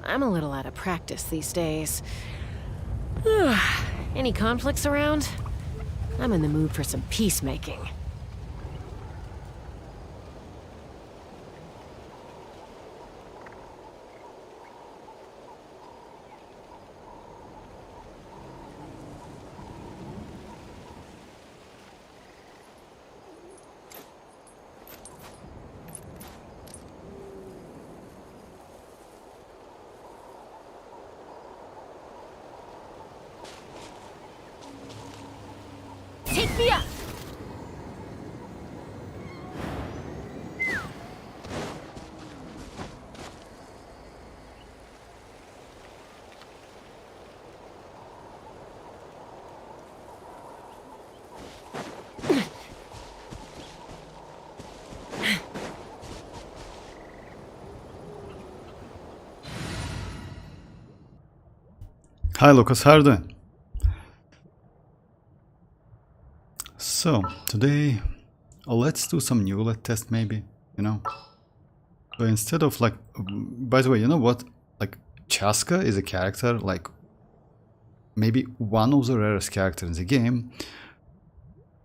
I'm a little out of practice these days. Any conflicts around? I'm in the mood for some peacemaking. Take me up! Hi Lucas, how are you doing? So, today, let's do some Neuvillette test maybe, you know? So instead of like, by the way, you know what? Like, Chasca is a character, like, maybe one of the rarest characters in the game.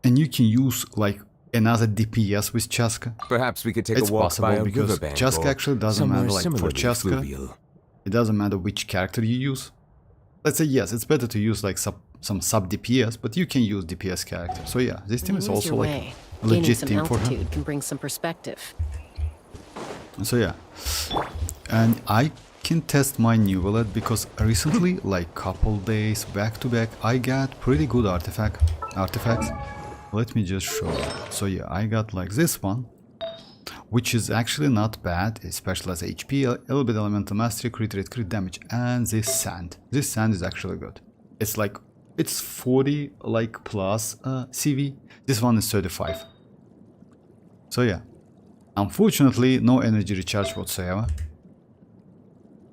And you can use, like, another DPS with Chasca. Perhaps we could take It's a walk possible by a because riverbank Chasca or actually doesn't somewhere matter, like, for similarly Chasca, fluvial. it doesn't matter which character you use. Let's say yes, it's better to use like some sub DPS, but you can use DPS character. So yeah, this team is Use also your like way. a Gaining legit some team for her. altitude can bring some perspective. So yeah, and I can test my Neuvillette because recently, like couple days back to back, I got pretty good artifacts. Let me just show you. So yeah, I got like this one, which is actually not bad, especially as HP, a little bit elemental mastery, crit rate, crit damage, and this sand. This sand is actually good. It's like, it's 40 like plus CV. This one is 35. So yeah, unfortunately, no energy recharge whatsoever.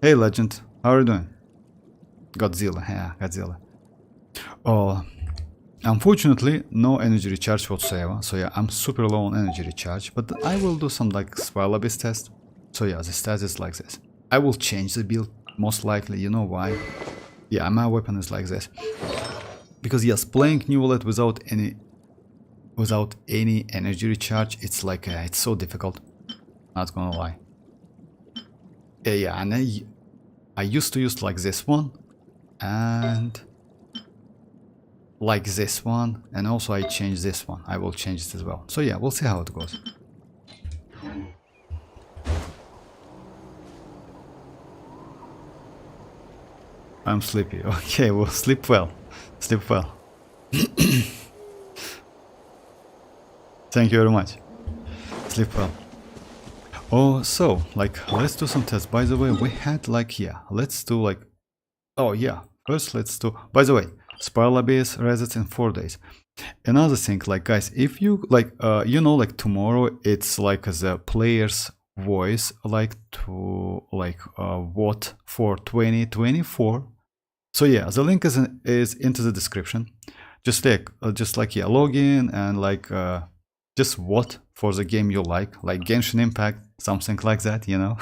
Hey legend, how are you doing? Godzilla, yeah, Godzilla. Oh, unfortunately, no energy recharge whatsoever. So yeah, I'm super low on energy recharge, but I will do some like Spiral Abyss test. So yeah, the stat is like this. I will change the build, most likely, you know why? Yeah, my weapon is like this. Because yes, playing Neuvillette without any energy recharge, it's like, it's so difficult. Not gonna lie. Yeah, and I used to use like this one, and like this one, and also I changed this one. I will change it as well. So yeah, we'll see how it goes. I'm sleepy. Okay, well, sleep well. Sleep well. Thank you very much. Sleep well. Oh, so, like, let's do some tests. By the way, we had, like, yeah, let's do, like, oh, yeah, first let's do, by the way, Spiral Abyss resets in 4 days. Another thing, like, guys, if you, like, you know, like, tomorrow, it's, like, the player's voice, like, to, like, vote for 2024. So, yeah, the link is into the description. Just like, yeah, log in and, like, just vote for the game you like Genshin Impact, something like that, you know.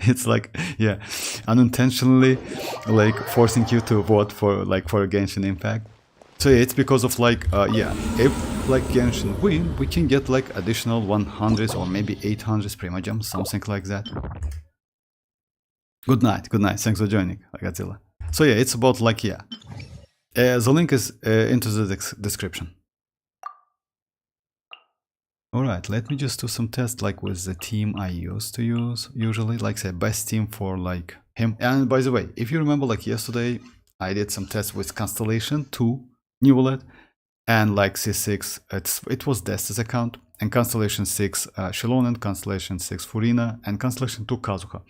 It's like, yeah, unintentionally like forcing you to vote for Genshin Impact. So yeah, it's because of like, yeah, if like Genshin win, we can get like additional 100s or maybe 800s Primogem, something like that. Good night, thanks for joining, Godzilla. So yeah, it's about like, yeah, the link is into the description. Alright, let me just do some tests like with the team I used to use usually, like the best team for like him. And by the way, if you remember like yesterday, I did some tests with Constellation 2 Neuvillette and like C6, it was Desta's account, and Constellation 6 Xilonen, Constellation 6 Furina, and Constellation 2 Kazuha.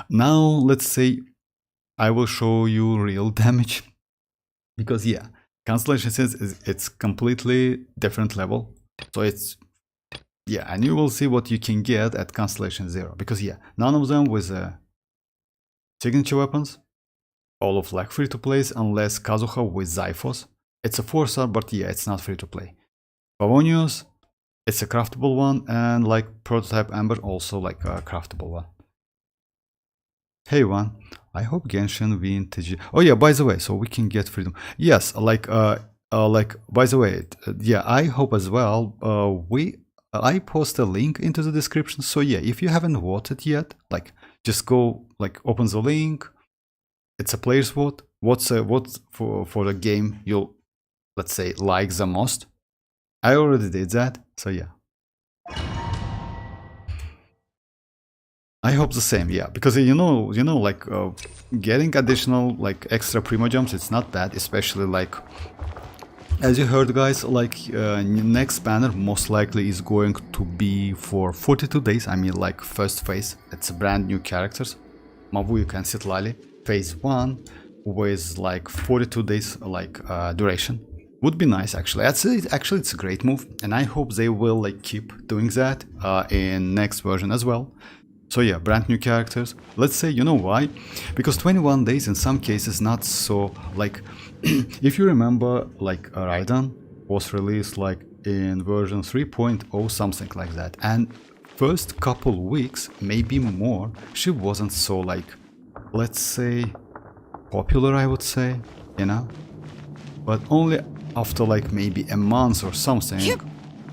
Now let's say I will show you real damage, because yeah, Constellation 6 it's completely different level, so it's, yeah, and you will see what you can get at Constellation 0, because yeah, none of them with signature weapons, all of like free to plays, unless Kazuha with Xiphos. It's a 4-star, but yeah, it's not free to play. Pavonius, it's a craftable one, and like Prototype Amber, also like a craftable one. Hey one, I hope Genshin vintage. Oh yeah, by the way, so we can get freedom. Yes, like by the way, yeah, I hope as well. I post a link into the description. So yeah, if you haven't voted yet, like just go like open the link. It's a player's vote. What's for the game you'll, let's say, like the most? I already did that. So yeah. I hope the same, yeah, because like getting additional like extra primogems, it's not bad, especially like as you heard, guys. Like next banner most likely is going to be for 42 days. I mean, like first phase, it's brand new characters, mavuika and citlali. Phase 1 with like 42 days like duration would be nice actually. Actually, it's a great move, and I hope they will like keep doing that in next version as well. So yeah, brand new characters. Let's say, you know why? Because 21 days in some cases not so like if you remember, like Raiden was released like in version 3.0 something like that, and first couple weeks, maybe more, she wasn't so like, let's say, popular, I would say, you know? But only after like maybe a month or something,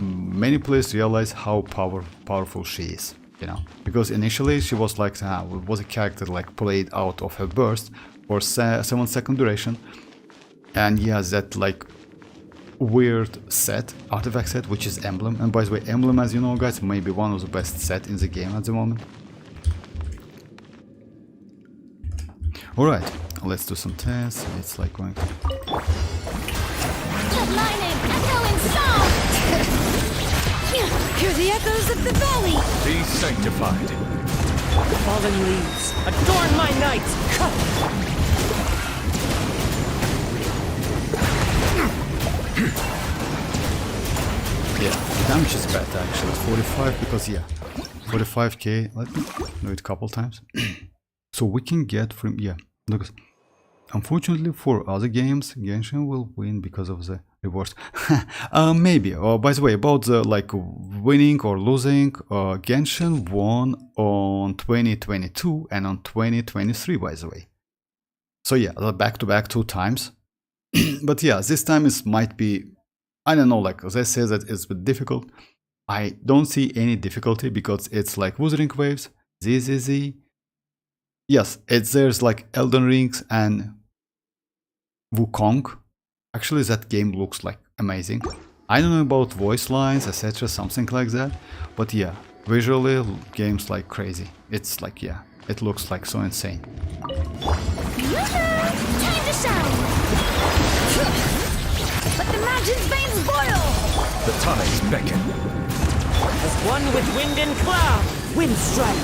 many players realize how powerful she is. You know, because initially she was like was a character like played out of her burst for 7-second duration, and yeah, that like weird set, artifact set, which is emblem. And by the way, emblem, as you know, guys, may be one of the best set in the game at the moment. All right, let's do some tests. It's like going. Lightning, echoing sound. Hear the echoes of the valley! Be sanctified. Fallen leaves, adorn my night! Yeah, damage is better actually, 45, because yeah, 45k, let me do it a couple times. So we can get from, yeah, look, unfortunately for other games, Genshin will win because of the rewards. Maybe. By the way, about the like winning or losing, Genshin won on 2022 and on 2023, by the way. So yeah, back to back 2 times. But yeah, this time it might be, I don't know, like they say that it's a bit difficult. I don't see any difficulty because it's like Wuthering Waves, ZZZ. Yes, there's like Elden Rings and Wukong. Actually, that game looks like amazing. I don't know about voice lines, etc., something like that. But yeah, visually, game's like crazy. It's like, yeah, it looks like so insane. Time to shine! Let the mountain's veins boil! The tides beckon. As one with wind and cloud, wind strike!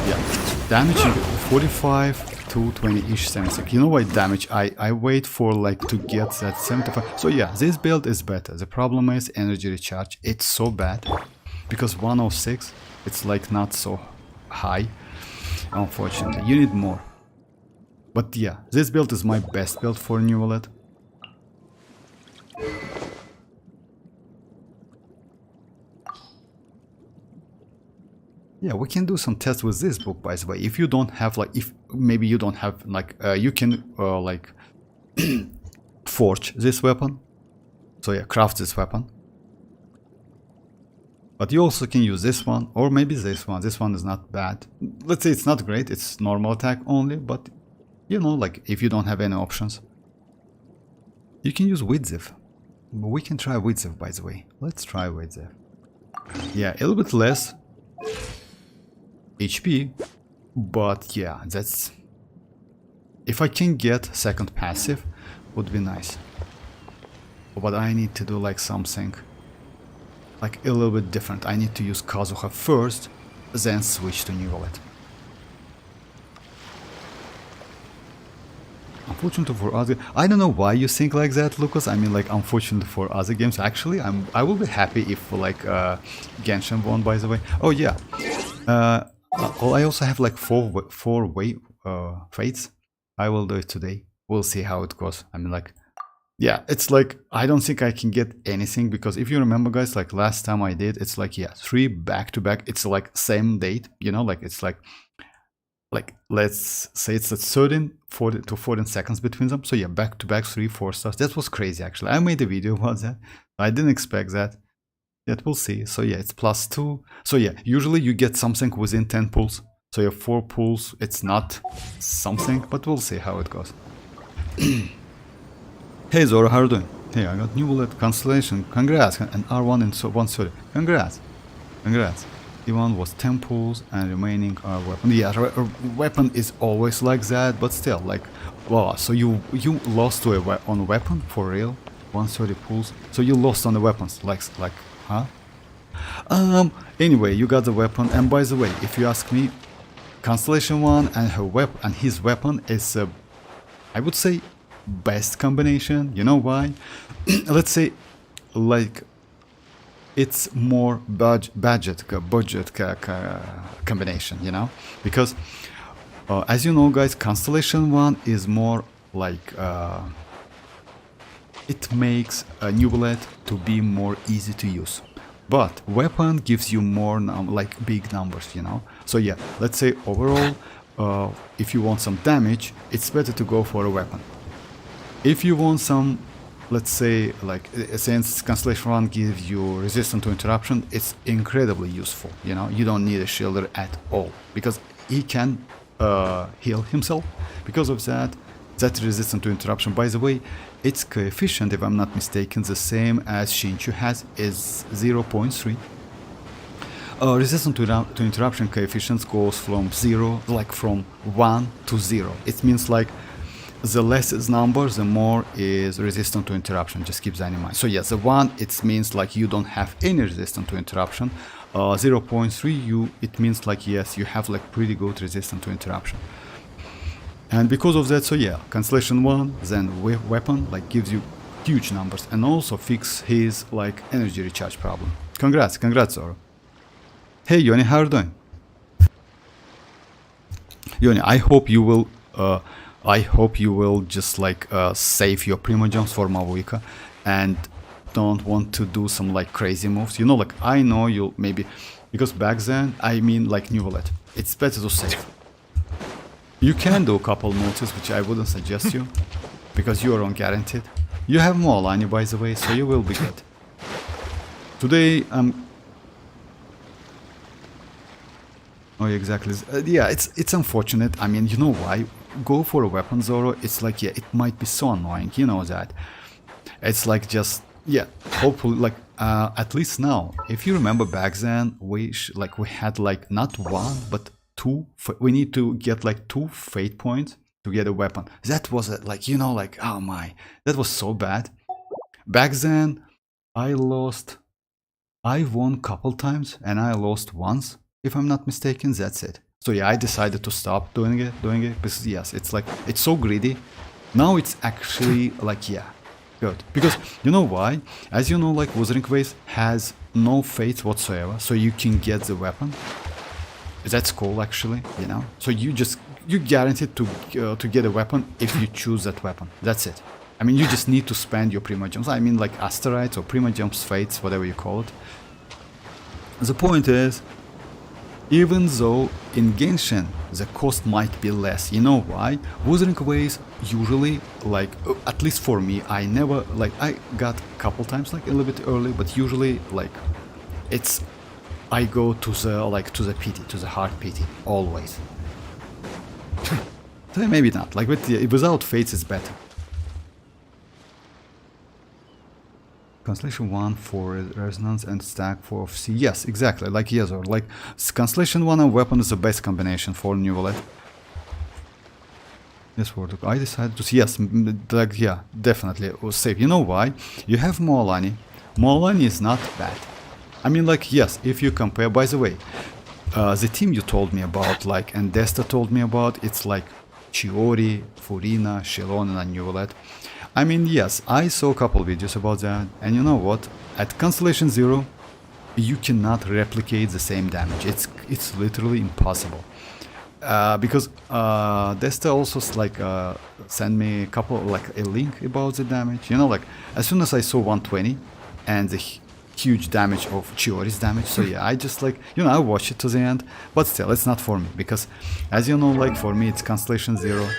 Yeah, damage 45 to 20-ish, 76. You know what damage? I wait for like to get that 75. So yeah, this build is better. The problem is energy recharge. It's so bad because 106, it's like not so high. Unfortunately, you need more. But yeah, this build is my best build for Neuvillette. Yeah, we can do some tests with this book, by the way. If you don't have like, if maybe you don't have like, you can like forge this weapon. So yeah, craft this weapon. But you also can use this one, or maybe this one. This one is not bad. Let's say it's not great, it's normal attack only, but you know, like if you don't have any options, you can use Widzev. We can try Widzev, by the way. Let's try Widzev. Yeah, a little bit less HP, but yeah, that's, if I can get second passive, would be nice. But I need to do like something like a little bit different. I need to use Kazuha first, then switch to Neuvillette. Unfortunately for other, I don't know why you think like that, Lucas. I mean, like, unfortunately for other games. Actually, I will be happy if like Genshin won, by the way. Oh yeah. Well, I also have like four fates. I will do it today. We'll see how it goes. I mean, like, yeah, it's like I don't think I can get anything, because if you remember, guys, like last time I did, it's like, yeah, 3 back to back. It's like same date, you know, like it's like let's say it's at 40 to 14 seconds between them. So yeah, back to back 3 4 stars. That was crazy actually. I made a video about that. I didn't expect that. That we'll see. So yeah, it's +2. So yeah, usually you get something within 10 pulls. So you have 4 pulls. It's not something, but we'll see how it goes. Hey Zoro, how are you doing? Hey, I got Neuvillette Constellation. Congrats. And R1 and 130. Congrats. Congrats. E1 was 10 pulls and remaining are weapon. Yeah, weapon is always like that, but still, like, wow. So you lost to on weapon for real? 130 pulls. So you lost on the weapons, like, huh? Anyway, you got the weapon, and by the way, if you ask me, Constellation 1 and her weapon and his weapon is, I would say, best combination. You know why? Let's say, like, it's more budget combination, you know, because as you know, guys, Constellation 1 is more like it makes a Neuvillette to be more easy to use, but weapon gives you more like big numbers, you know. So yeah, let's say overall, if you want some damage, it's better to go for a weapon. If you want some, let's say, like, since Constellation 1 gives you resistance to interruption, it's incredibly useful, you know. You don't need a shielder at all, because he can heal himself. Because of that resistance to interruption, by the way, its coefficient, if I'm not mistaken, the same as Shinchu has, is 0.3. Resistance to interruption coefficients goes from 0, like from 1 to 0. It means like the less is number, the more is resistant to interruption. Just keep that in mind. So yes, the 1, it means like you don't have any resistance to interruption. 0.3, it means like, yes, you have like pretty good resistance to interruption. And because of that, so yeah, Constellation 1, then weapon, like, gives you huge numbers, and also fix his like energy recharge problem. Congrats, Zoro. Hey Yoni, how are you doing? Yoni, I hope you will just like save your Primogems for Mavuika and don't want to do some like crazy moves. You know, like, I know you'll maybe, because back then, I mean like Neuvillette, it's better to save. You can do a couple moves, which I wouldn't suggest you, because you are on guaranteed. You have mualani, by the way, so you will be good. Today, oh, exactly. Yeah, it's unfortunate. I mean, you know why? Go for a weapon, Zoro. It's like, yeah, it might be so annoying, you know that. It's like, just, yeah, hopefully, like, at least now, if you remember back then, we had like not 1 but 2. We need to get like 2 fate points to get a weapon. That was like, you know, like, oh my, that was so bad. Back then, I won couple times and I lost once, if I'm not mistaken. That's it. So yeah, I decided to stop doing it because yes, it's like, it's so greedy. Now it's actually like, yeah, good, because you know why? As you know, like, Wuthering Waves has no fates whatsoever, so you can get the weapon. That's cool, actually, you know. So you guaranteed to get a weapon if you choose that weapon. That's it. I mean, you just need to spend your Primogems. I mean, like Asteroids or Primogems, Fates, whatever you call it. The point is, even though in Genshin the cost might be less, you know why? Wuthering Waves usually, like, at least for me, I never, like, I got a couple times like a little bit early, but usually, like, it's, I go to the, like, to the PT, to the hard PT, always. So maybe not, like, without fates it's better. Constellation 1 for resonance and stack for C. Yes, exactly, like, yes, or like Constellation 1 and weapon is the best combination for Neuvillette. Yes, I decided to see, yes, like, yeah, definitely it was safe. You know why? You have mualani. Mualani is not bad. I mean, like, yes, if you compare, by the way, the team you told me about, like, and Desta told me about, it's like Chiori, Furina, Xilonen and Neuvillette. I mean, yes, I saw a couple videos about that, and you know what? At Constellation 0, you cannot replicate the same damage. It's literally impossible. because Desta also sent me a couple, like a link about the damage. You know, like as soon as I saw 120 and the huge damage of Chiori's damage, so yeah, I just like, you know, I watched it to the end, but still, it's not for me, because as you know, like for me, it's Constellation 0,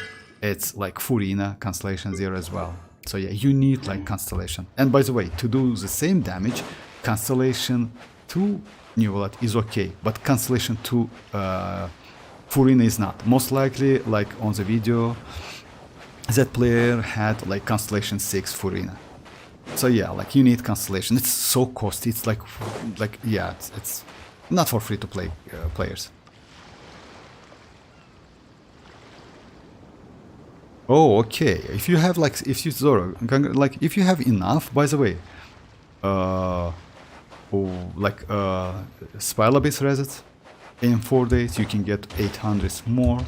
it's like Furina, Constellation 0 as well. So yeah, you need like Constellation. And by the way, to do the same damage, Constellation 2 Neuvillette is okay, but Constellation 2 Furina is not. Most likely, like on the video, that player had like Constellation 6 Furina. So yeah, like you need Constellation. It's so costly. It's like yeah, it's not for free to play players. Oh, okay. If you have like, if you Zoro, like if you have enough, by the way, Spila base resets in 4 days, you can get 800 more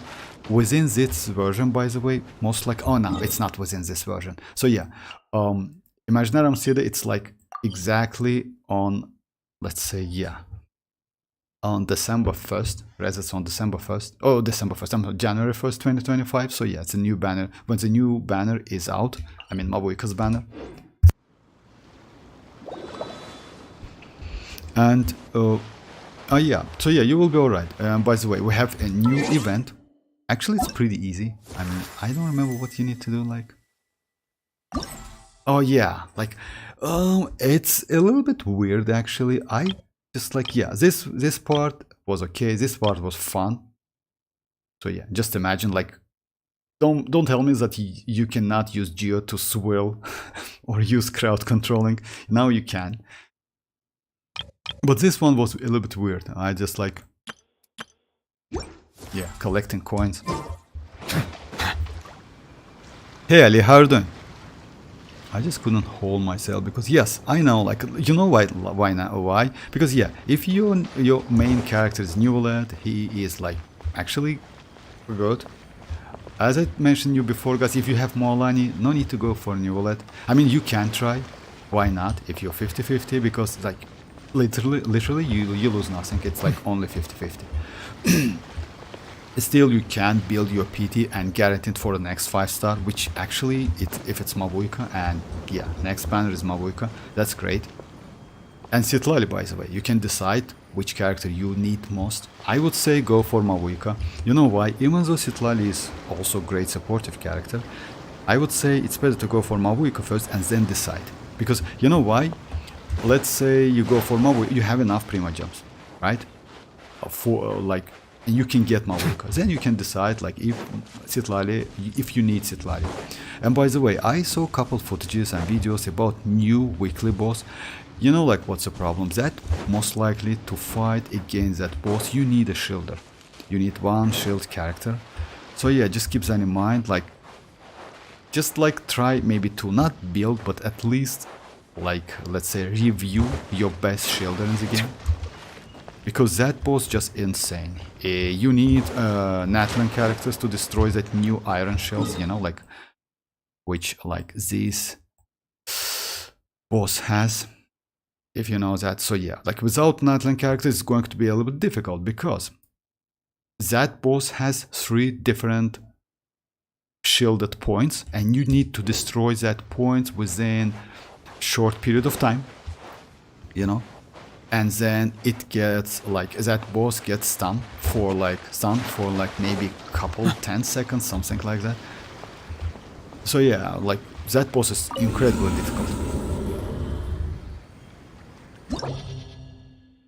within this version. By the way, most like, oh no, it's not within this version. So yeah, Imaginarum City, it's like exactly on, let's say, yeah, on December 1st, resets on December 1st, oh, December 1st, January 1st, 2025, so yeah, it's a new banner, when the new banner is out, I mean Mavuika's banner. And, yeah, so yeah, you will be alright. By the way, we have a new event, actually it's pretty easy, I mean, I don't remember what you need to do, like, oh yeah, like, it's a little bit weird actually, I just like, yeah, this part was okay, this part was fun. So yeah, just imagine, like, don't tell me that you cannot use Geo to swirl or use crowd controlling. Now you can. But this one was a little bit weird. I just like, yeah, collecting coins. Hey Ali, how are you doing? I just couldn't hold myself because yes, I know, like, you know why now? Why? Because yeah, if your main character is Neuvillette, he is like actually good. As I mentioned you before, guys, if you have mualani, no need to go for Neuvillette. I mean, you can try. Why not? If you're 50-50, because like literally you lose nothing. It's like only 50-50. Still, you can build your PT and guarantee it for the next 5-star, which actually, if it's Mavuika, and yeah, next banner is Mavuika, that's great. And citlali, by the way, you can decide which character you need most. I would say go for Mavuika. You know why? Even though citlali is also great supportive character, I would say it's better to go for Mavuika first and then decide. Because you know why? Let's say you go for Mavuika, you have enough Primogems, right? For like, you can get Mavuika. Then you can decide like if citlali, if you need citlali. And by the way, I saw a couple footages and videos about new weekly boss. You know, like, what's the problem? That most likely to fight against that boss, you need a shielder. You need one shield character. So yeah, just keep that in mind. Like, just like try maybe to not build, but at least like, let's say, review your best shielder in the game. Because that boss just insane. You need natlan characters to destroy that new iron shells, you know, like, which like this boss has, if you know that. So yeah, like without natlan characters it's going to be a little bit difficult, because that boss has 3 different shielded points and you need to destroy that point within short period of time, you know. And then it gets like, that boss gets stunned for like maybe couple 10 seconds, something like that. So yeah, like that boss is incredibly difficult.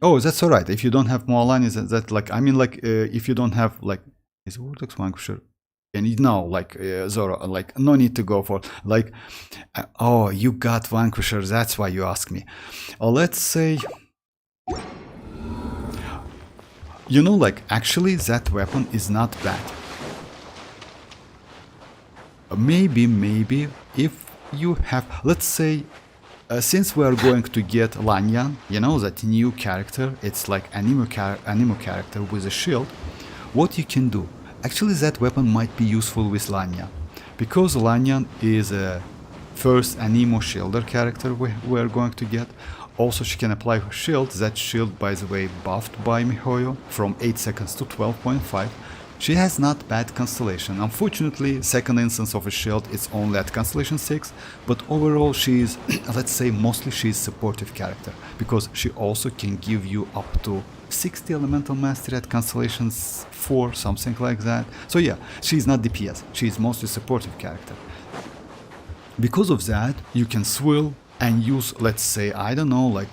Oh, that's alright. If you don't have mualani, that like, I mean, like if you don't have like, is Vortex Vanquisher? And you know, like Zoro, like no need to go for like, oh, you got Vanquisher, that's why you ask me. Let's say, you know, like actually that weapon is not bad. Maybe if you have, let's say, since we are going to get Xianyun, you know, that new character, it's like animo character with a shield, what you can do, actually that weapon might be useful with Xianyun, because Xianyun is a first animo shielder character we are going to get. Also, she can apply her shield. That shield, by the way, buffed by Mihoyo from 8 seconds to 12.5. she has not bad constellation. Unfortunately, second instance of a shield is only at constellation 6, but overall she is, let's say mostly she is supportive character, because she also can give you up to 60 elemental mastery at constellations 4, something like that. So yeah, she's not DPS, she is mostly supportive character. Because of that, you can swill and use, let's say, I don't know, like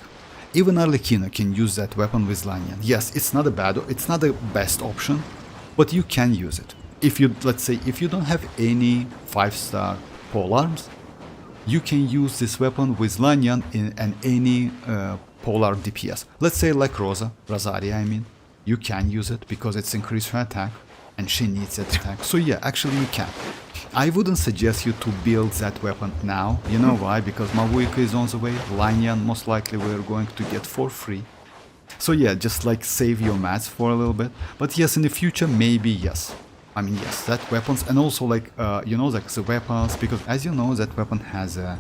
even Arlecchino can use that weapon with Xianyun. Yes, it's not the best option, but you can use it. If you, let's say, if you don't have any 5-star pole arms, you can use this weapon with Xianyun in any polar DPS. Let's say like Rosaria, I mean, you can use it because it's increased her attack and she needs that attack. So yeah, actually you can. I wouldn't suggest you to build that weapon now. You know why? Because mavuika is on the way. Xianyun most likely we're going to get for free. So yeah, just like save your mats for a little bit. But yes, in the future, maybe yes. I mean, yes, that weapons, and also like, you know, like the weapons, because as you know, that weapon has a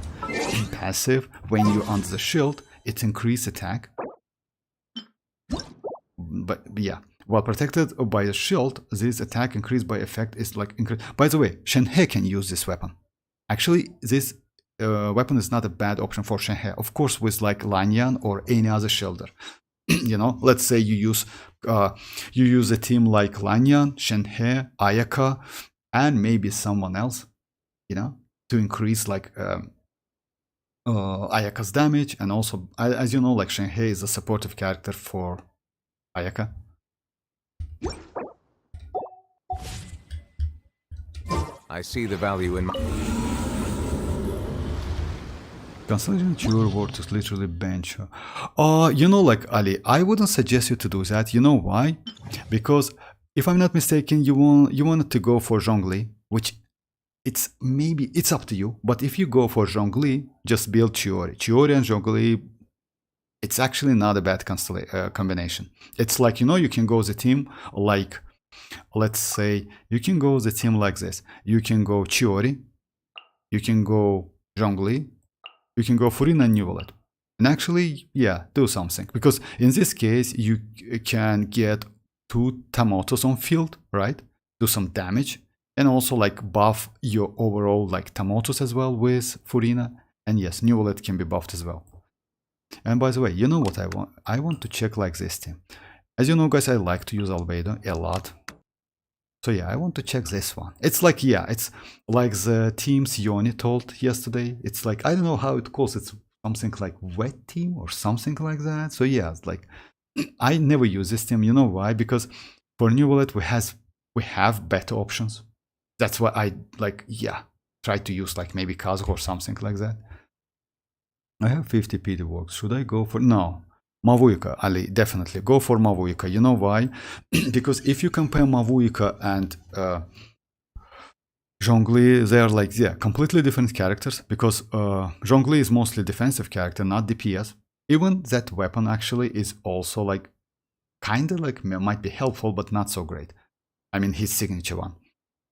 passive. When you're under the shield, it increases attack. But yeah, while protected by a shield, this attack increase by effect is like increase. By the way, Shenhe can use this weapon. Actually, this weapon is not a bad option for Shenhe. Of course, with like Xianyun or any other shielder. You know, let's say you use a team like Xianyun, Shenhe, Ayaka, and maybe someone else, you know, to increase like Ayaka's damage, and also, as you know, like Shenhe is a supportive character for Ayaka. I see the value in my... Constellation your word is literally bench. You know, like Ali, I wouldn't suggest you to do that. You know why? Because if I'm not mistaken, you wanted to go for Zhongli, which it's up to you. But if you go for Zhongli, just build Chiori. Chiori and Zhongli, it's actually not a bad combination. It's like, you know, you can go the team like, let's say, you can go the team like this. You can go Chiori, you can go Zhongli, you can go Furina and Neuvillette. And actually, yeah, do something. Because in this case, you can get 2 Tamotos on field, right? Do some damage. And also like buff your overall like Tamotos as well with Furina. And yes, Neuvillette can be buffed as well. And by the way, you know what I want? I want to check like this team. As you know, guys, I like to use Albedo a lot. So yeah, I want to check this one. It's like, yeah, it's like the team Xionyun told yesterday. It's like, I don't know how it calls. It's something like wet team or something like that. So yeah, it's like, I never use this team. You know why? Because for Neuvillette, we have better options. That's why I like, yeah, try to use like maybe Kazuha or something like that. I have 50 PD works. Should I go for... No. Mavuika, Ali, definitely. Go for Mavuika. You know why? Because if you compare Mavuika and Zhongli, they are like, yeah, completely different characters. Because Zhongli is mostly defensive character, not DPS. Even that weapon actually is also like, kind of like, might be helpful, but not so great. I mean, his signature one.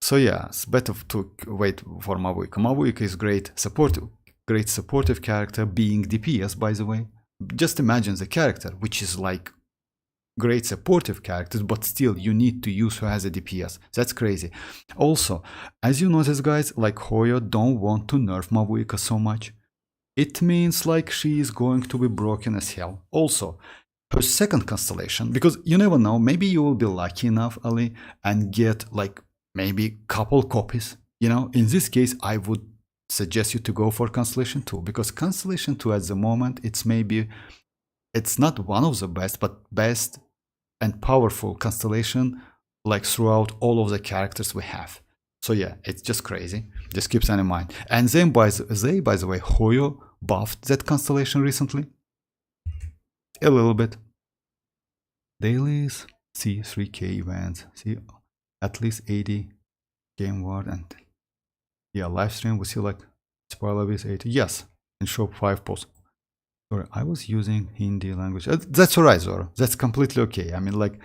So yeah, it's better to wait for Mavuika. Mavuika is great supportive character, being DPS, by the way. Just imagine the character, which is like great supportive characters, but still you need to use her as a DPS. That's crazy. Also, as you notice, guys, like Hoyo don't want to nerf Mavuika so much. It means like she is going to be broken as hell. Also, her second constellation, because you never know, maybe you will be lucky enough, Ali, and get like maybe couple copies. You know, in this case, I would suggest you to go for Constellation 2, because Constellation 2 at the moment, it's not one of the best, but best and powerful constellation like throughout all of the characters we have. So yeah, it's just crazy. Just keep that in mind. And then by the way, Hoyo buffed that constellation recently. A little bit. Dailies, see 3k events, see at least 80 game ward, and yeah, live stream, we see like spoiler with 80. Yes, and shop 5 posts. Sorry, I was using Hindi language. That's alright, Zoro. That's completely okay. I mean, like,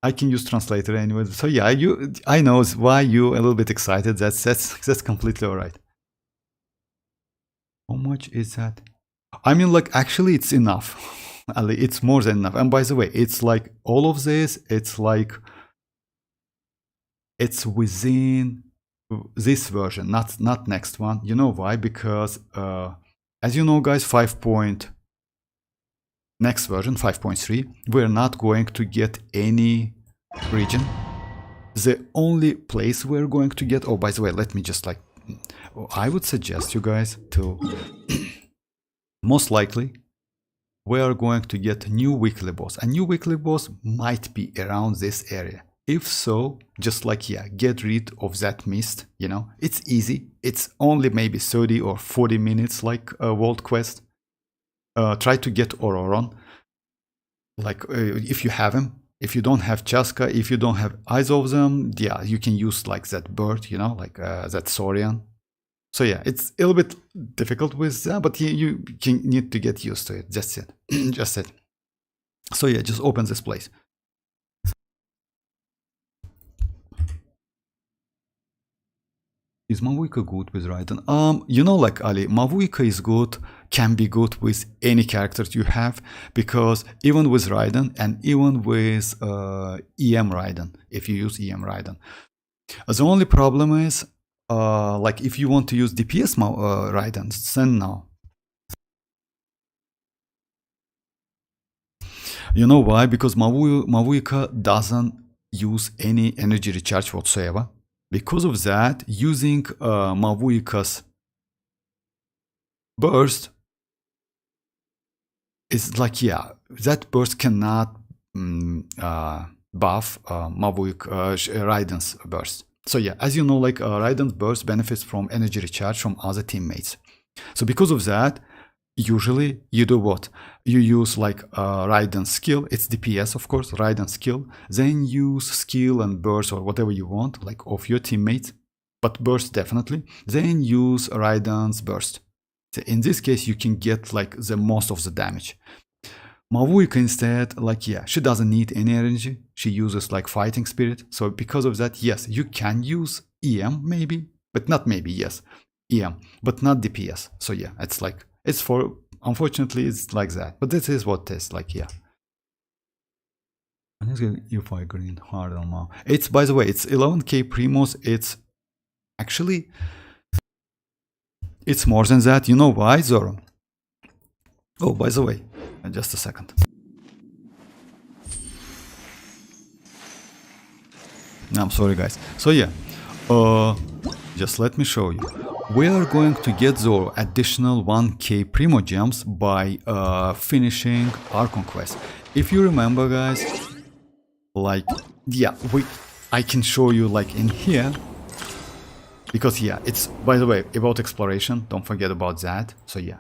I can use translator anyway. So yeah, I know why you a little bit excited. That's completely alright. How much is that? I mean, like, actually, it's enough. Ali, it's more than enough. And by the way, it's like all of this, it's like it's within this version, not next one. You know why? Because as you know, guys, next version 5.3, we're not going to get any region. The only place we're going to get, oh, by the way, let me just like, I would suggest you guys to most likely we are going to get new weekly boss. A new weekly boss might be around this area. If so, just like, yeah, get rid of that mist, you know, it's easy. It's only maybe 30 or 40 minutes like a world quest. Try to get ororon, like if you have him. If you don't have chasca, if you don't have eyes of them, yeah, you can use like that bird, you know, like that saurian. So yeah, it's a little bit difficult with that, but you need to get used to it. That's it. Just it. So yeah, just open this place. Is mavuika good with Raiden? You know, like Ali, mavuika is good, can be good with any characters you have, because even with Raiden and even with EM Raiden, if you use EM Raiden. The only problem is, like if you want to use DPS Raiden, then no. You know why? Because mavuika doesn't use any energy recharge whatsoever. Because of that, using mavuika's burst is like, yeah, that burst cannot buff Raiden's burst. So yeah, as you know, like Raiden's burst benefits from energy recharge from other teammates. So because of that, usually you do what? You use like Raiden's skill, it's DPS of course, Raiden's skill, then use skill and burst or whatever you want, like of your teammates, but burst definitely, then use Raiden's burst. So in this case, you can get like the most of the damage. Mavuika instead, like, yeah, she doesn't need any energy, she uses like fighting spirit, so because of that, yes, you can use EM maybe, but not maybe, yes, EM, but not DPS. So yeah, it's like, it's for, unfortunately, it's like that. But this is what it is, like, yeah. I'm just going to UFI green hard on now. It's, by the way, it's 11k primos. It's actually, it's more than that. You know why, Zoro? Oh, by the way, just a second. I'm sorry, guys. So yeah, just let me show you. We are going to get the additional 1k Primogems by finishing our conquest. If you remember, guys, like, yeah, I can show you like in here, because yeah, it's, by the way, about exploration, don't forget about that. So yeah,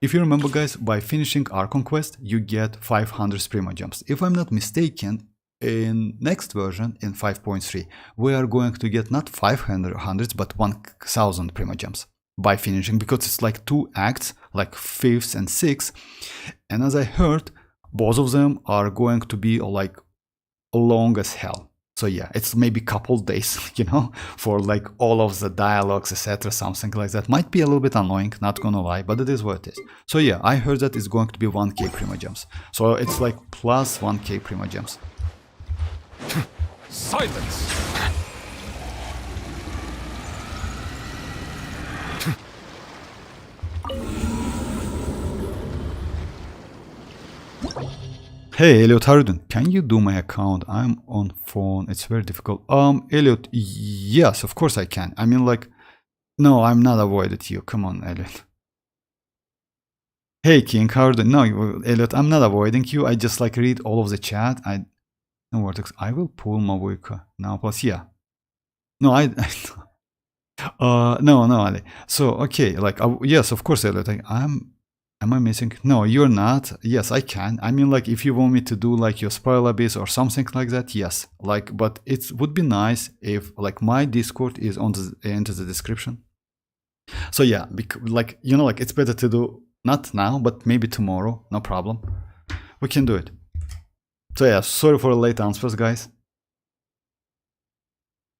if you remember, guys, by finishing our conquest, you get 500 Primogems. If I'm not mistaken, in next version, in 5.3, we are going to get not 500 but 1000 Primogems by finishing, because it's like 2 acts, like 5th and 6th, and as I heard, both of them are going to be like long as hell. So yeah, it's maybe couple days, you know, for like all of the dialogues, etc., something like that. Might be a little bit annoying, not gonna lie, but it is what it is. So yeah, I heard that it's going to be 1k Primogems, so it's like plus 1k Primogems. Silence! Hey Elliot, how are you doing? Can you do my account? I'm on phone. It's very difficult. Elliot, yes, of course I can. I mean, like, no, I'm not avoided you. Come on, Elliot. Hey King, how are you doing? No, Elliot, I'm not avoiding you. I just like read all of the chat. No Vortex. I will pull mavuika now. Plus, yeah. No, no, Ali. So okay, like, yes, of course, Elliot. Am I missing? No, you're not. Yes, I can. I mean, like, if you want me to do like your spoiler base or something like that, yes. Like, but it would be nice if like my Discord is on into the description. So yeah, like, you know, like, it's better to do not now, but maybe tomorrow. No problem. We can do it. So yeah, sorry for the late answers, guys.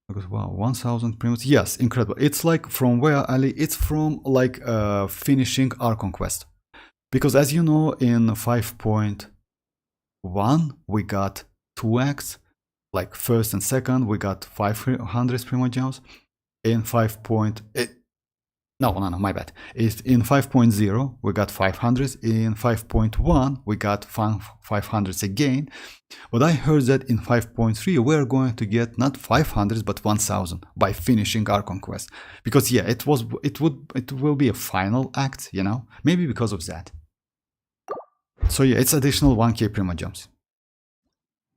Because wow, 1000 primos. Yes, incredible. It's like from where, Ali? It's from like finishing our conquest. Because as you know, in 5.1 we got 2x, like first and second we got 500 Primogems. In 5. No, my bad. It's in 5.0 we got 500. In 5.1 we got 500s again. But I heard that in 5.3 we're going to get not 500 but 1000 by finishing our conquest. Because yeah, it will be a final act, you know, maybe because of that. So yeah, it's additional 1k Primogems.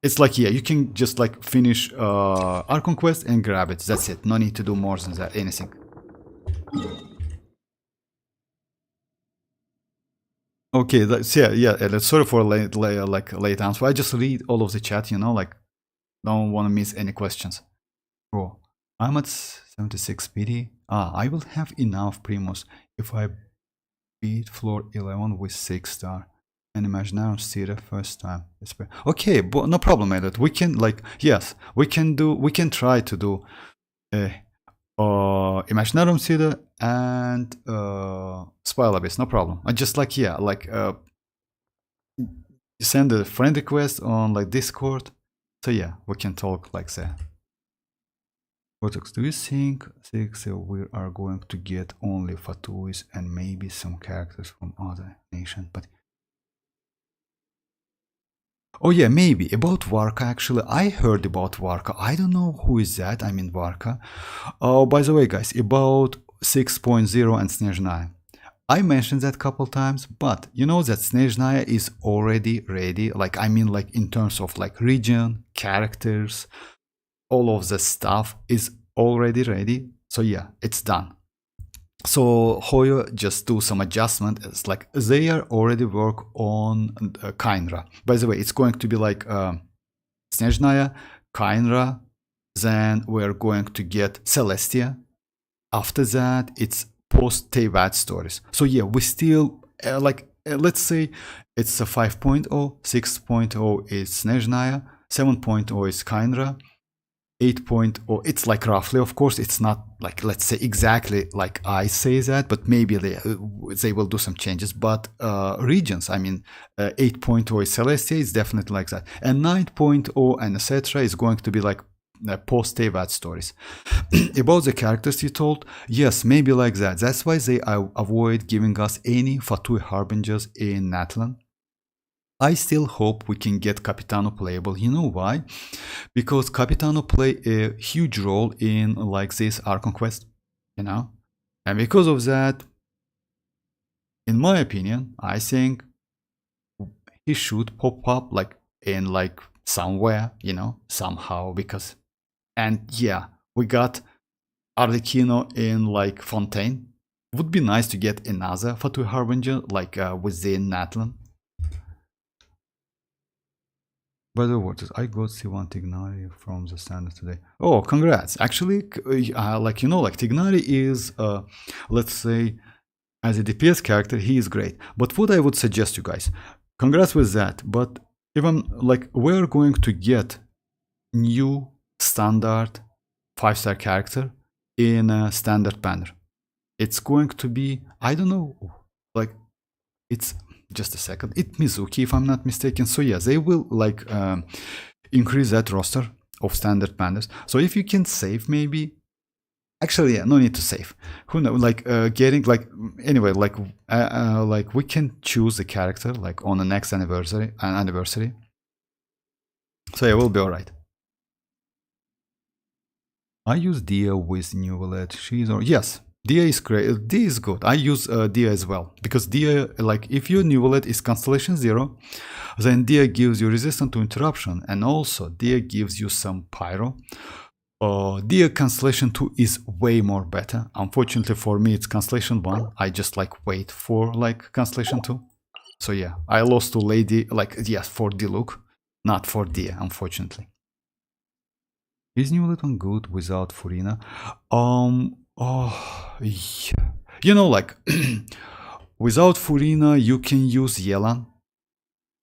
It's like, yeah, you can just like finish our conquest and grab it. That's it. No need to do more than that, anything. Okay, that's, yeah. Sorry for late answer. I just read all of the chat, you know, like don't want to miss any questions. Bro, I'm at 76 PD. I will have enough Primos if I beat floor 11 with 6 star and Imaginarium Theater first time. Okay, but no problem, Edit. We can like, yes, we can try to do Imaginarium Theater and Spile Abyss, no problem. I just like, yeah, like send a friend request on like Discord. So yeah, we can talk like that. Vortex, do you think we are going to get only Fatuis and maybe some characters from other nations? But oh yeah, maybe. About Varka, actually, I heard about Varka. I don't know who is that. I mean Varka. Oh, by the way, guys, about 6.0 and Snezhnaya. I mentioned that a couple times, but you know that Snezhnaya is already ready. Like, I mean, like in terms of like region, characters, all of the stuff is already ready. So yeah, it's done. So Hoyo just do some adjustment. It's like they are already work on Kainra. By the way, it's going to be like Snezhnaya, Kainra, then we're going to get Celestia. After that, it's post-Teyvat stories. So yeah, we still let's say it's a 5.0, 6.0 is Snezhnaya, 7.0 is Kainra, 8.0, it's like roughly, of course, it's not like, let's say exactly like I say that, but maybe they will do some changes. But regions, I mean, 8.0 is Celestia, it's definitely like that. And 9.0 and etc. is going to be like post-Teyvat stories. About the characters you told, yes, maybe like that. That's why they avoid giving us any Fatui Harbingers in Natlan. I still hope we can get Capitano playable. You know why? Because Capitano play a huge role in like this Archon quest, you know? And because of that, in my opinion, I think he should pop up like in like somewhere, you know, somehow, because, and yeah, we got Arlecchino in like Fontaine. Would be nice to get another Fatui Harbinger like within Natlan. By the way, I got C1 Tignari from the standard today. Oh, congrats. Actually, like, you know, like Tignari is, let's say, as a DPS character, he is great. But what I would suggest you guys, congrats with that. But even like, we're going to get new standard 5-star character in a standard banner. It's going to be, I don't know, like, it's just a second. It's Mizuki, if I'm not mistaken. So yeah, they will like increase that roster of standard banners. So if you can save, maybe. Actually, yeah, no need to save. Who knows? Like getting like anyway, like we can choose the character like on the next anniversary. So yeah, we'll be alright. I use Dia with Neuvillette. She's or yes. Dia is great. Dia is good. I use Dia as well, because Dia, like, if your Neuvillette is Constellation 0, then Dia gives you resistance to interruption, and also Dia gives you some pyro. Dia Constellation 2 is way more better. Unfortunately for me, it's Constellation 1. I just like wait for like Constellation 2. So yeah, I lost to Lady, like, yes, for Diluc, not for Dia, unfortunately. Is Neuvillette one good without Furina? Oh, yeah. You know, like, without Furina, you can use Yelan.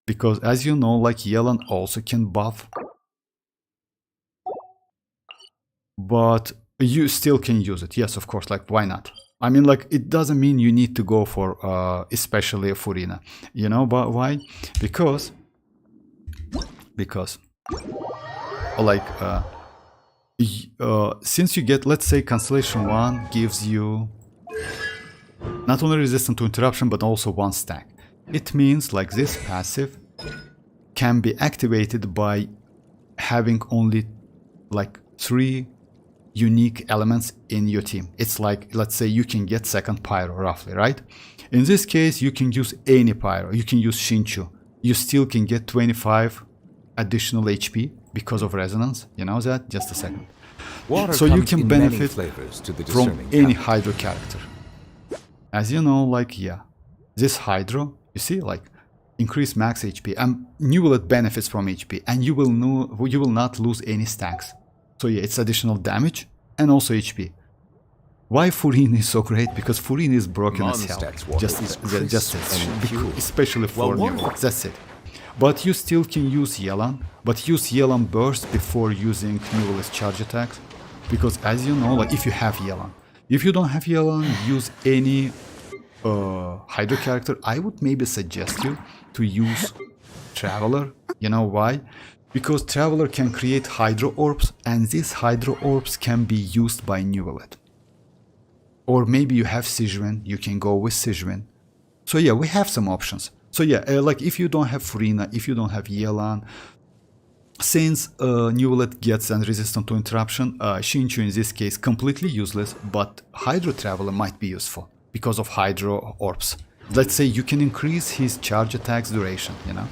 Because, as you know, like, Yelan also can buff. But you still can use it. Yes, of course, like, why not? I mean, like, it doesn't mean you need to go for especially Furina. You know, but why? Because like since you get, let's say, Constellation 1 gives you not only resistant to interruption but also 1 stack. It means like this passive can be activated by having only like 3 unique elements in your team. It's like, let's say you can get second pyro roughly, right? In this case you can use any pyro. You can use Shinchu. You still can get 25 additional HP because of resonance. You know that? Just a second. Water So you comes can in many benefit flavors to the from discerning any palate. Hydro character. As you know, like, yeah, this Hydro, you see, like, increase max HP, and Neuvillette benefits from HP, and you will not lose any stacks. So yeah, it's additional damage and also HP. Why Furina is so great? Because Furina is broken as hell. Mondstadt's water is Just crisp and pure. especially for Well, Neuvillette. That's it. But you still can use Yelan, but use Yelan burst before using Neuvillette's charge attacks. Because as you know, like, if you have Yelan. If you don't have Yelan, use any Hydro character. I would maybe suggest you to use Traveler. You know why? Because Traveler can create Hydro Orbs, and these Hydro Orbs can be used by Neuvillette. Or maybe you have Xianyun, you can go with Xianyun. So yeah, we have some options. So yeah, like, if you don't have Furina, if you don't have Yelan, since Neuvillette gets resistant to interruption, Xinchu in this case completely useless, but Hydro Traveler might be useful because of Hydro Orbs. Let's say you can increase his charge attacks duration, you know?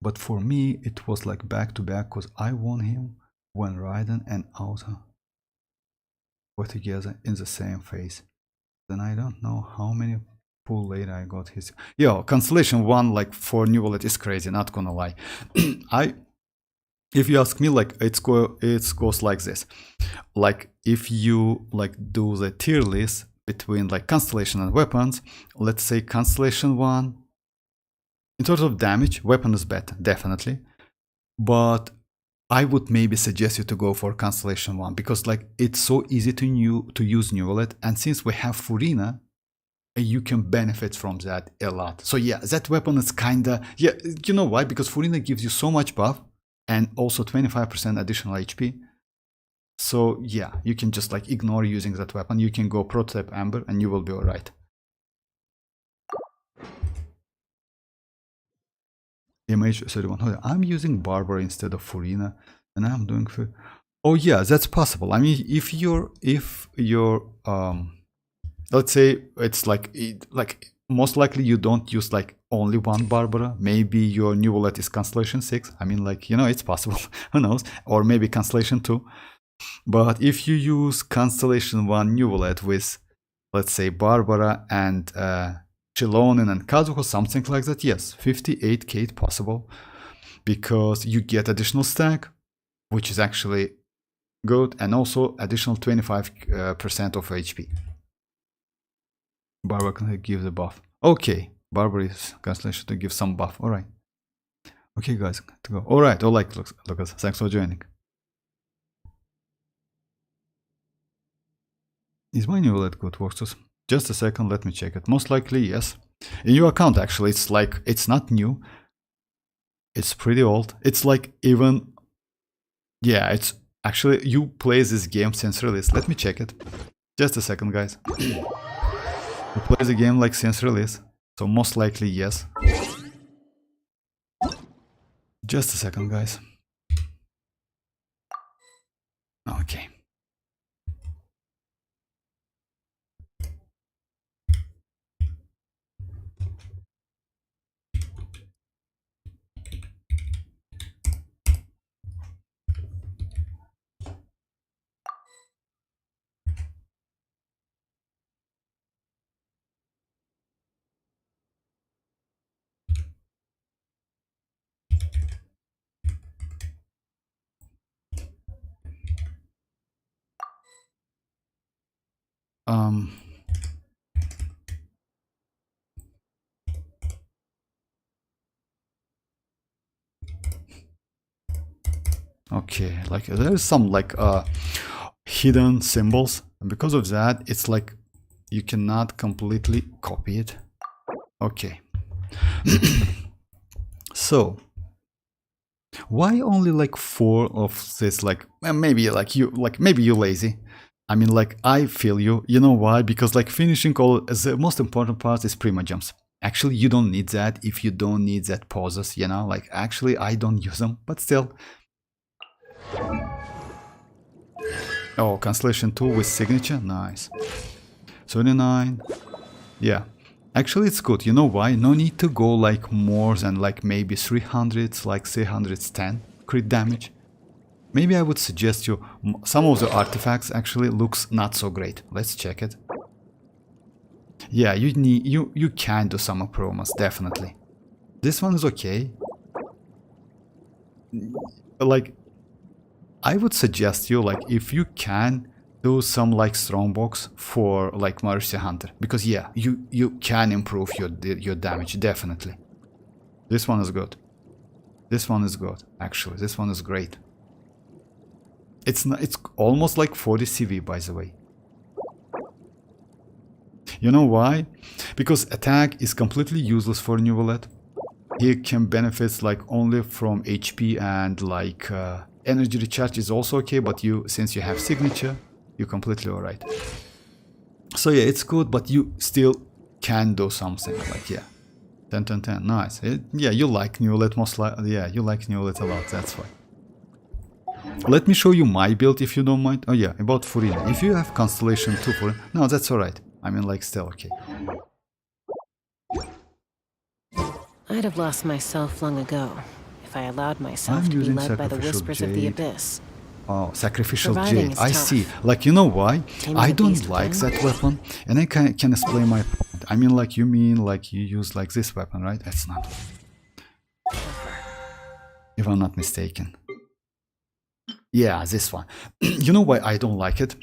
But for me, it was like back to back because I won him when Raiden and Auto were together in the same phase. Then I don't know how many pull later I got his. Yo, Constellation 1, like, for Neuvillette is crazy, not gonna lie. If you ask me, like, it goes like this. Like, if you like do the tier list between like Constellation and weapons, let's say Constellation 1, in terms of damage, weapon is better, definitely. But I would maybe suggest you to go for Constellation 1 because, like, it's so easy to use Neuvillette, and since we have Furina, you can benefit from that a lot. So yeah, that weapon is kinda, yeah, you know why? Because Furina gives you so much buff and also 25% additional HP. So yeah, you can just like ignore using that weapon. You can go Prototype Amber and you will be alright. MH31. I'm using Barbara instead of Furina, and I'm doing. Oh yeah, that's possible. I mean, if you're let's say it's like most likely you don't use like only one Barbara. Maybe your Neuvillette is Constellation 6. I mean, like, you know, it's possible. Who knows? Or maybe Constellation 2. But if you use Constellation 1 Neuvillette with, let's say, Barbara and Xilonen and Kazuko, something like that, yes, 58k possible, because you get additional stack, which is actually good, and also additional 25% of HP. Barbara can give the buff. Okay, Barbara is Constellation to give some buff. All right. Okay, guys, to go. All right. All right, Lucas, thanks for joining. Is my Neuvillette good, Voxus? Just a second, let me check it. Most likely, yes. In your account, actually, it's like, it's not new. It's pretty old. It's like even, yeah, it's actually, you play this game since release. Let me check it. Just a second, guys. You play the game like since release. So most likely, yes. Just a second, guys. Okay. Okay, like there's some like hidden symbols, and because of that it's like you cannot completely copy it. Okay. So why only like 4 of this? Like maybe like maybe you lazy. I mean, like, I feel you. You know why? Because like finishing all, the most important part is Primogems. Actually, you don't need that if you don't need that pauses, you know? Like, actually, I don't use them, but still. Oh, cancellation tool with signature? Nice. 39. Yeah. Actually, it's good. You know why? No need to go like more than like maybe 300, like 310 crit damage. Maybe I would suggest you some of the artifacts actually looks not so great. Let's check it. Yeah, you can do some promos, definitely. This one is okay. Like, I would suggest you, like, if you can do some like strongbox for like Mercy Hunter, because yeah, you can improve your damage, definitely. This one is good. This one is good. Actually, this one is great. It's almost like 40 CV, by the way. You know why? Because attack is completely useless for Neuvillette. He can benefit like only from HP, and like energy recharge is also okay, but since you have signature, you're completely alright. So yeah, it's good, but you still can do something. Like, yeah, 10 10 10, nice. Yeah, you like Neuvillette most likely. Yeah, you like Neuvillette a lot, that's why. Let me show you my build if you don't mind. Oh yeah, about Furina. If you have Constellation 2 for... No, that's alright. I mean, like, still okay. I'd have lost myself long ago if I allowed myself to be led by the whispers of the abyss. Oh, sacrificial Surviving jade. is I tough. see. Like, you know why? Taming I a don't beast like within? that weapon, and I can explain my point. I mean, like, you mean like you use like this weapon, right? That's not. If I'm not mistaken. Yeah, this one. You know why I don't like it?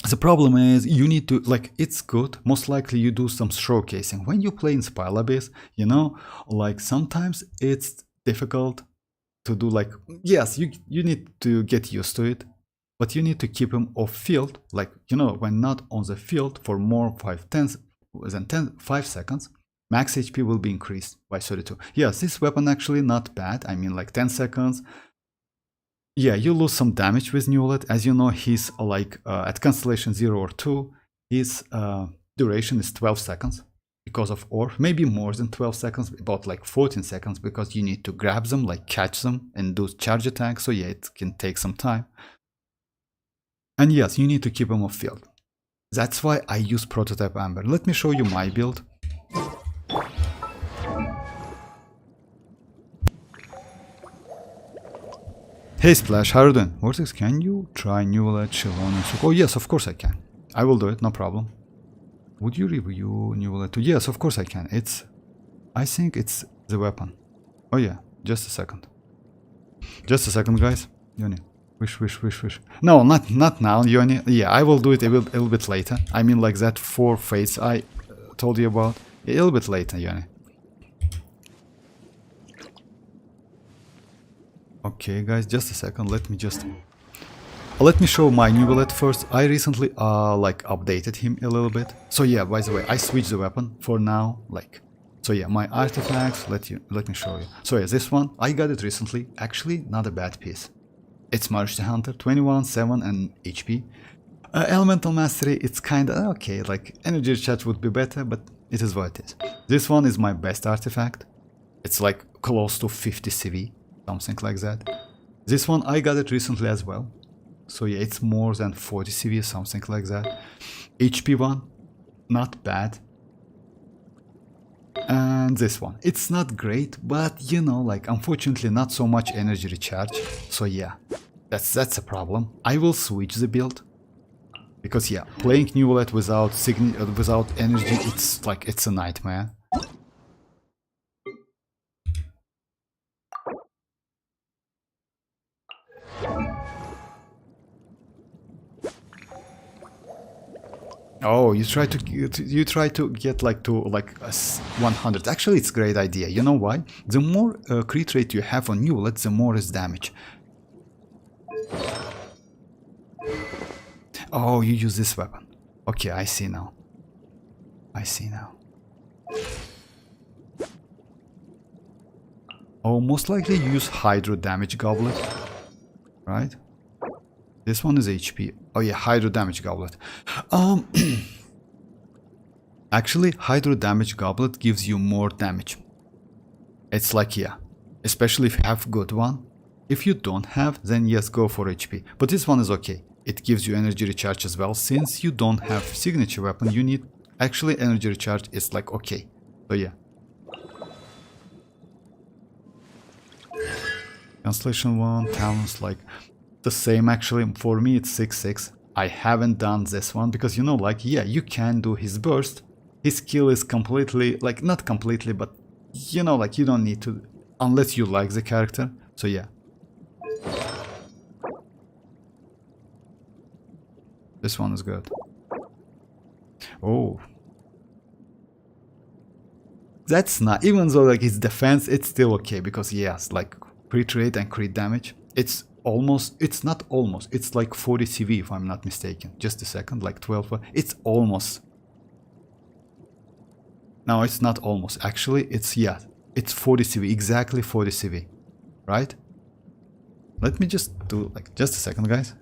The problem is you need to, like, it's good. Most likely you do some showcasing. When you play in Spire Abyss, you know, like sometimes it's difficult to do, like, yes, you need to get used to it, but you need to keep him off field. Like, you know, when not on the field for more 5 seconds, max HP will be increased by 32. Yes, this weapon actually not bad. I mean, like 10 seconds. Yeah, you lose some damage with Neuvillette. As you know, he's like at Constellation 0 or 2, his duration is 12 seconds because of ore. Maybe more than 12 seconds, about like 14 seconds, because you need to grab them, like catch them and do charge attacks. So yeah, it can take some time. And yes, you need to keep him off field. That's why I use Prototype Amber. Let me show you my build. Hey Splash, how are you doing? Vortex, can you try Neuvillette, Xilonen? Oh yes, of course I can. I will do it, no problem. Would you review Neuvillette? Yes, of course I can. I think it's the weapon. Oh yeah, just a second. Just a second, guys. Yoni, wish. No, not now, Yoni. Yeah, I will do it a little bit later. I mean, like that 4 fates I told you about. A little bit later, Yoni. Okay, guys, just a second. Let me show my Neuvillette first. I recently like updated him a little bit. So yeah, by the way, I switched the weapon for now. Like, so yeah, my artifacts. Let me show you. So yeah, this one I got it recently. Actually, not a bad piece. It's Mercy Hunter, 21, 7, and HP. Elemental Mastery. It's kinda okay. Like, energy recharge would be better, but it is what it is. This one is my best artifact. It's like close to 50 CV. Something like that. This one I got it recently as well. So yeah, it's more than 40 CV, something like that. HP one, not bad. And this one, it's not great, but you know, like, unfortunately not so much energy recharge. So yeah, that's a problem. I will switch the build. Because yeah, playing Neuvillette without energy, it's a nightmare. Oh, you try to get like to like 100. Actually, it's a great idea. You know why? The more crit rate you have on Neuvillette, the more is damage. Oh, you use this weapon. Okay, I see now. I see now. Oh, most likely you use Hydro Damage Goblet, right? This one is HP. Oh yeah, Hydro Damage Goblet. Actually, Hydro Damage Goblet gives you more damage. It's like, yeah, especially if you have good one. If you don't have, then yes, go for HP. But this one is okay. It gives you energy recharge as well. Since you don't have signature weapon, you need actually energy recharge is like okay. So yeah. Translation 1, talents like the same actually. For me it's 6-6. I haven't done this one because you know like yeah, you can do his burst. His skill is completely like not completely but you know like you don't need to unless you like the character. So yeah. This one is good. Oh. That's not even though like his defense it's still okay because yes like crit rate and crit damage. It's not almost, it's like 40 CV if I'm not mistaken. Just a second, like 12, it's almost. No, it's not almost, actually, it's, yeah, it's 40 CV, exactly 40 CV, right? Let me just do, like, just a second, guys.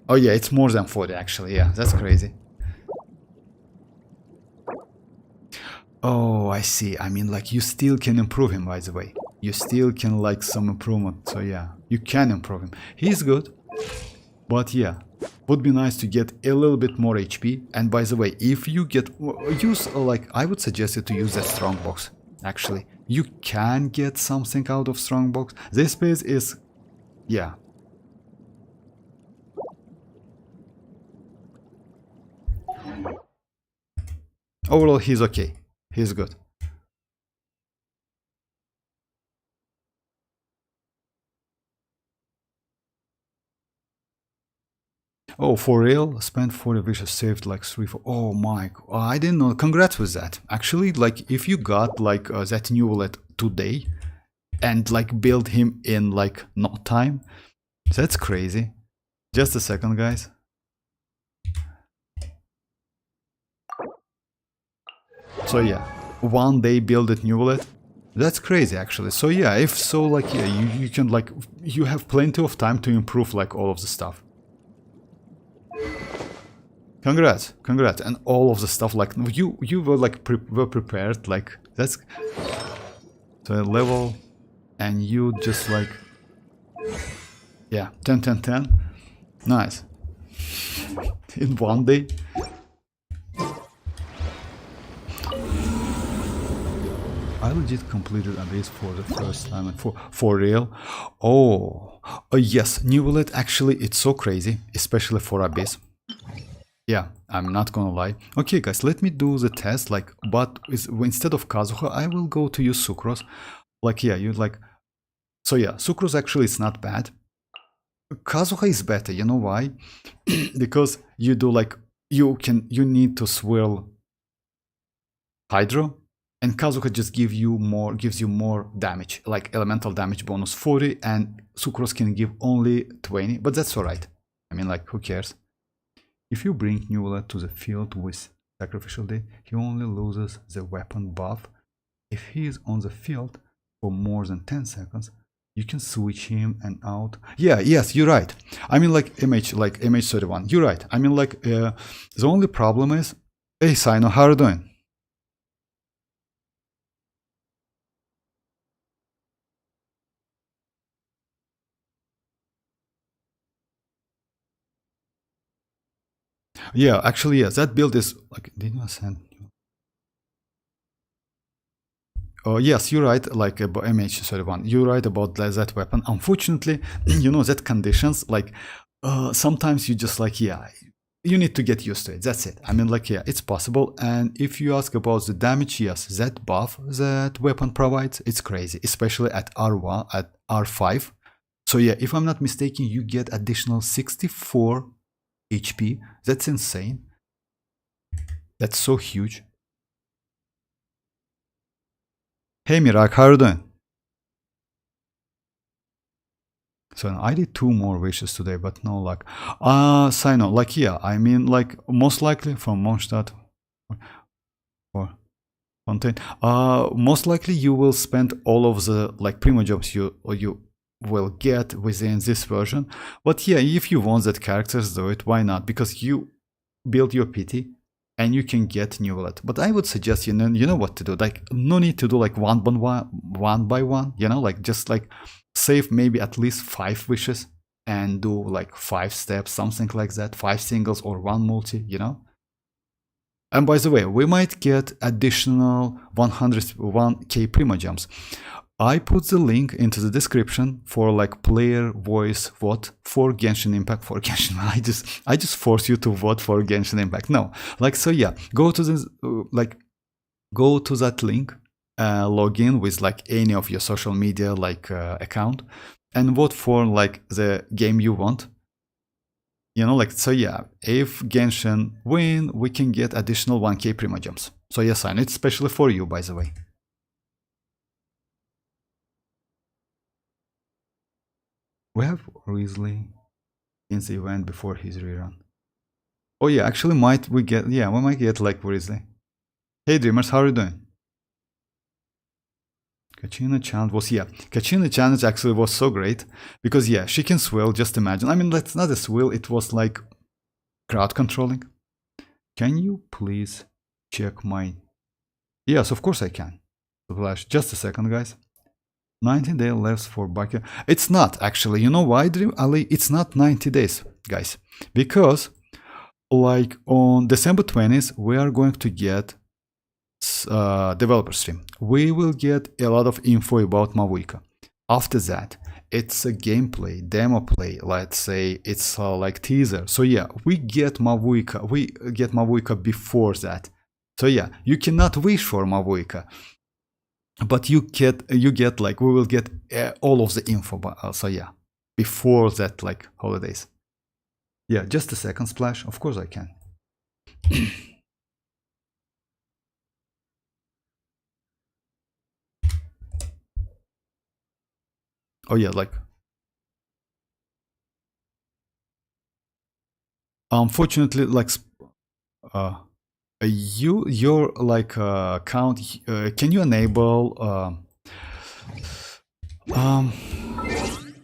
Oh yeah, it's more than 40 actually, yeah, that's crazy. Oh, I see. I mean, like, you still can improve him, by the way. You still can, like, some improvement. So, yeah, you can improve him. He's good. But, yeah, would be nice to get a little bit more HP. And, by the way, if you get... use, like, I would suggest you to use that strongbox, actually. You can get something out of strongbox. This base is... yeah. Overall, he's okay. He's good. Oh, for real? Spent 40 wishes, saved like 3 for... oh my... I didn't know. Congrats with that. Actually, like, if you got, like, that Neuvillette today and, like, build him in, like, no time, that's crazy. Just a second, guys. So, yeah. One day build it Neuvillette. That's crazy, actually. So, yeah, if so, like, yeah, you can, like... you have plenty of time to improve, like, all of the stuff. Congrats, congrats, and all of the stuff like you were like were prepared, like that's so level, and you just like yeah 10 10 10, nice in one day. I legit completed a base for the first time and for real. Oh yes, Neuvillette actually it's so crazy, especially for Abyss. Yeah, I'm not gonna lie. Okay, guys, let me do the test. Like, but instead of Kazuha, I will go to use Sucrose. Like, yeah, you like. So yeah, Sucrose actually is not bad. Kazuha is better. You know why? Because you do like you need to swirl Hydro, and Kazuha just gives you more damage, like elemental damage bonus 40, and Sucrose can give only 20. But that's alright. I mean, like, who cares? If you bring Neuvillette to the field with Sacrificial Day, he only loses the weapon buff. If he is on the field for more than 10 seconds, you can switch him and out. Yeah, yes, you're right. I mean, like MH31. You're right. I mean, like, the only problem is... Hey, Sino, how are you doing? Yeah, actually, yes, that build is... like, did you send... Oh, yes, you're right, like about MH31. You're right about that weapon. Unfortunately, you know, that conditions, like, sometimes you just like, yeah, you need to get used to it. That's it. I mean, like, yeah, it's possible. And if you ask about the damage, yes, that buff that weapon provides, it's crazy, especially at R1, at R5. So yeah, if I'm not mistaken, you get additional 64 HP. That's insane. That's so huge. Hey Mirak, how are you doing? So I did 2 more wishes today, but no luck. Sino, like yeah, I mean like most likely from Mondstadt or Fontaine. Most likely you will spend all of the like Primogem you will get within this version. But yeah, if you want that characters do it, why not? Because you build your PT and you can get Neuvillette. But I would suggest you know what to do. Like no need to do like one by one. You know, like just like save maybe at least 5 wishes and do like 5 steps, something like that, 5 singles or 1 multi. You know. And by the way, we might get additional 101k Primogems. I put the link into the description for like player voice vote for Genshin Impact for Genshin. I just force you to vote for Genshin Impact. No, like so yeah, go to this go to that link, log in with like any of your social media like account, and vote for like the game you want. You know, like so yeah, if Genshin win, we can get additional 1k Primogems. So yes, and it's especially for you, by the way. We have Risley in the event before his rerun. Oh yeah, actually we might get like Risley. Hey Dreamers, how are you doing? Kachina challenge was, yeah, Kachina challenge actually was so great because yeah, she can swill, just imagine. I mean, that's not a swill, it was like crowd controlling. Can you please check my... Yes, of course I can. Flash, just a second guys. 90 days left for Bakia. It's not actually, you know why, Dream Ali? It's not 90 days, guys. Because like on December 20th, we are going to get developer stream. We will get a lot of info about Mavuika. After that, it's a gameplay, demo play, let's say it's like teaser. So yeah, we get Mavuika before that. So yeah, you cannot wish for Mavuika. But you get like, we will get all of the info, so yeah, before that like holidays. Yeah, just a second, Splash, of course I can. Oh yeah, like unfortunately, like your like account, can you enable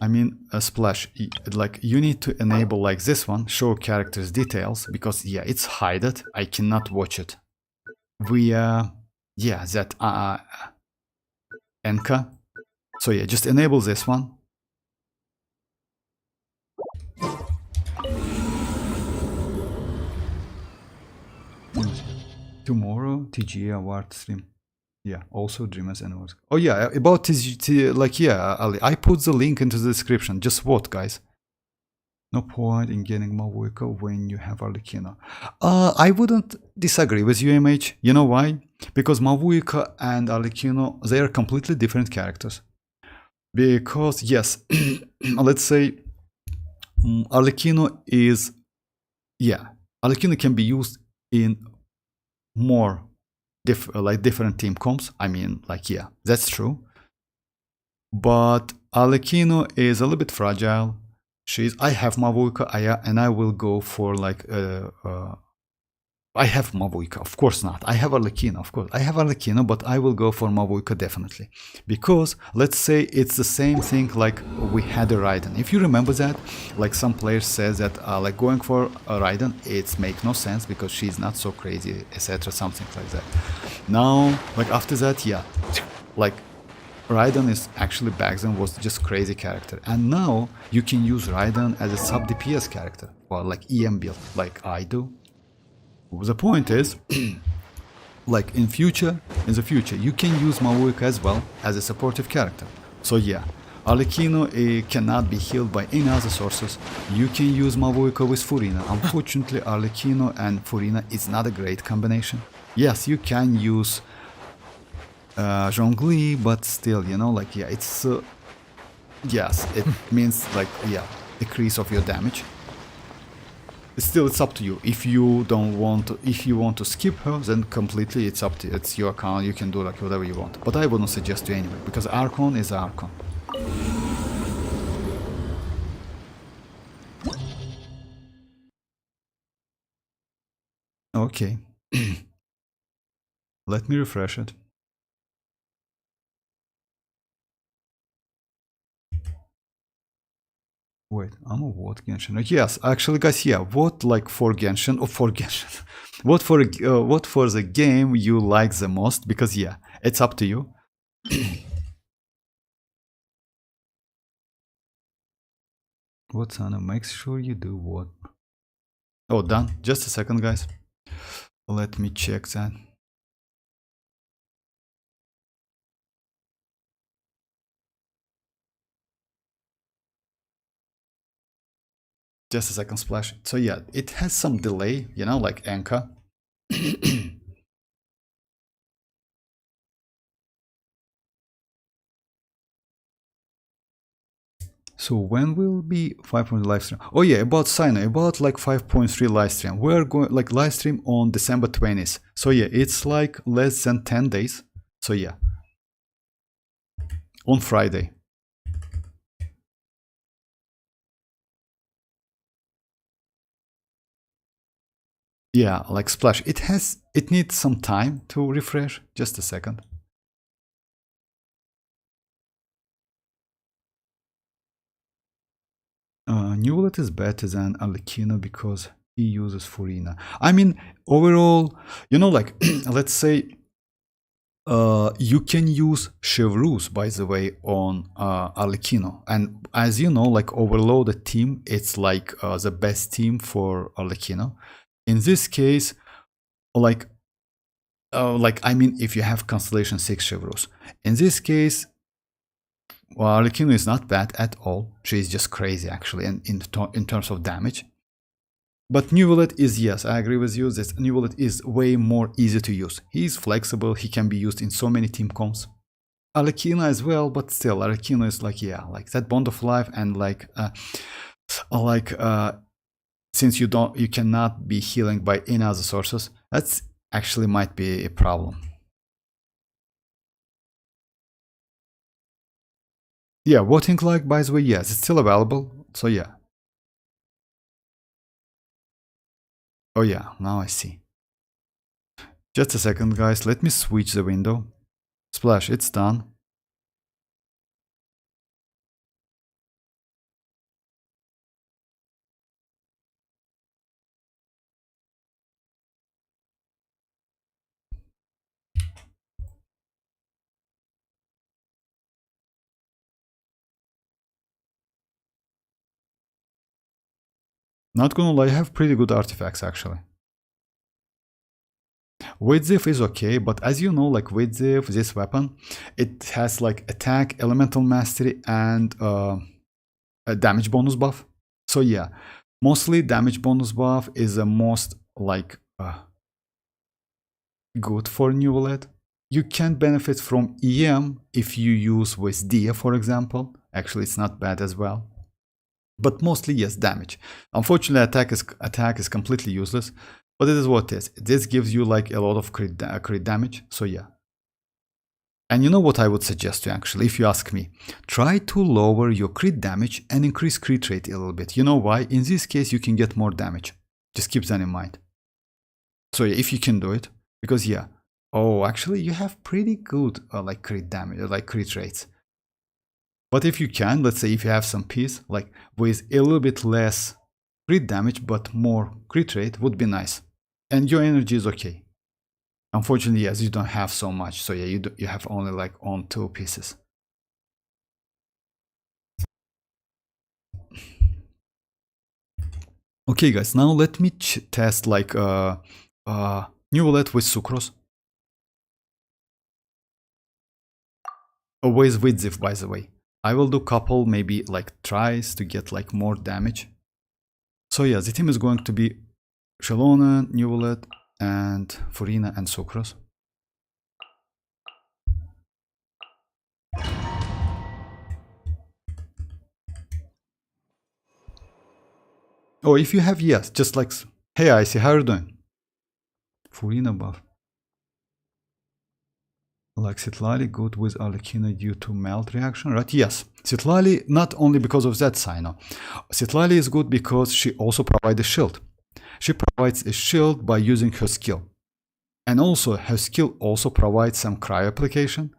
I mean a Splash, like you need to enable like this one, show characters details, because yeah, it's hidden. I cannot watch it via yeah that Enka. So yeah, just enable this one. Tomorrow TGA award stream. Yeah, also Dreamers and awards. Oh yeah, about TGT, like yeah, Ali, I put the link into the description. Just vote, guys. No point in getting Mavuika when you have Arlecchino. I wouldn't disagree with you, MH. You know why? Because Mavuika and Arlecchino, they are completely different characters. Because yes, let's say Arlecchino is, yeah, Arlecchino can be used in more like different team comps. I mean, like yeah, that's true. But Arlecchino is a little bit fragile. I have Mavuika, and I will go for like I have Mavuika, of course not. I have Arlecchino, of course. I have Arlecchino, but I will go for Mavuika definitely. Because let's say it's the same thing like we had a Raiden. If you remember that, like some players says that like going for a Raiden, it makes no sense because she's not so crazy, etc. Something like that. Now, like after that, yeah, like Raiden is actually back then was just crazy character. And now you can use Raiden as a sub DPS character or like EM build, like I do. The point is, like in the future, you can use Mavuika as well as a supportive character. So yeah, Arlecchino cannot be healed by any other sources. You can use Mavuika with Furina. Unfortunately, Arlecchino and Furina is not a great combination. Yes, you can use Zhongli, but still, you know, like yeah, it's Yes, it means like, yeah, decrease of your damage. Still, it's up to you. If you don't want to, if you want to skip her, then completely it's up to you. It's your account. You can do like whatever you want. But I wouldn't suggest you anyway, because Archon is Archon. Okay. Let me refresh it. Wait, I'm a what Genshin? Yes, actually, guys, yeah. What like for Genshin or for Genshin? What for the game you like the most? Because yeah, it's up to you. What's on? Make sure you do what? Oh, done. Just a second, guys. Let me check that. Just a second, Splash. So yeah, it has some delay, you know, like Anka. So when will be 5.0 live stream? Oh yeah, about Sino, about like 5.3 live stream. We're going like live stream on December 20th. So yeah, it's like less than 10 days. So yeah, on Friday. Yeah, like Splash. It needs some time to refresh. Just a second. Neuvillette is better than arlecchino because he uses Furina. I mean, overall, you know, like let's say you can use Chevreuse, by the way, on arlecchino, and as you know, like overloaded team, it's like the best team for arlecchino. In this case, like I mean, if you have Constellation 6 Chevreuse, in this case, well, arlecchino is not bad at all. She is just crazy, actually, and in terms of damage. But Neuvillette is, yes, I agree with you, that Neuvillette is way more easy to use. He is flexible, he can be used in so many team comps. Arlecchino as well, but still, Arlecchino is like, yeah, like that bond of life, and like since you cannot be healing by any other sources, that's actually might be a problem. Yeah, voting like, by the way, yes, it's still available, so yeah. Oh yeah, now I see. Just a second, guys, let me switch the window. Splash, it's done. Not gonna lie, I have pretty good artifacts actually. Widzif is okay, but as you know, like Widzif, this weapon, it has like attack, elemental mastery, and a damage bonus buff. So yeah, mostly damage bonus buff is the most like good for Neuvillette. You can benefit from EM if you use with Dia, for example. Actually, it's not bad as well. But mostly, yes, damage. Unfortunately, attack is completely useless. But it is what it is. This gives you like a lot of crit damage. So yeah. And you know what I would suggest you actually, if you ask me, try to lower your crit damage and increase crit rate a little bit. You know why? In this case, you can get more damage. Just keep that in mind. So yeah, if you can do it, because yeah. Oh, actually, you have pretty good like crit damage, like crit rates. But if you can, let's say if you have some piece, like with a little bit less crit damage but more crit rate would be nice. And your energy is okay. Unfortunately, yes, you don't have so much. So yeah, you have only like on 2 pieces. Okay, guys, now let me test like Neuvillette with sucrose. Always with Zif, by the way. I will do couple maybe like tries to get like more damage. So yeah, the team is going to be Xilonen, Neuvillette, and Furina and sucrose. Or if you have, yes, just like, hey, Icy, how are you doing? Furina buff. Like citlali good with arlecchino due to melt reaction, right? Yes, citlali not only because of that, Sino. Citlali is good because she also provides a shield. She provides a shield by using her skill. And also her skill also provides some cryo application.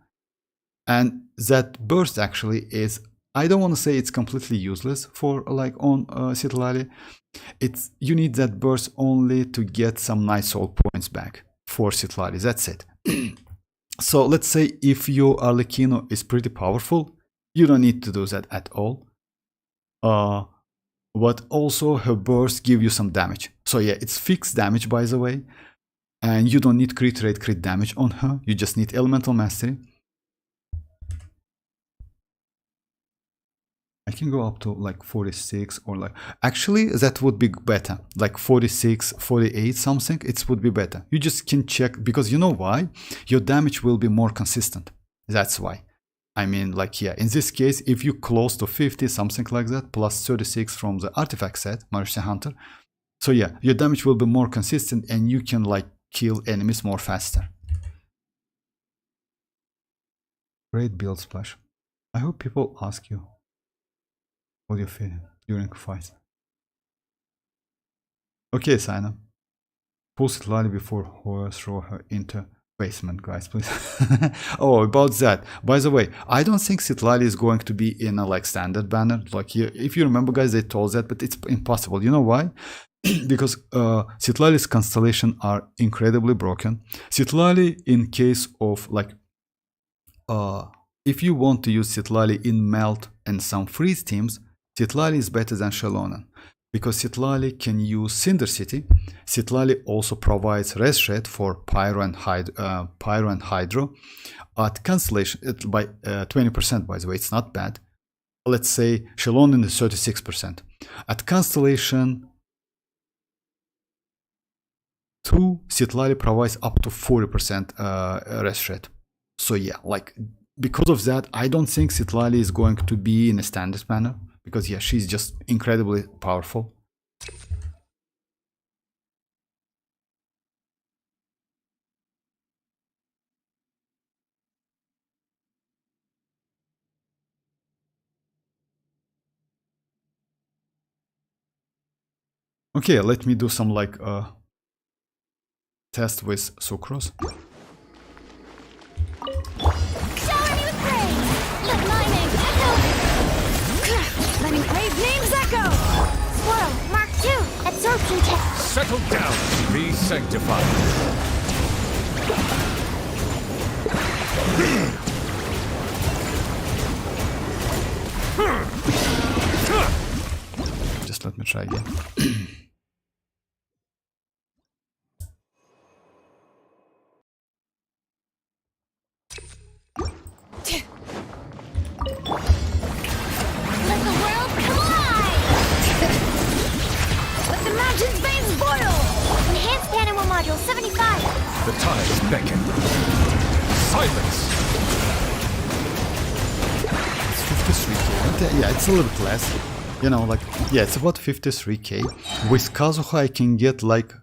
And that burst actually is, I don't want to say it's completely useless for like on citlali. It's, you need that burst only to get some nice soul points back for citlali. That's it. So let's say if your arlecchino is pretty powerful, you don't need to do that at all. But also her bursts give you some damage. So yeah, it's fixed damage, by the way. And you don't need crit rate, crit damage on her. You just need elemental mastery. I can go up to like 46 or like, actually that would be better, like 46, 48 something, it would be better. You just can check, because you know why? Your damage will be more consistent. That's why. I mean, like, yeah, in this case, if you close to 50, something like that, plus 36 from the artifact set, Mercy Hunter. So yeah, your damage will be more consistent and you can like kill enemies more faster. Great build splash. I hope people ask you what you're feeling during a fight. Okay, Sina. Pull citlali before Hoyo throw her into basement, guys, please. Oh, about that. By the way, I don't think citlali is going to be in a like standard banner. Like, if you remember, guys, they told that, but it's impossible. You know why? Because citlali's constellation are incredibly broken. Citlali, in case of like, if you want to use citlali in melt and some freeze teams, citlali is better than Xilonen, because citlali can use Cinder City. Citlali also provides res rate for Pyro and Hydro at Constellation by 20%, by the way, it's not bad. Let's say Xilonen is 36%. At Constellation 2, citlali provides up to 40% res rate. So yeah, like, because of that, I don't think citlali is going to be in a standard manner. Because yeah, she's just incredibly powerful. Okay, let me do some like test with sucrose. Shower me with praise! Let my name echo! Letting brave names echo! Swirl, Mark 2, absorption check! Settle down, be sanctified. Just let me try again. Let the world come alive! Let the mountain's veins boil! Enhanced animal module 75! The tides beckon. Silence! It's 53k. Yeah, it's a little bit less. You know, like, yeah, it's about 53k. With Kazuha, I can get like.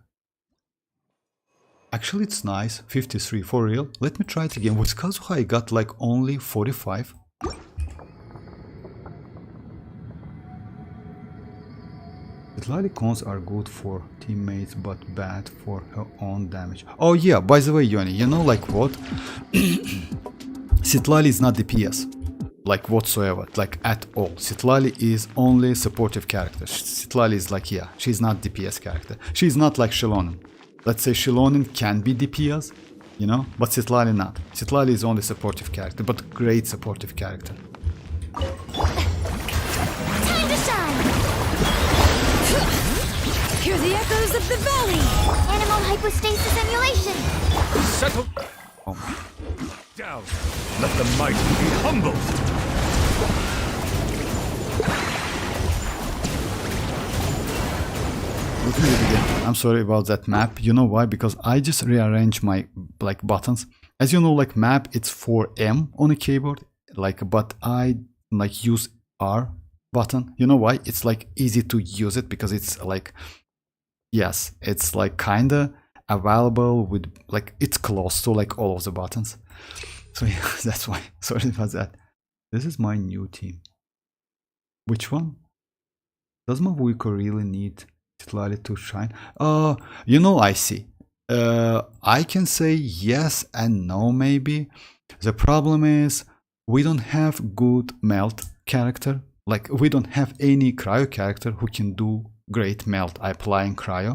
Actually, it's nice. 53 for real. Let me try it again. With Kazuha, I got like only 45. Citlali cons are good for teammates but bad for her own damage. Oh yeah, by the way, Yoni, you know like what? Citlali is not DPS. Like whatsoever, like at all. Citlali is only supportive character. Citlali is like, yeah, she's not DPS character. She's not like Xilonen. Let's say Xilonen can be DPS, you know, but Citlali not. Citlali is only supportive character, but great supportive character. Time to shine! Hear the echoes of the valley! Animal hypostasis emulation! Settle down. Let the mighty be humbled. Let me do it again. I'm sorry about that map. You know why? Because I just rearranged my like buttons. As you know, like map, it's for M on a keyboard. Like, but I like use R button. You know why? It's like easy to use it because it's like, yes, it's like kinda available with like, it's close to like all of the buttons. So yeah, that's why. Sorry about that. This is my new team. Which one? Does Mavuika really need citlali to shine? You know, I see. I can say yes and no maybe. The problem is we don't have good melt character. Like we don't have any cryo character who can do great melt applying cryo.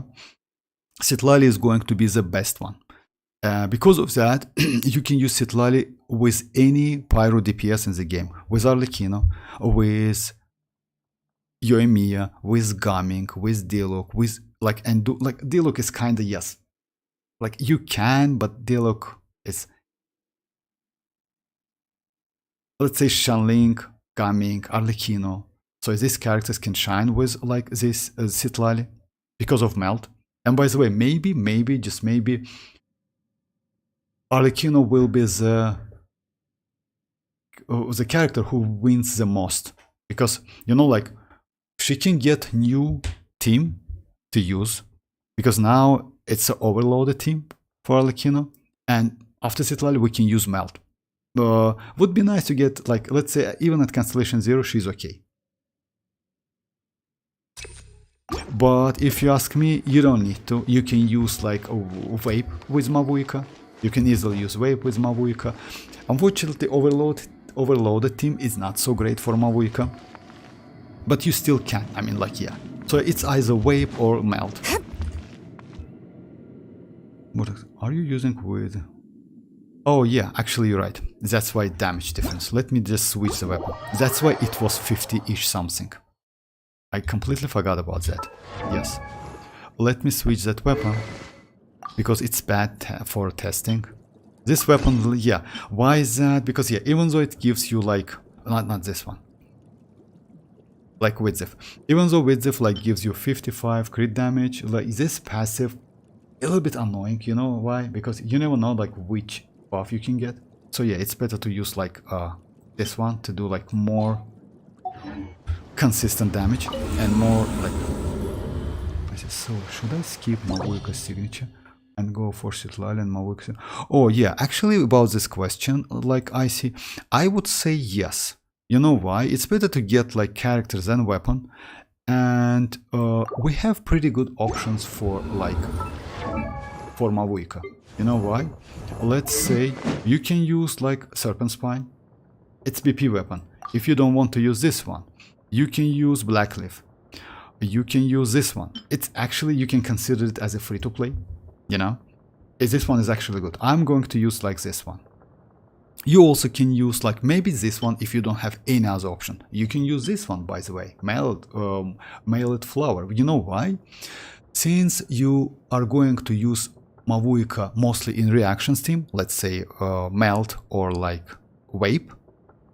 Citlali is going to be the best one. Because of that, you can use citlali with any pyro DPS in the game. With arlecchino, with Yoimiya, with Gaming, with Diluc, with like, and do like Diluc is kinda yes. Like you can, but Diluc is, let's say, Shanling, Gaming, arlecchino. So these characters can shine with like this citlali because of melt. And by the way, maybe, just maybe, arlecchino will be the character who wins the most. Because, you know, like, she can get new team to use. Because now it's an overloaded team for arlecchino. And after citlali, we can use melt. Would be nice to get, like, let's say, even at Constellation 0, she's okay. But if you ask me, you don't need to. You can use like a vape with mavuika. You can easily use vape with mavuika. Unfortunately, overloaded team is not so great for mavuika. But you still can. I mean, like, yeah. So it's either vape or melt. What are you using with? Oh yeah, actually you're right. That's why damage difference. Let me just switch the weapon. That's why it was 50-ish something. I completely forgot about that. Yes. Let me switch that weapon. Because it's bad for testing. This weapon, yeah. Why is that? Because yeah, even though it gives you like, not this one. Like Widzif. Even though Widzif like gives you 55 crit damage, like this passive, a little bit annoying, you know why? Because you never know like which buff you can get. So yeah, it's better to use like this one to do like more consistent damage and more like. So should I skip Mavuika's signature and go for citlali and Mavuika? Oh yeah, actually about this question, like I see, I would say yes. You know why? It's better to get like characters than weapon, and we have pretty good options for like for Mavuika. You know why? Let's say you can use like Serpent Spine. It's BP weapon. If you don't want to use this one, you can use Blackleaf. You can use this one. It's actually, you can consider it as a free-to-play. You know? This one is actually good. I'm going to use like this one. You also can use like maybe this one if you don't have any other option. You can use this one, by the way. Mailed Flower. You know why? Since you are going to use Mavuika mostly in reactions team, let's say Melt or like Vape,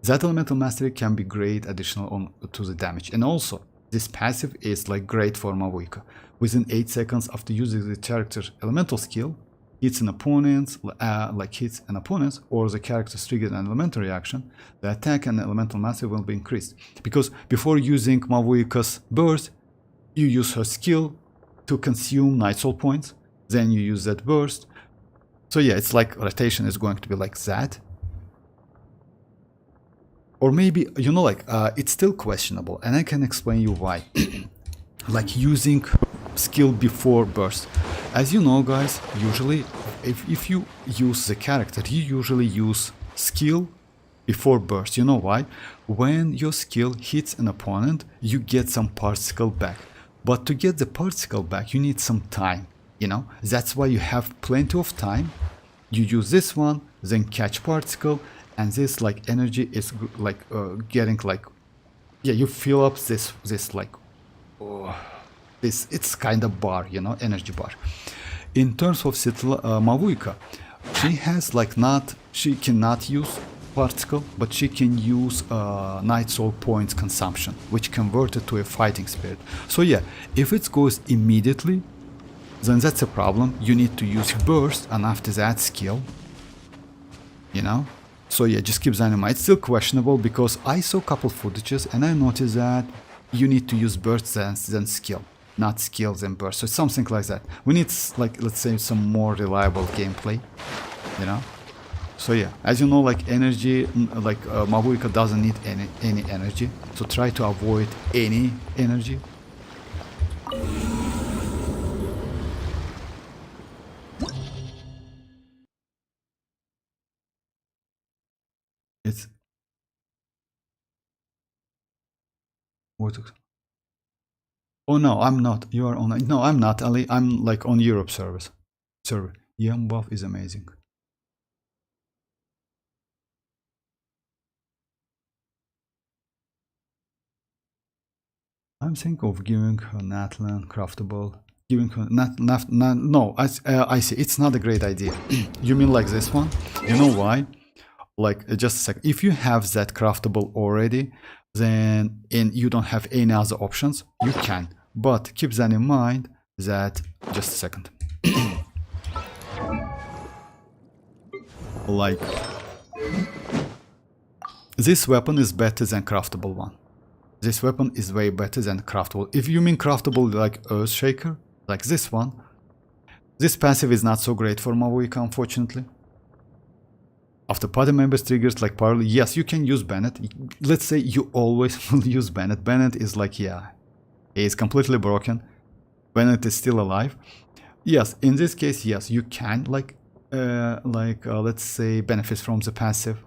that elemental mastery can be great additional to the damage. And also, this passive is like great for Mavuika. Within 8 seconds after using the character elemental skill, hits an opponent, hits an opponent, or the character's triggered an elemental reaction, the attack and elemental mastery will be increased. Because before using Mavuika's burst, you use her skill to consume Night Soul points, then you use that burst. So yeah, it's like rotation is going to be like that. Or maybe, you know, like, it's still questionable, and I can explain you why. Like using skill before burst. As you know, guys, usually, if you use the character, you usually use skill before burst. You know why? When your skill hits an opponent, you get some particle back. But to get the particle back, you need some time, you know? That's why you have plenty of time. You use this one, then catch particle, and this like energy is like getting like, yeah, you fill up this like this, it's kind of bar, you know, energy bar. In terms of Mavuika, she has like she cannot use particle, but she can use Night Soul points consumption, which converted to a fighting spirit. So yeah, if it goes immediately, then that's a problem. You need to use burst, and after that skill, you know. So yeah, just keep that in mind. It's still questionable because I saw a couple footages and I noticed that you need to use burst than skill, not skills and burst. So it's something like that. We need, like, let's say some more reliable gameplay, you know. So yeah, as you know, like energy, like mavuika doesn't need any energy. So try to avoid any energy. It's what? Oh no, I'm not. You are on. No, I'm not, Ali. I'm like on Europe server. Yam buff is amazing. I'm thinking of giving her natlan craftable. Giving her no. I see. It's not a great idea. You mean like this one? You know why? Like just a sec. If you have that craftable already, then and you don't have any other options, you can. But keep that in mind. That just a second. Like this weapon is better than craftable one. This weapon is way better than craftable. If you mean craftable like Earthshaker, like this one, this passive is not so great for mavuika, unfortunately. After party members triggers like parley, yes, you can use Bennett. Let's say you always will use Bennett. Bennett is like, yeah, he is completely broken. Bennett is still alive. Yes, in this case, yes, you can let's say benefit from the passive.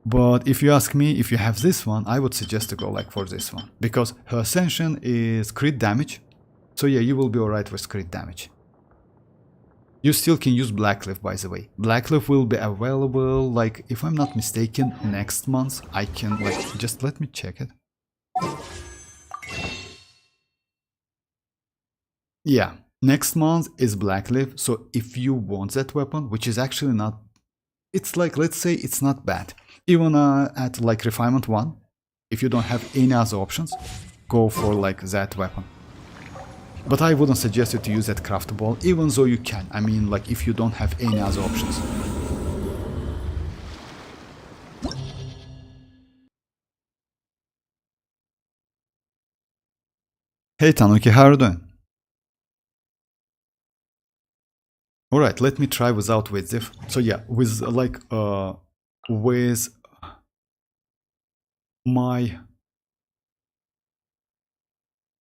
But if you ask me, if you have this one, I would suggest to go like for this one. Because her ascension is crit damage. So yeah, you will be alright with crit damage. You still can use Blackleaf, by the way. Blackleaf will be available, like, if I'm not mistaken, next month. I can, like, just let me check it. Yeah, next month is Blackleaf. So if you want that weapon, which is actually not, it's like, let's say it's not bad. Even at like refinement 1, if you don't have any other options, go for like that weapon. But I wouldn't suggest you to use that craftable, even though you can. I mean, like, if you don't have any other options. Hey Tanuki, how are you doing? Alright, let me try without Widziv. So yeah, with like, with my...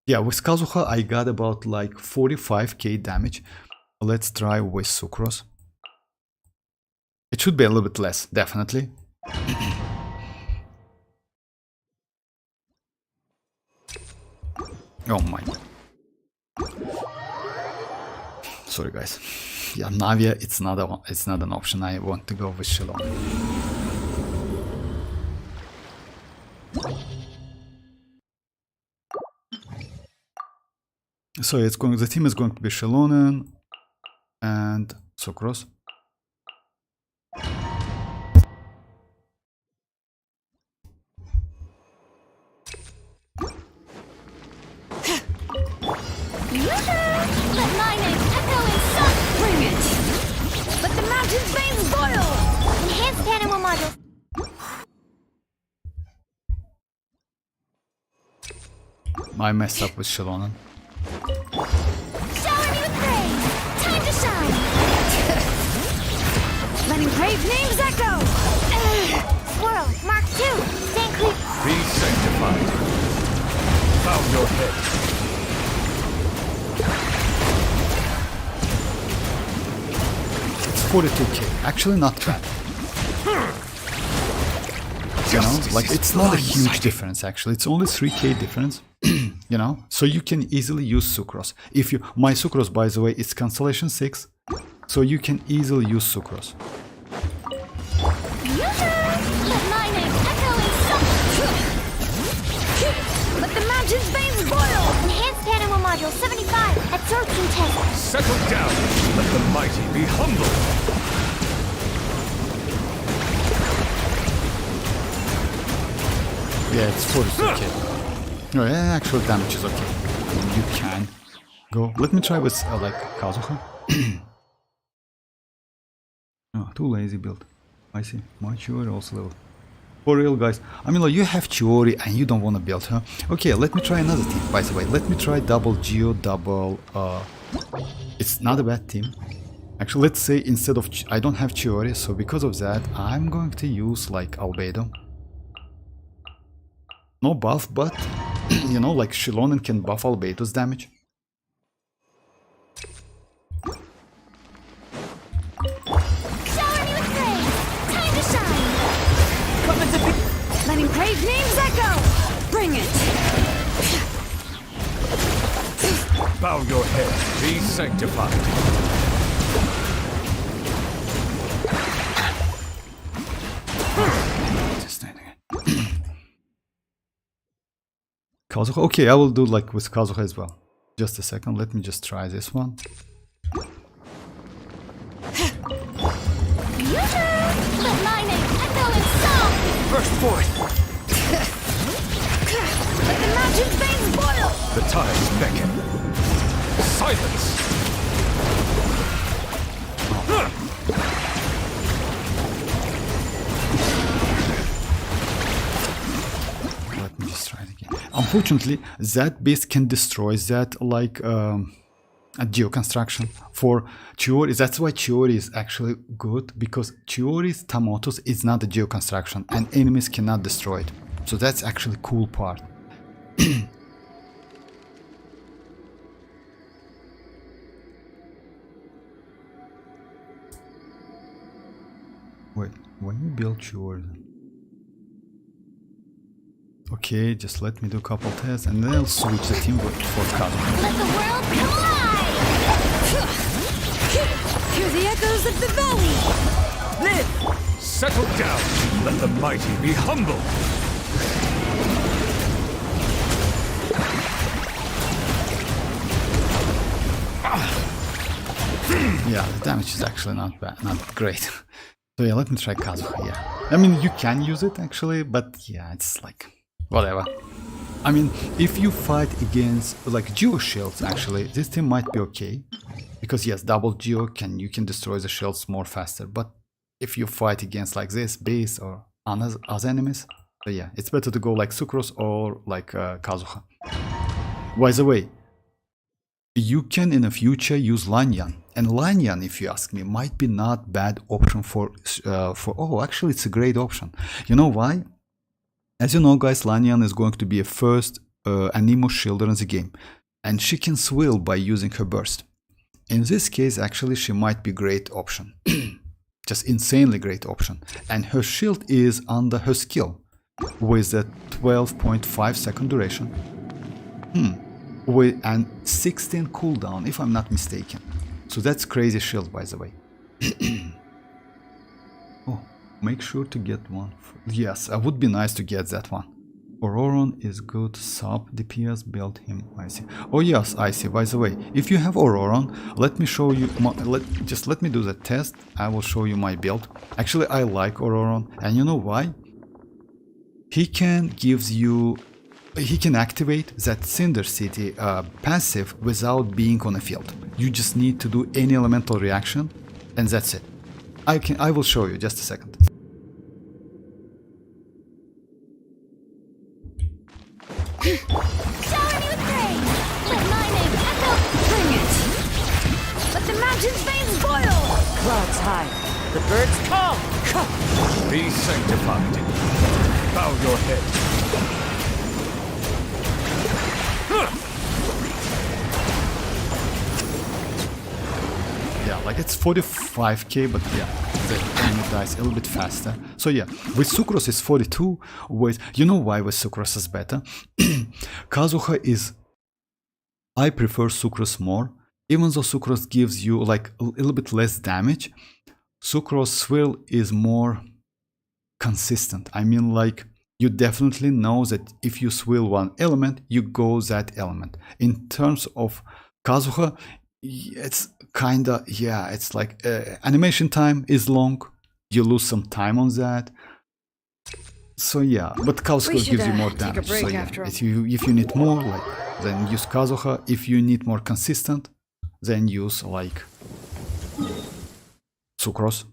Yeah, with Kazuha I got about like 45k damage. Let's try with Sucrose. It should be a little bit less, definitely. Oh my. Sorry guys. Yeah, Navia, it's not an option. I want to go with Xilonen. So it's going. The team is going to be Xilonen and Sucrose. Let my name echo in sun. Bring it. Let the mountain's veins boil. Enhanced animal module. I messed up with Xilonen. Shower me with praise. Time to shine. Letting brave names echo. Swirl, Mark 2. Stand clear. Be sanctified. Bow your head. It's 42k. Actually, not bad. You know, like it's not a huge difference. Actually, it's only 3k difference. You know, so you can easily use Sucrose. If you, my Sucrose, by the way, is Constellation 6, so you can easily use Sucrose. Let my name echo in sun. Let the mountain's veins boil. Enhanced animal module 75. Absorption test. Settle down. Let the mighty be humble. Yeah, it's 42k. No, yeah, actual damage is okay. You can go. Let me try with like Kazuha. Oh, too lazy build. I see. My Chiori also level. For real, guys. I mean, like, you have Chiori and you don't want to build her. Okay, let me try another team, by the way. Let me try double Geo, double... It's not a bad team. Actually, let's say instead of... I don't have Chiori, so because of that, I'm going to use, like, Albedo. No buff, but, you know, like, Xilonen can buff Albedo's damage. Letting brave names echo! Bring it! Bow your head, be sanctified. Kazuha. Okay, I will do like with Kazuha as well. Just a second, let me just try this one. Let my name echo in song! Burst forth! Let the mountain's veins boil! The tides beckon. Silence! Let me just try it again. Unfortunately, that beast can destroy that like a geoconstruction for Chiori. That's why Chiori is actually good, because Chiori's Tamotos is not a geoconstruction and enemies cannot destroy it. So that's actually cool part. Wait, when you build Chiori, okay, just let me do a couple tests and then I'll switch the team for Kazuha. Let the world come alive! Hear the echoes of the valley! Live! Settle down! Let the mighty be humble! Yeah, the damage is actually not bad, not great. So yeah, let me try Kazuha, yeah. I mean, you can use it actually, but yeah, it's like, whatever. I mean, if you fight against like Geo shields, actually, this team might be okay. Because yes, double Geo you can destroy the shields more faster. But if you fight against like this base or other enemies, so yeah, it's better to go like Sucrose or like Kazuha. By the way, you can in the future use Xianyun. And Xianyun, if you ask me, might be not bad option for oh, actually it's a great option. You know why? As you know, guys, Xianyun is going to be a first Anemo shielder in the game, and she can swill by using her burst. In this case, actually, she might be a great option. Just insanely great option. And her shield is under her skill, with a 12.5 second duration. With and 16 cooldown, if I'm not mistaken. So that's crazy shield, by the way. Oh, make sure to get one. Yes, it would be nice to get that one. Ororon is good sub DPS, build him, I see. Oh yes, I see. By the way, if you have Ororon, let me show you, just let me do the test. I will show you my build. Actually, I like Ororon, and you know why? He can activate that Cinder City passive without being on a field. You just need to do any elemental reaction, and that's it. I will show you, just a second. Shower me with praise! Let my name echo! Bring it! Let the mountain's veins boil! Clouds high, the birds call! Be sanctified. Bow your head. Yeah, like it's 45k, but yeah, the enemy dies a little bit faster. So yeah, with Sucrose is 42, with, you know why with Sucrose is better? Kazuha is, I prefer Sucrose more, even though Sucrose gives you like a little bit less damage, Sucrose Swirl is more consistent. I mean, like, you definitely know that if you swirl one element, you go that element. In terms of Kazuha, it's kinda, yeah, it's like animation time is long, you lose some time on that. So yeah, but Kazuha gives you more damage. So yeah, if you need more, like, then use Kazuha. If you need more consistent, then use like Sucrose.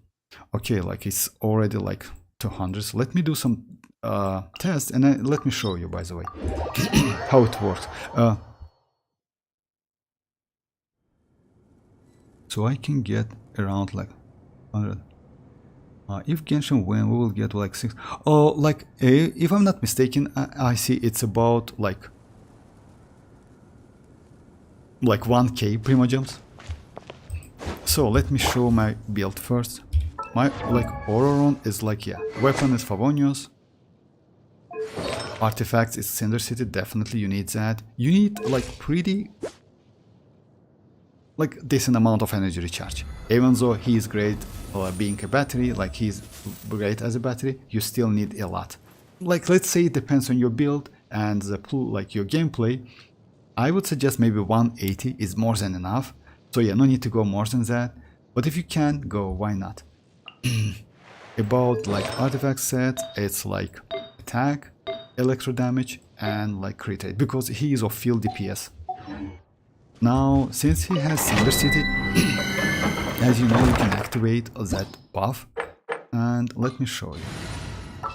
Okay, like it's already like 200. So let me do some tests and then let me show you, by the way, how it works. So I can get around like 100. If Genshin win, we will get like 6. Oh, like if I'm not mistaken, I see it's about like 1k Primogems. So let me show my build first. My like ororon is like, yeah, weapon is Favonius. Artifacts is Cinder City, definitely you need that. You need like pretty like decent amount of energy recharge. Even though he is great being a battery, like he's great as a battery, you still need a lot. Like let's say it depends on your build and the like your gameplay. I would suggest maybe 180 is more than enough. So yeah, no need to go more than that. But if you can go, why not? About like artifact set, it's like attack, electro damage, and like crit rate, because he is of field DPS. Now, since he has Cinder City, as you know, you can activate that buff. And let me show you.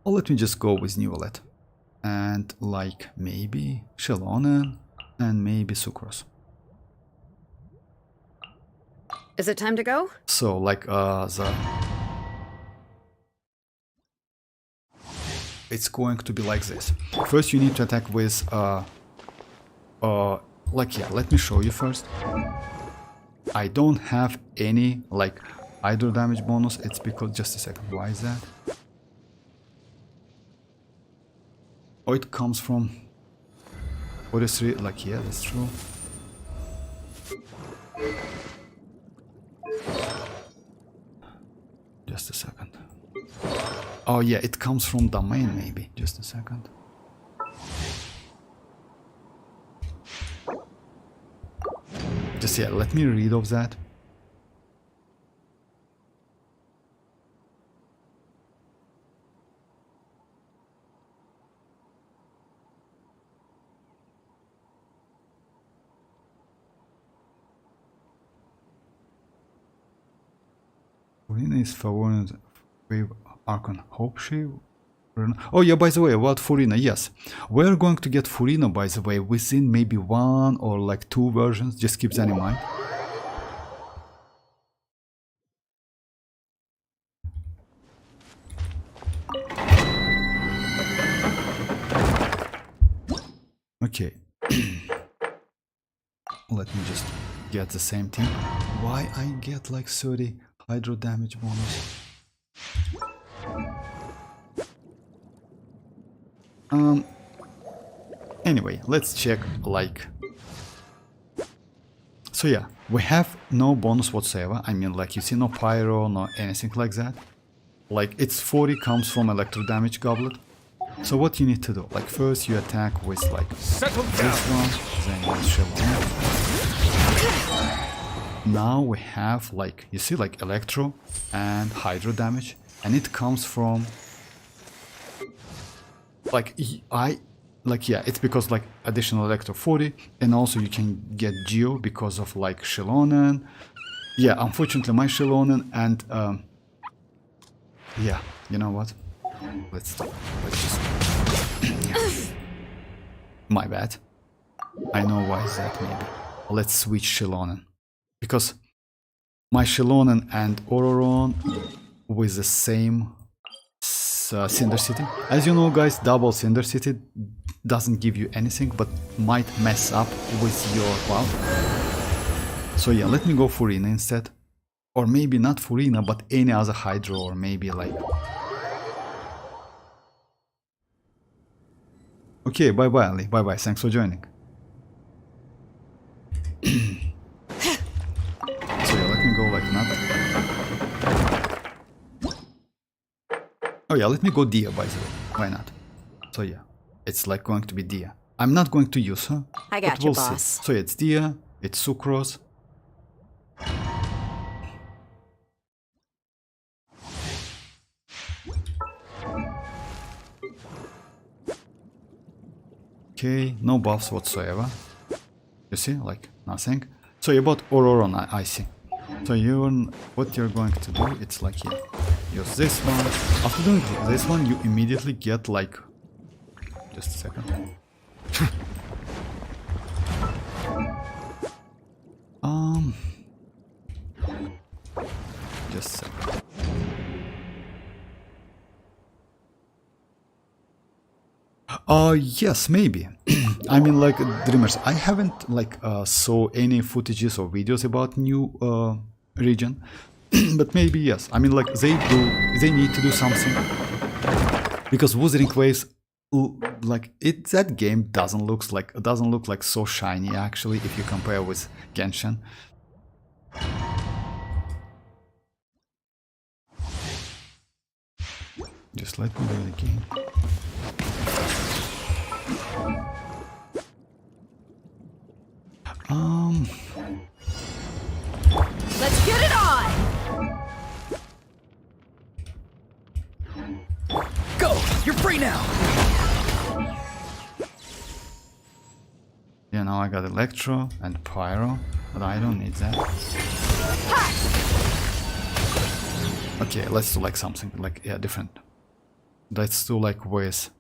Or let me just go with Neuvillette. And like maybe Xilonen and maybe Sucrose. Is it time to go? So like it's going to be like this. First you need to attack with like, yeah, let me show you first. I don't have any like hydro damage bonus. It's because, just a second, why is that? Oh, it comes from 43, like, yeah, that's true. Just a second. Oh yeah, it comes from domain maybe. Just a second. Just, yeah, let me read of that. Furina is favored with Archon. Hope she... Oh yeah, by the way, about Furina, yes. We're going to get Furina, by the way, within maybe 1 or like 2 versions. Just keep that in mind. Okay. Let me just get the same thing. Why I get like 30 hydro damage bonus? Anyway, let's check like... So yeah, we have no bonus whatsoever. I mean, like, you see, no pyro, no anything like that. Like, it's 40 comes from electro damage goblet. So what you need to do, like, first you attack with like this one, then you Xilonen. Now we have like, you see, like electro and hydro damage, and it comes from like yeah, it's because like additional electro 40, and also you can get geo because of like Xilonen. Yeah, unfortunately my Xilonen and yeah, you know what? Let's just my bad. I know why is that maybe. Let's switch Xilonen. Because my Xilonen and ororon with the same Cinder City. As you know, guys, double Cinder City doesn't give you anything, but might mess up with your buff. So yeah, let me go Furina instead. Or maybe not Furina, but any other Hydro, or maybe like... Okay, bye-bye, Ali. Bye-bye, thanks for joining. So yeah, let me go like not... Oh yeah, let me go Dia, by the way. Why not? So yeah, it's like going to be Dia. I'm not going to use her. I got you, boss. See. So yeah, it's Dia, it's Sucrose. Okay, no buffs whatsoever. You see, like nothing. So about ororon, I see. So what you're going to do, it's like here. Use this one. After doing this one, you immediately get like... Just a second. Just a second. Yes, maybe. I mean, like, Dreamers, I haven't, like, saw any footages or videos about new region. But maybe, yes. I mean, like, they need to do something. Because Wuthering Waves, like, that game doesn't look like so shiny, actually, if you compare with Genshin. Just let me do it again. Let's get it on! Go! You're free now! Yeah, now I got Electro and Pyro, but I don't need that. Okay, let's do like something, like, yeah, different. Let's do like with...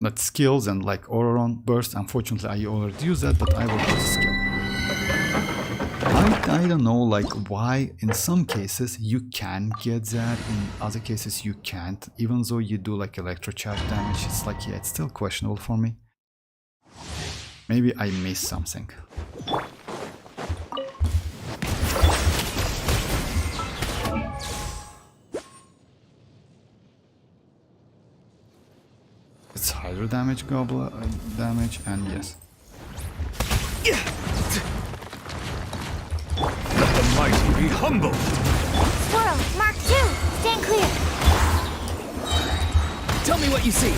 But skills and like ororon burst. Unfortunately, I already used that, but I will use a skill. I don't know, like, why in some cases you can get that, in other cases you can't. Even though you do like electro charge damage, it's like, yeah, it's still questionable for me. Maybe I missed something. It's hydro damage, gobbler damage, and yes. Let the mighty be humble! Squirrel, Mark 2, stand clear. Tell me what you see!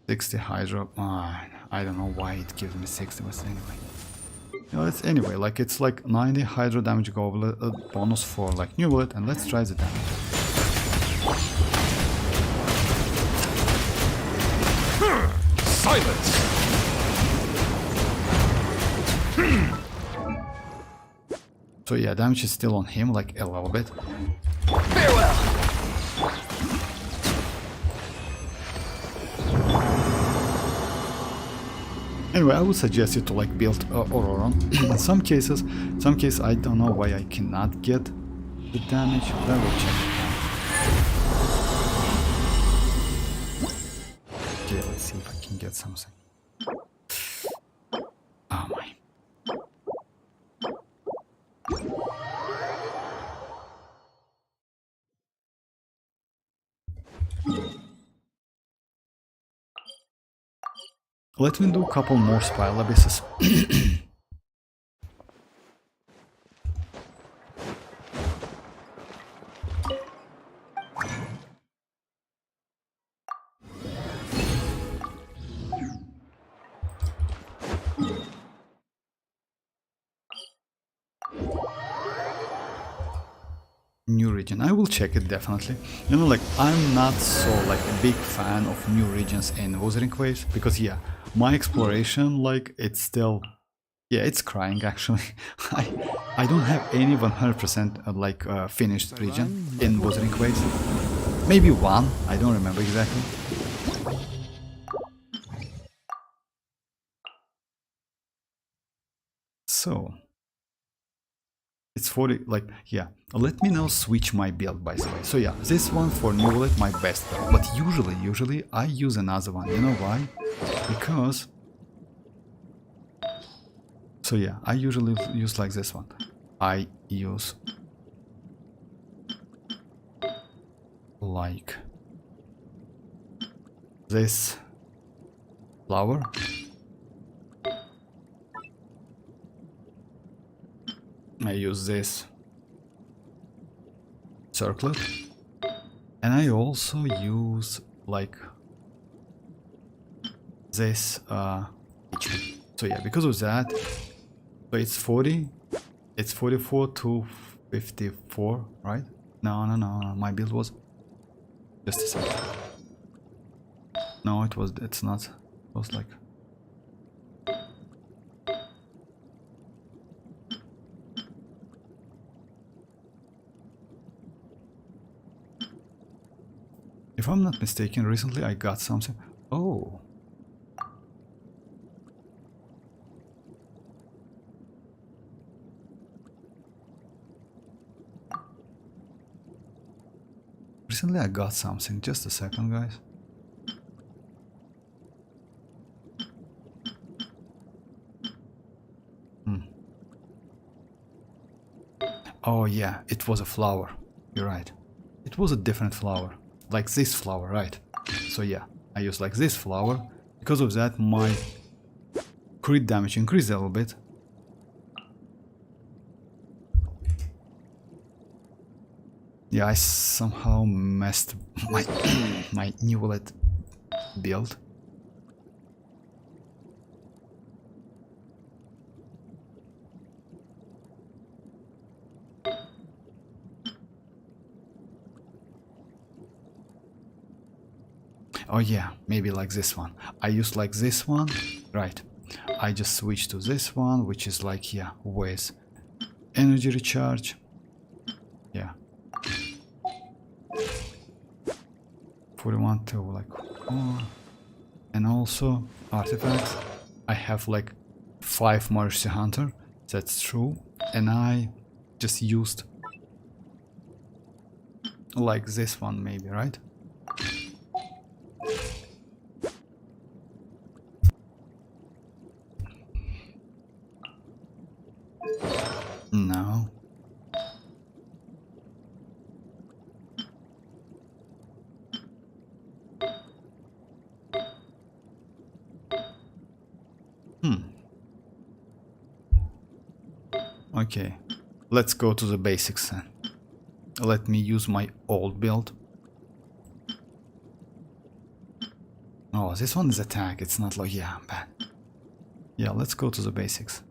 60 hydro. I don't know why it gives me 60, but anyway. No, it's anyway, like, it's like 90 hydro damage gobbler, bonus for like Neuvillette, and let's try the damage. Silence! So yeah, damage is still on him, like a little bit. Farewell! Anyway, I would suggest you to like build ororon. In some cases I don't know why I cannot get the damage, but I will check. Okay, let's see if I can get something. Oh my. Let me do a couple more spiral abysses. New region, I will check it definitely. You know, like, I'm not so like a big fan of new regions in Wuthering Waves, because yeah, my exploration, like, it's still, yeah, it's crying actually. I don't have any 100% like finished region in Wuthering Waves. Maybe one, I don't remember exactly. So it's 40, like, yeah. Let me now switch my build, by the way. So yeah, this one for Neuvillette, my best build. But usually I use another one. You know why? Because... So yeah, I usually use like this one. I use... like... this... flower. I use this circlet, and I also use like this HP. So yeah, because of that, so it's 40, it's 44 to 54, right? No, my build was just a second. No, it's not. It was like If I'm not mistaken, recently I got something. Oh. Recently I got something. Just a second, guys. Oh yeah, it was a flower. You're right. It was a different flower. Like this flower, right? So yeah, I used like this flower. Because of that, my crit damage increased a little bit. Yeah, I somehow messed my my Neuvillette build. Oh yeah, maybe like this one. I used like this one, right? I just switched to this one, which is like, yeah, with energy recharge. Yeah. 41 to like 4. And also artifacts. I have like 5 Mercy Hunter, that's true. And I just used like this one maybe, right? No. Okay, let's go to the basics then. Let me use my old build. Oh, this one is attack, it's not like, yeah, bad. Yeah, let's go to the basics.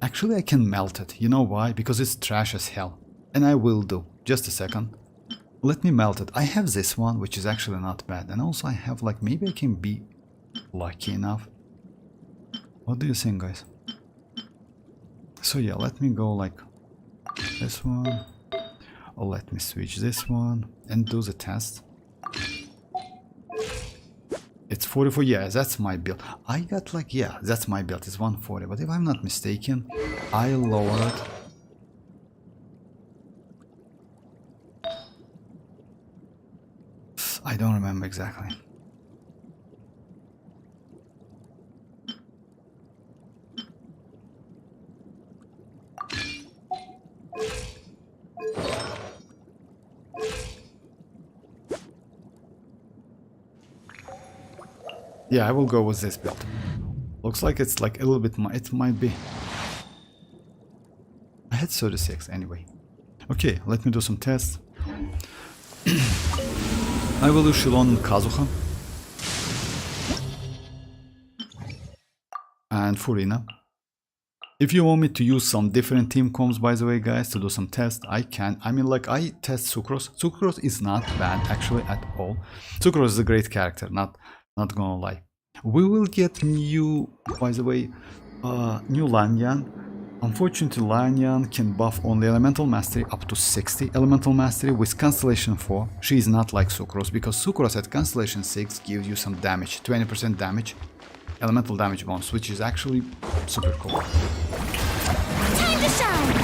Actually, I can melt it. You know why? Because it's trash as hell. And I will do. Just a second. Let me melt it. I have this one, which is actually not bad. And also I have like, maybe I can be lucky enough. What do you think, guys? So yeah, let me go like this one. Or let me switch this one and do the test. It's 44, yeah, that's my build. I got like, yeah, that's my build, it's 140. But if I'm not mistaken, I lowered. I don't remember exactly. Yeah, I will go with this build. Looks like it's like a little bit more, it might be. I had 36 anyway. Okay, let me do some tests. I will do Xilonen Kazuha. And Furina. If you want me to use some different team comps, by the way, guys, to do some tests, I can. I mean, like, I test Sucrose. Sucrose is not bad, actually, at all. Sucrose is a great character, not gonna lie. We will get new, by the way, new Xianyun. Unfortunately, Xianyun can buff only Elemental Mastery up to 60 Elemental Mastery with Constellation 4. She is not like Sucrose, because Sucrose at Constellation 6 gives you some damage, 20% damage, elemental damage bonus, which is actually super cool. Time to shine!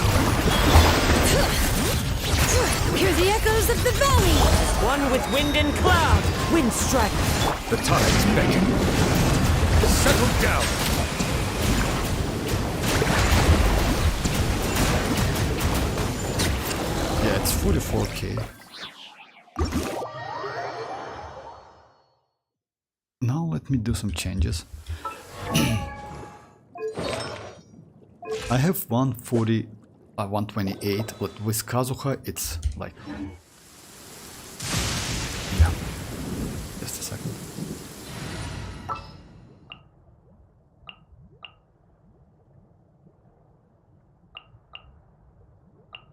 Hear the echoes of the valley! One with wind and cloud. Wind strike. The tides beckon. Settle down. Yeah, it's 44k. Now let me do some changes. I have 140, 128, but with Kazuha it's like... Yeah, just a second.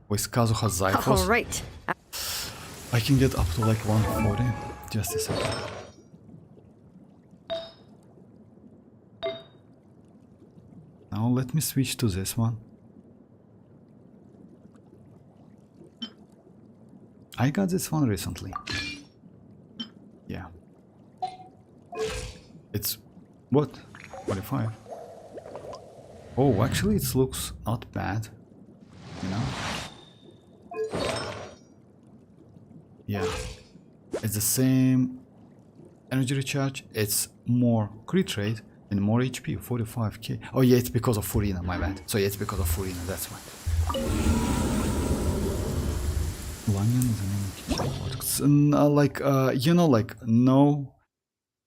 With Kazuha Zyphos, All right. I can get up to like 140. Just a second. Now let me switch to this one. I got this one recently. It's what? 45. Oh, actually it looks not bad. You know? Yeah. It's the same energy recharge. It's more crit rate and more HP, 45k. Oh yeah, it's because of Furina, my bad. So yeah, it's because of Furina, that's why. Xianyun is an like, you know, like, no.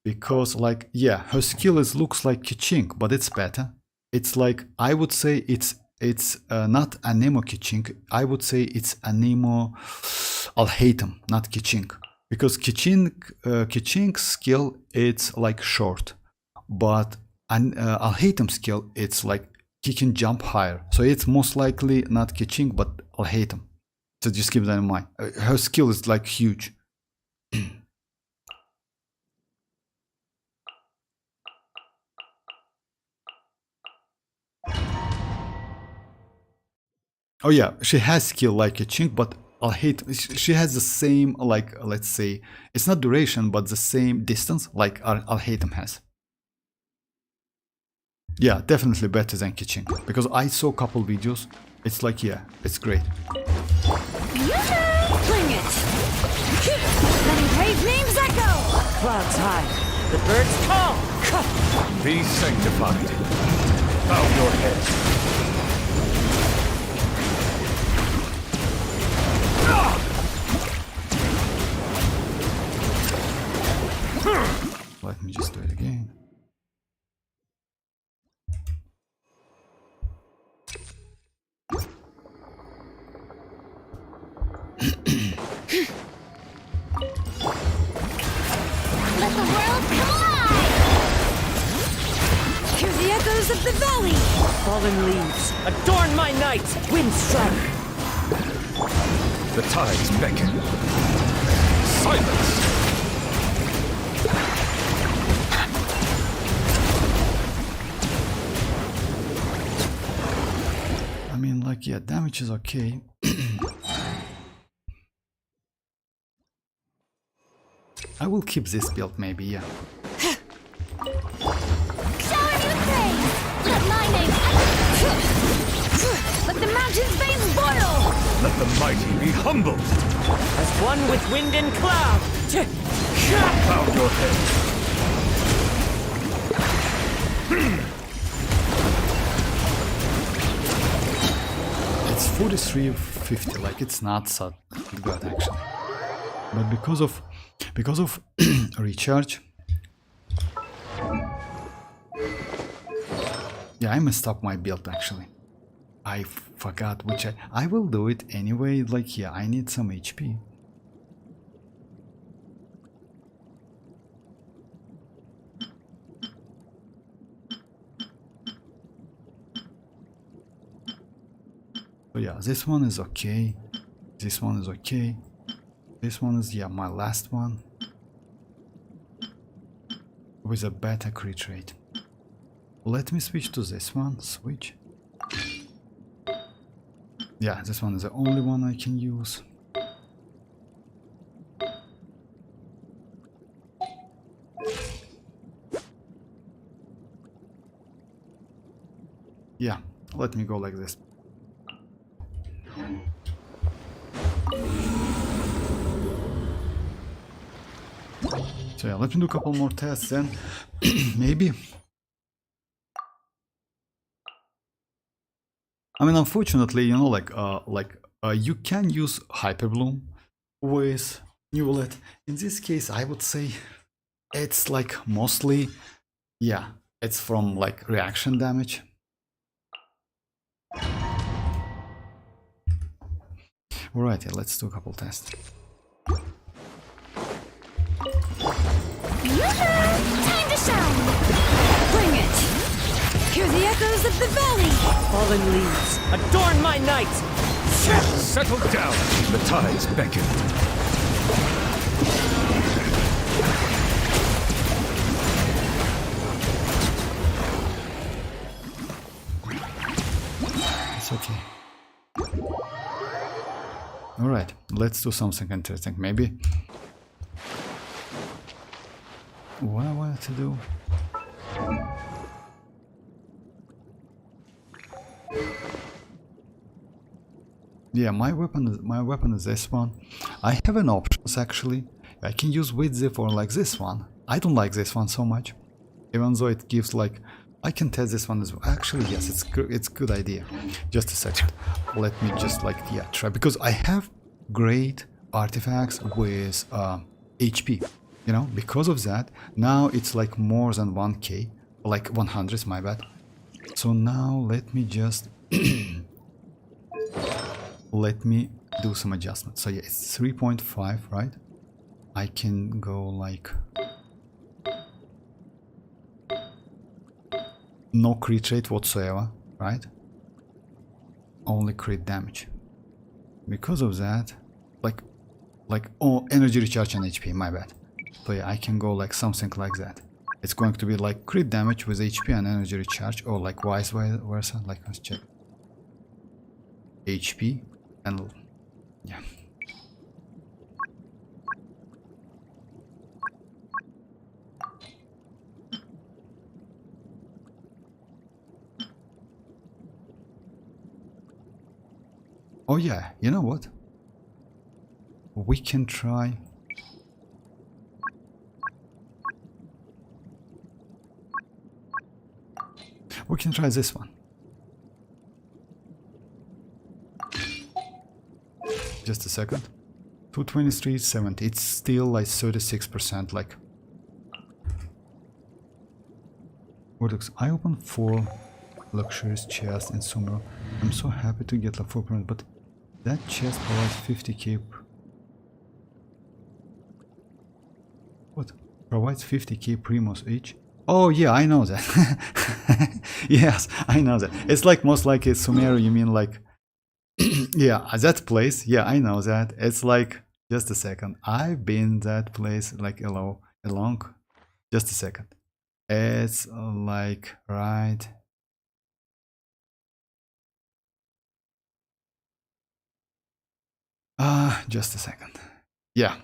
Because, like, yeah, her skill looks like Kichink, but it's better. It's like, I would say it's not Anemo Kichink. I would say it's Anemo Alhatem, not Kichink. Because Kichink's skill, it's like short. But Alhatem skill, it's like he can jump higher. So it's most likely not Kichink, but Alhatem. So just keep that in mind. Her skill is like huge. Oh yeah, she has skill like a chink, but she has the same, like, let's say, it's not duration, but the same distance like Alhatem has. Yeah, definitely better than Kichink, because I saw a couple videos. It's like, yeah, it's great. Fling it! Letting brave names echo! Clouds high, the birds call! Be sanctified. Bow your head. Let me just do it again. Let the world come alive! Hear the echoes of the valley! Fallen leaves, adorn my night! Wind strike! The tides beckon. Silence! I mean, like, yeah, damage is okay. I will keep this build, maybe, yeah. Shower me with praise! Let my name let the mountain's veins boil! Let the mighty be humbled. As one with wind and cloud! Bow your head. It's 4350, like, it's not so good actually. But because of recharge, yeah, I messed up my build actually. I forgot which I will do it anyway. Like, yeah, I need some HP. So yeah, this one is okay. This one is okay. This one is, yeah, my last one. With a better crit rate. Let me switch to this one. Switch. Yeah, this one is the only one I can use. Yeah, let me go like this. So yeah, let me do a couple more tests and maybe. I mean, unfortunately, you know, you can use Hyperbloom with Neuvillette. In this case, I would say it's like mostly, yeah, it's from like reaction damage. Alright, yeah, let's do a couple tests. Time to shine! Bring it! Hear the echoes of the valley! Fallen leaves, adorn my night! Settle down. The tides beckon. It's okay. Alright, let's do something interesting, maybe. What I wanted to do. Yeah, my weapon is this one. I have an options actually. I can use with zip or like this one. I don't like this one so much, even though it gives like I can test this one as well. Actually, yes, it's good idea. Just a second. Let me just like try, because I have great artifacts with HP. You know, because of that, now it's like more than 1k, like 100, my bad. So now let me just let me do some adjustments. So yeah, it's 3.5, right? I can go like no crit rate whatsoever, right? Only crit damage. Because of that, like oh, energy recharge and HP, my bad. So yeah, I can go like something like that. It's going to be like crit damage with HP and energy recharge, or like vice versa. Like, let's check. HP and yeah. Oh yeah, you know what? We can try. We can try this one. Just a second. 223, 70. It's still like 36%. Like, what looks? I opened 4 luxurious chests in Sumeru. I'm so happy to get like 4 permanent, but that chest provides 50k. What? Provides 50k primos each. Oh yeah, I know that. Yes, I know that. It's like most likely Sumeru, you mean like yeah, that place. Yeah, I know that. It's like just a second. I've been that place like along. Just a second. It's like right. Just a second. Yeah,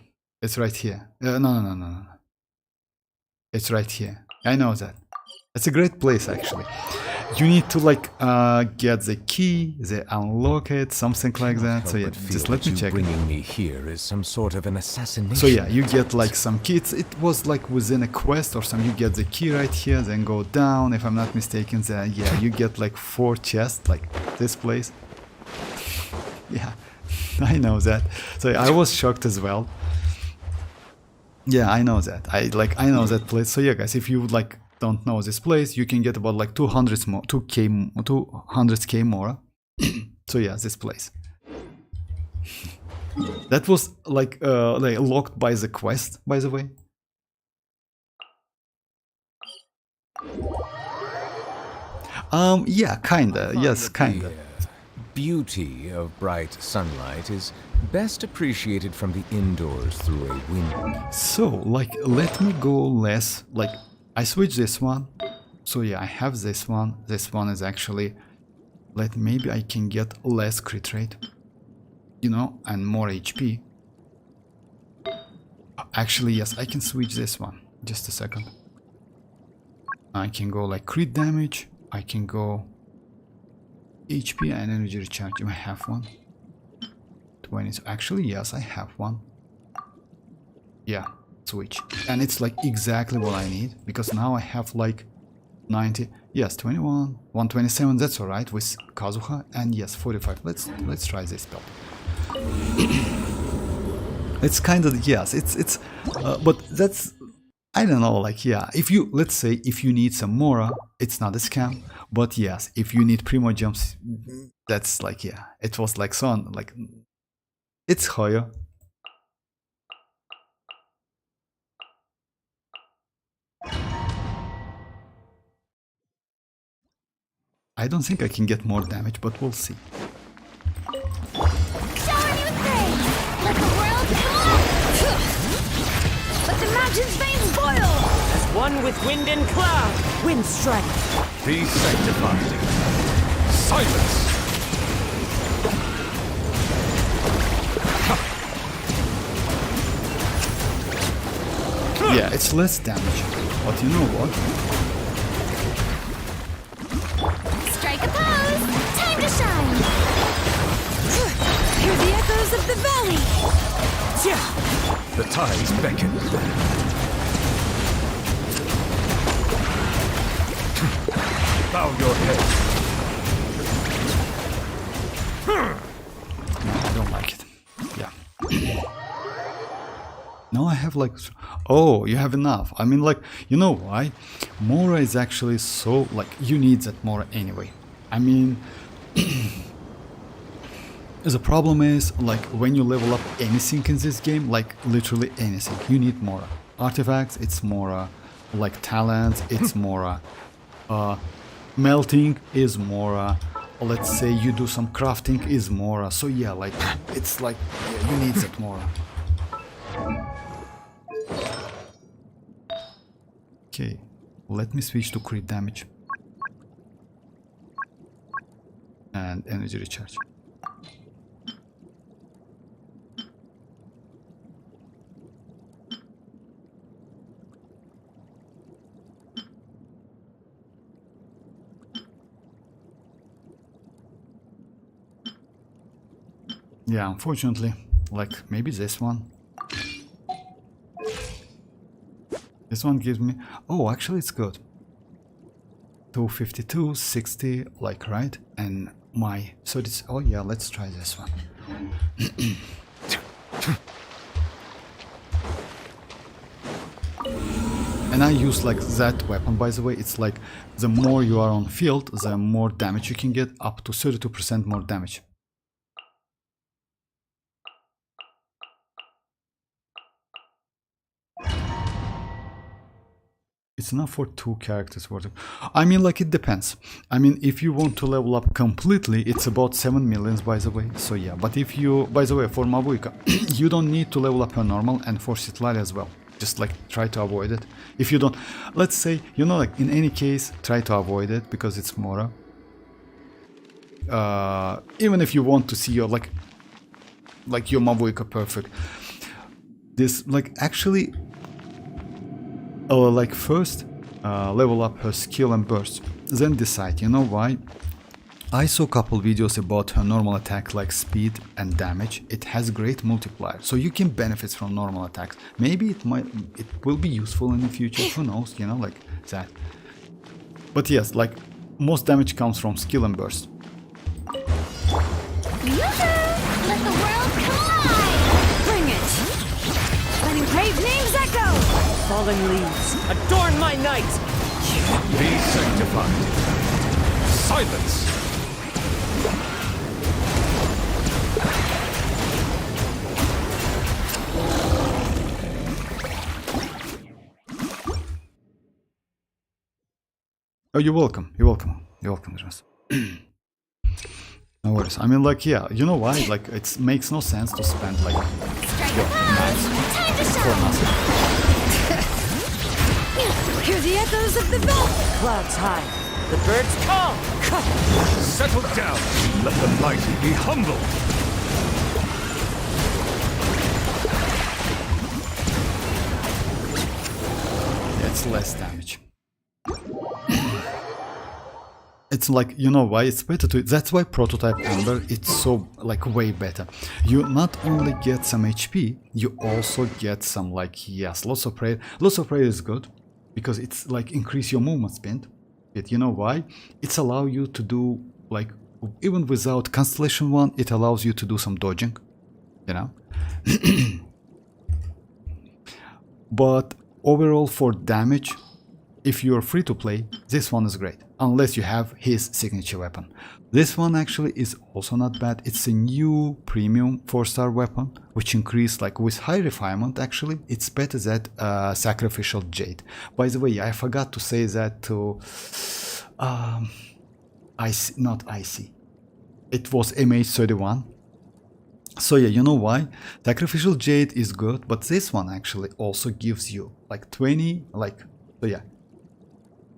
it's right here. No. It's right here. I know that. It's a great place actually. You need to like get the key, they unlock it, something like that. So yeah, just let me check. Bringing me here is some sort of an assassination. So yeah, you get like some keys. It was like within a quest or something. You get the key right here, then go down. If I'm not mistaken, then yeah, you get like 4 chests, like this place. Yeah, I know that. So yeah, I was shocked as well. Yeah, I know that. I know that place. So yeah, guys, if you like don't know this place, you can get about like 200k Mora. So yeah, this place. That was like locked by the quest, by the way. Yeah, kinda. Yes, kinda. Beauty of bright sunlight is best appreciated from the indoors through a window. So, like, let me go less, like, I switch this one. So yeah, I have this one. This one is actually, maybe I can get less crit rate, you know, and more HP. Actually, yes, I can switch this one. Just a second. I can go like crit damage. I can go HP and energy recharge. Do I have one? 20. So actually, yes, I have one. Yeah, switch. And it's like exactly what I need, because now I have like 90. Yes, 21, 127. That's all right with Kazuha. And yes, 45. Let's try this spell. It's kind of, yes, it's but that's, I don't know, like, yeah, if you, let's say, if you need some Mora, it's not a scam. But yes, if you need Primogems, that's like, yeah, it was like so on, like, it's Hoyo. I don't think I can get more damage, but we'll see. Shower me with praise! Let the world come! Let the mountain's veins boil! As one with wind and cloud, wind strike. Be sanctified. Silence! Yeah, it's less damage, but you know what? of the valley! The tides beckon. Bow your head. No, I don't like it. Yeah. Now I have like... Oh, you have enough. I mean, like, you know why? Mora is actually so... Like, you need that Mora anyway. I mean... The problem is, like, when you level up anything in this game, like, literally anything, you need Mora. Artifacts, it's Mora. Like, talents, it's Mora. Melting is Mora. Let's say you do some crafting is Mora. So yeah, like, it's like, yeah, you need that Mora. Okay, let me switch to crit damage. And energy recharge. Yeah, unfortunately, like maybe this one. This one gives me... Oh, actually it's good. 252, 60, like, right? And my... So it's... Oh yeah, let's try this one. And I use like that weapon, by the way. It's like the more you are on field, the more damage you can get, up to 32% more damage. It's enough for 2 characters worth of... I mean, like, it depends. I mean, if you want to level up completely, it's about 7 millions, by the way. So yeah, but if you... By the way, for mavuika, you don't need to level up her normal, and for citlali as well. Just, like, try to avoid it. If you don't... Let's say, you know, like, in any case, try to avoid it, because it's Mora. Even if you want to see your, like your mavuika perfect. This, like, actually... like first level up her skill and burst, then decide. You know why? I saw a couple videos about her normal attack, like speed and damage. It has great multiplier, so you can benefit from normal attacks. Maybe it will be useful in the future, who knows, you know, like that. But yes, like most damage comes from skill and burst. Yoo-hoo! Let the world collide! Bring it! Letting brave names echo! Fallen leaves, adorn my night! Be sanctified. Silence! Oh, you're welcome. You're welcome. You're welcome, Jonas. No worries. I mean, like, yeah, you know why? Like, it makes no sense to spend, like, your max for nothing. Hear the echoes of the valley! Clouds high, the birds call! Settle down. Let the mighty be humbled. Yeah, it's less damage. It's like, you know why it's better to... That's why Prototype Ember, it's so, like, way better. You not only get some HP, you also get some, like, yes, lots of prayer. Lots of prayer is good, because it's, like, increase your movement speed. But you know why? It's allow you to do, like, even without Constellation 1, it allows you to do some dodging, you know? But overall, for damage, if you're free to play, this one is great, unless you have his signature weapon. This one actually is also not bad. It's a new premium 4-star weapon, which increased, like, with high refinement. Actually, it's better than Sacrificial Jade. By the way, I forgot to say that to not IC. It was MH31. So yeah, you know why? Sacrificial Jade is good, but this one actually also gives you like 20, like, so yeah.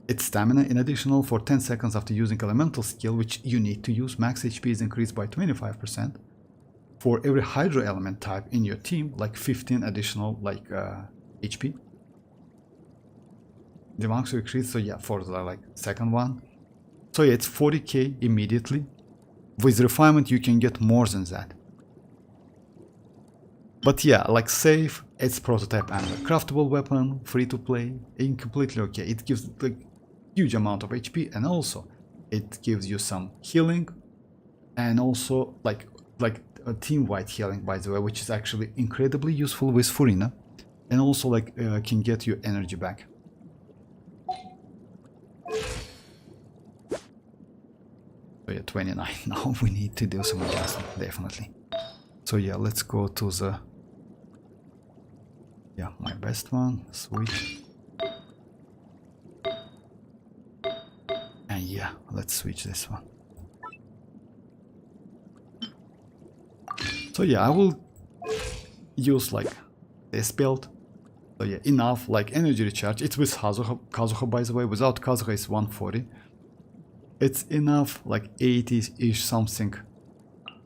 It's stamina in additional for 10 seconds after using elemental skill, which you need to use. Max HP is increased by 25%. For every hydro element type in your team, like 15 additional, like, HP. The max increase, so yeah, for the, like, second one. So yeah, it's 40k immediately. With refinement, you can get more than that. But yeah, like safe, it's prototype and a craftable weapon, free to play, and completely okay. It gives like huge amount of HP, and also it gives you some healing, and also like a team-wide healing, by the way, which is actually incredibly useful with Furina, and also like can get you energy back. So yeah, 29. Now we need to do some adjustment, definitely. So yeah, let's go to the my best one, switch. And yeah, let's switch this one. So yeah, I will use like this build. So yeah, enough like energy recharge. It's with Kazuha, by the way. Without Kazuha it's 140. It's enough, like 80-ish something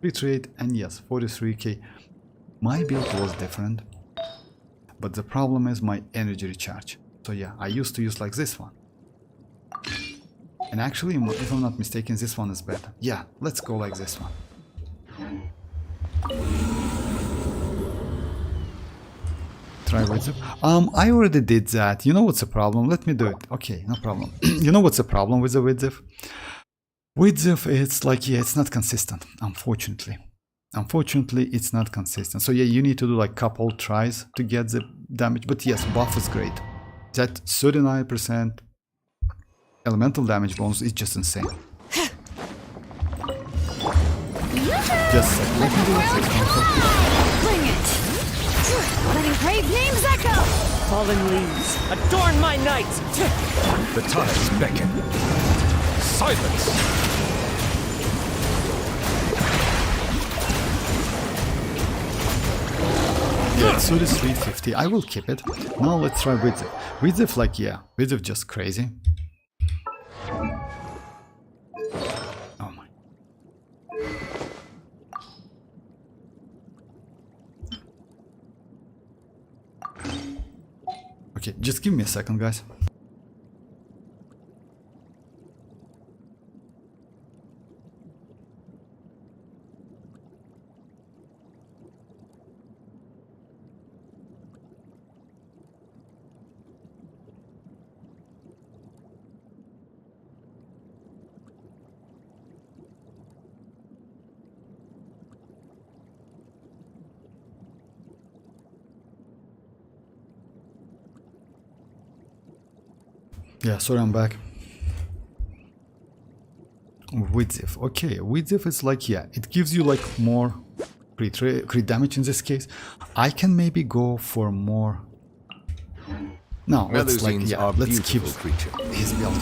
crit rate, and yes, 43k. My build was different, but the problem is my energy recharge. So yeah, I used to use like this one. And actually, if I'm not mistaken, this one is better. Yeah, let's go like this one. Try width. I already did that. You know what's the problem? Let me do it. Okay, no problem. You know what's the problem with the width? Width, it's like, yeah, it's not consistent, unfortunately. Unfortunately, it's not consistent. So yeah, you need to do like couple tries to get the damage. But yes, buff is great. That 39% elemental damage bonus is just insane. Just let me do it. Bring it! Letting brave names echo! Fallen leaves, adorn my night! The tides beckon. Silence! Yeah, it's 3350. I will keep it. Now let's try Width. Width, like, yeah, Width just crazy. Oh my. Okay, just give me a second, guys. Yeah, sorry, I'm back. Width. Okay, width is like, yeah, it gives you like more crit damage in this case. I can maybe go for more. No, let's like, yeah, let's keep his build.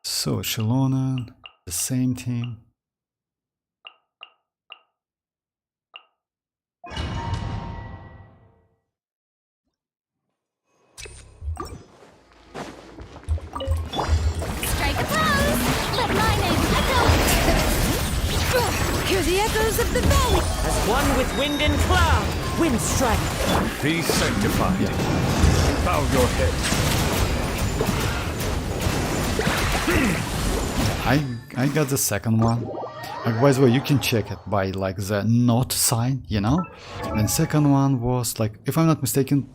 So, Xilonen, the same team. Hear the echoes of the valley! As one with wind and cloud, wind strike. Be sanctified. Yeah. Bow your head. I got the second one. By the way, you can check it by like the not sign, you know? And second one was like, if I'm not mistaken,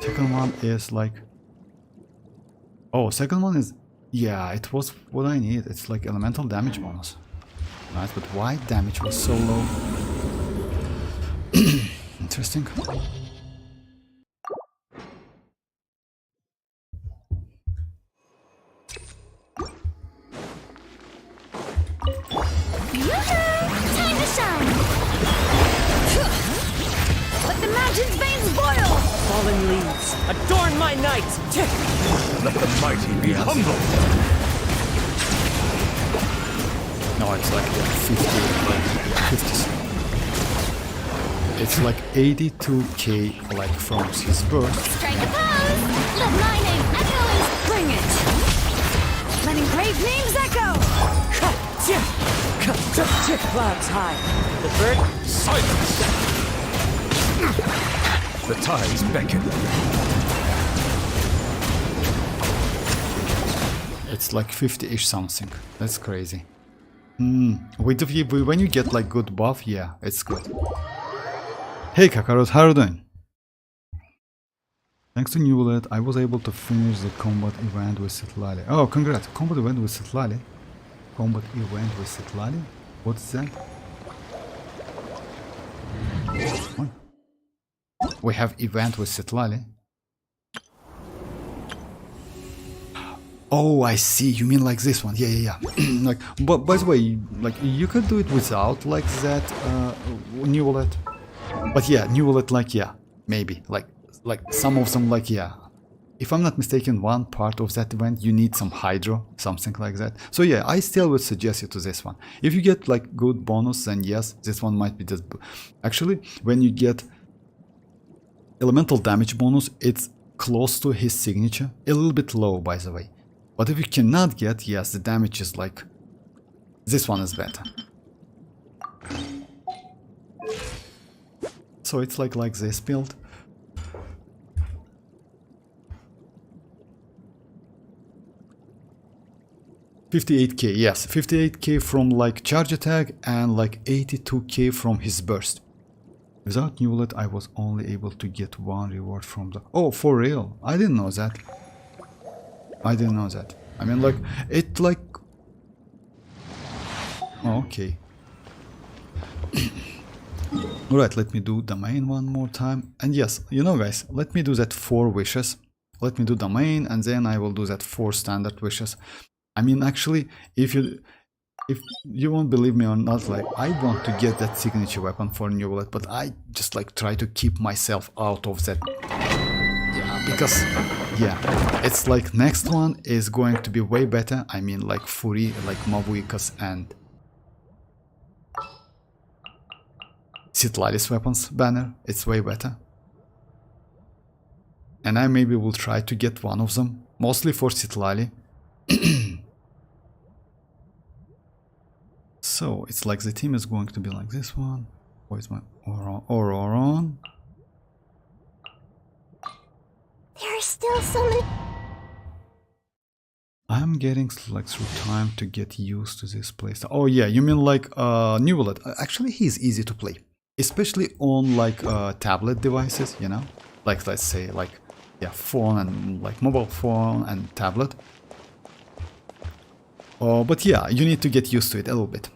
second one is like, oh, second one is, yeah, it was what I need. It's like elemental damage bonus. Right, but why damage was so low? Interesting. Time to shine! Let the mountain's veins boil! Fallen leaves, adorn my night! Let the mighty be humble. No, it's like 50. It's like 82k like from his birth. Strike a pose! Let my name echo and bring it! Letting brave names echo! Clouds high. The bird. Silence! The tides beckon. It's like 50-ish something. That's crazy. When you get like good buff, yeah, it's good. Hey Kakarot, how are you doing? Thanks to Neuvillette, I was able to finish the combat event with citlali. Oh, congrats! Combat event with citlali. Combat event with citlali? What's that? What? We have event with citlali. Oh, I see. You mean like this one? Yeah. Like, but by the way, like you could do it without like that Neuvillette. But yeah, Neuvillette, like yeah, maybe like some of them, like yeah. If I'm not mistaken, one part of that event you need some hydro, something like that. So yeah, I still would suggest you to this one. If you get like good bonus, then yes, this one might be just. Actually, when you get elemental damage bonus, it's close to his signature, a little bit low, by the way. But if you cannot get, yes, the damage is like this one is better. So it's like this build. $58k, yes, 58k from like charge attack and like 82k from his burst. Without Neuvillette, I was only able to get one reward from the... Oh, for real? I didn't know that. I didn't know that. I mean, like, it like... Oh, okay. Alright, let me do the main one more time. And yes, you know guys, let me do that 4 wishes. Let me do the main and then I will do that 4 standard wishes. I mean, actually, if you won't believe me or not, like, I want to get that signature weapon for Neuvillette, but I just like try to keep myself out of that. Yeah, because, yeah, it's like next one is going to be way better. I mean, like like mavuikas and citlali's weapons banner. It's way better. And I maybe will try to get one of them, mostly for citlali. So it's like the team is going to be like this one. Where's my ororon? There are still so many. I'm getting like through time to get used to this place. Oh yeah, you mean like Neuvillette? Actually, he's easy to play, especially on like tablet devices. You know, like let's say like yeah, phone and like mobile phone and tablet. But yeah, you need to get used to it a little bit.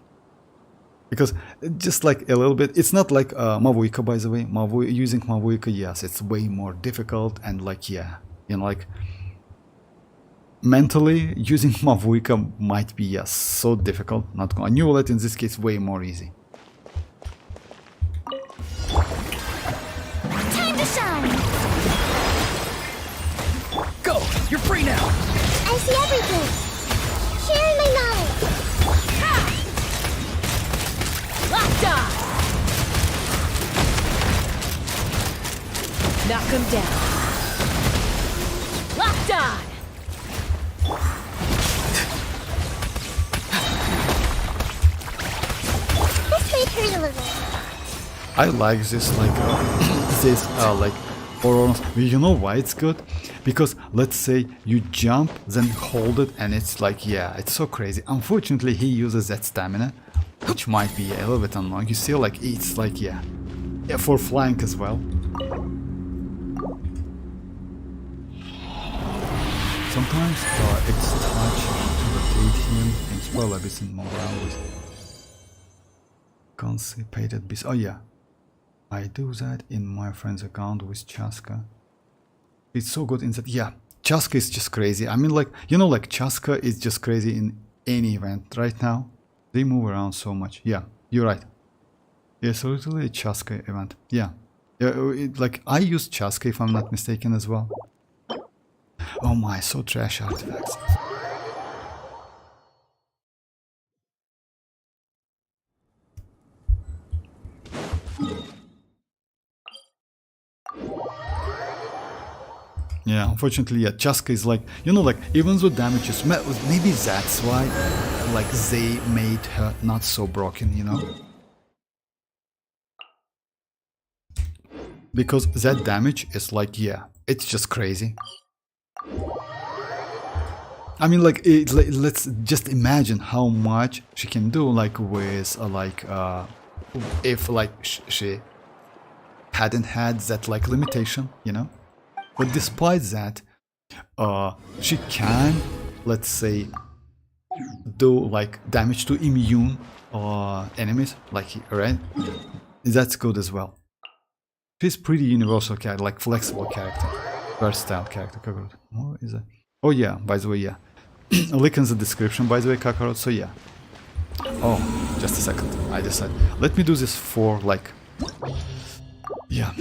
Because just like a little bit, it's not like mavuika, by the way. Using mavuika, yes, it's way more difficult and like, yeah, you know, like mentally using mavuika might be, yes, so difficult. Not gonna. Neuvillette in this case way more easy. Time to shine! Go! You're free now! I see everything! Sharing my knowledge! Ha! Locked on! Knock him down. Locked on! This may hurt a little. I like this like like ororon. You know why it's good? Because let's say you jump, then hold it, and it's like, yeah, it's so crazy. Unfortunately, he uses that stamina, which might be a little bit annoying. You see, like, it's like, yeah, for flank as well. Sometimes it's touch to rotate him and spoil everything more with constipated beast. Oh yeah, I do that in my friend's account with Chasca. It's so good in that. Yeah, Chasca is just crazy. I mean, like, you know, like Chasca is just crazy in any event right now. They move around so much. Yeah, you're right. Yeah, so literally a Chasca event. Yeah, like I use Chasca if I'm not mistaken as well. Oh my, so trash artifacts. Yeah, unfortunately, yeah, Chasca is like, you know, like, even though damage is... Maybe that's why, like, they made her not so broken, you know? Because that damage is like, yeah, it's just crazy. I mean, like, let's just imagine how much she can do, like, with, if, like, she hadn't had that, like, limitation, you know? But despite that, she can, let's say, do, like, damage to immune enemies, like, right? That's good as well. She's pretty universal character, like, flexible character. Versatile character, Kakarot. Oh, is it? Oh, yeah, by the way, yeah. Link in the description, by the way, Kakarot, so yeah. Oh, just a second. I decided. Let me do this for, like... Yeah,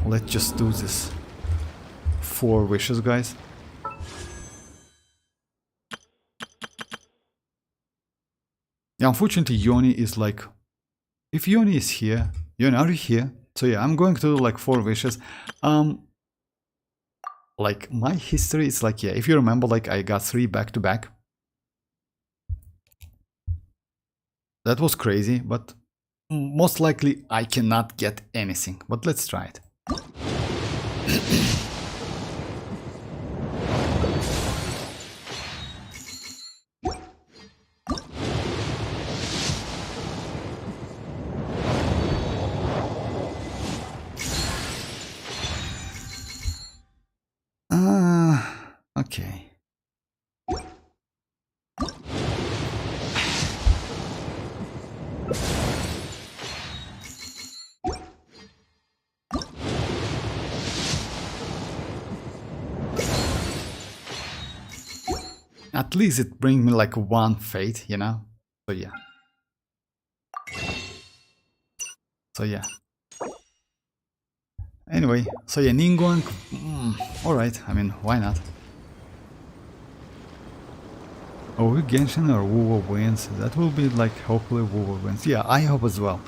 let's just do this. 4 wishes, guys. Yeah, unfortunately, Yoni is like... If Yoni is here... Yoni, are you here? So yeah, I'm going to do, like, 4 wishes. Like, my history is like, yeah, if you remember, like, I got 3 back-to-back. That was crazy, but most likely I cannot get anything. But let's try it. Okay. At least it brings me like 1 fate, you know? So yeah. So yeah. Anyway, so yeah, Ningguang, alright, I mean, why not? Oh, Genshin or Wuwa wins, that will be like, hopefully Wuwa wins. Yeah, I hope as well.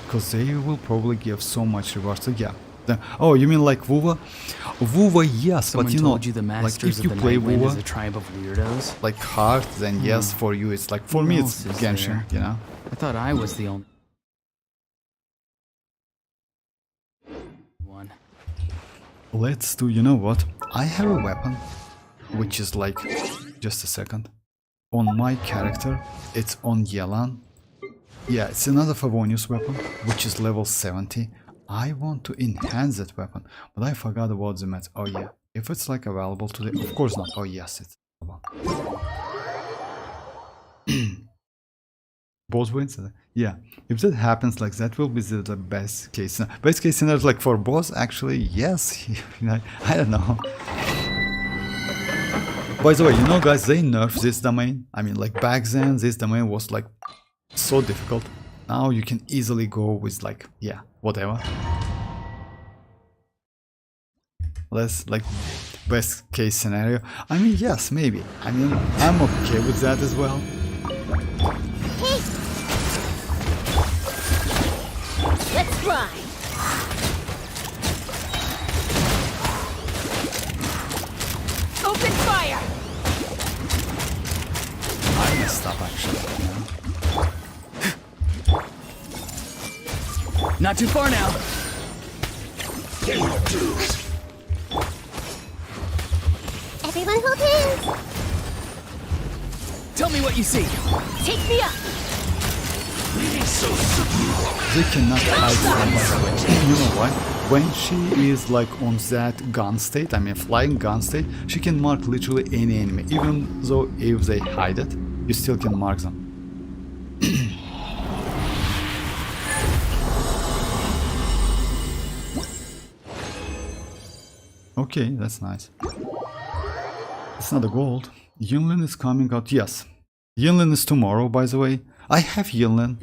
Because they will probably give so much reward, so yeah. Oh, you mean like Wuwa? Wuwa, yes, Someone but you know, told you the like masters if you of the play Nightwind is Wuwa, a tribe of weirdos? like hard, then yes, for you it's like, for Who me else it's is Genshin, there? you know? I thought I was the only one. Let's do, you know what? I have a weapon, which is like, just a second. On my character, it's on Yelan. Yeah, it's another Favonius weapon, which is level 70. I want to enhance that weapon, but I forgot about the meta. Oh yeah, if it's like available today, of course not. Oh yes, it's available. Both wins? Yeah, if that happens, like that will be the best case. Best case scenario, like for boss, actually, yes. I don't know. By the way, you know, guys, they nerfed this domain. I mean, like back then, this domain was like so difficult. Now you can easily go with like, yeah, whatever. Let's like best case scenario. I mean, yes, maybe. I mean, I'm okay with that as well. Let's try. Open fire. I messed up actually. Not too far now. Everyone hold hands. Tell me what you see. Take me up. They cannot hide from us. You know why? When she is like on that gun state, I mean flying gun state, she can mark literally any enemy. Even though if they hide it, you still can mark them. Okay, that's nice. It's not a gold. Xilonen is coming out. Yes. Xilonen is tomorrow, by the way. I have Xilonen.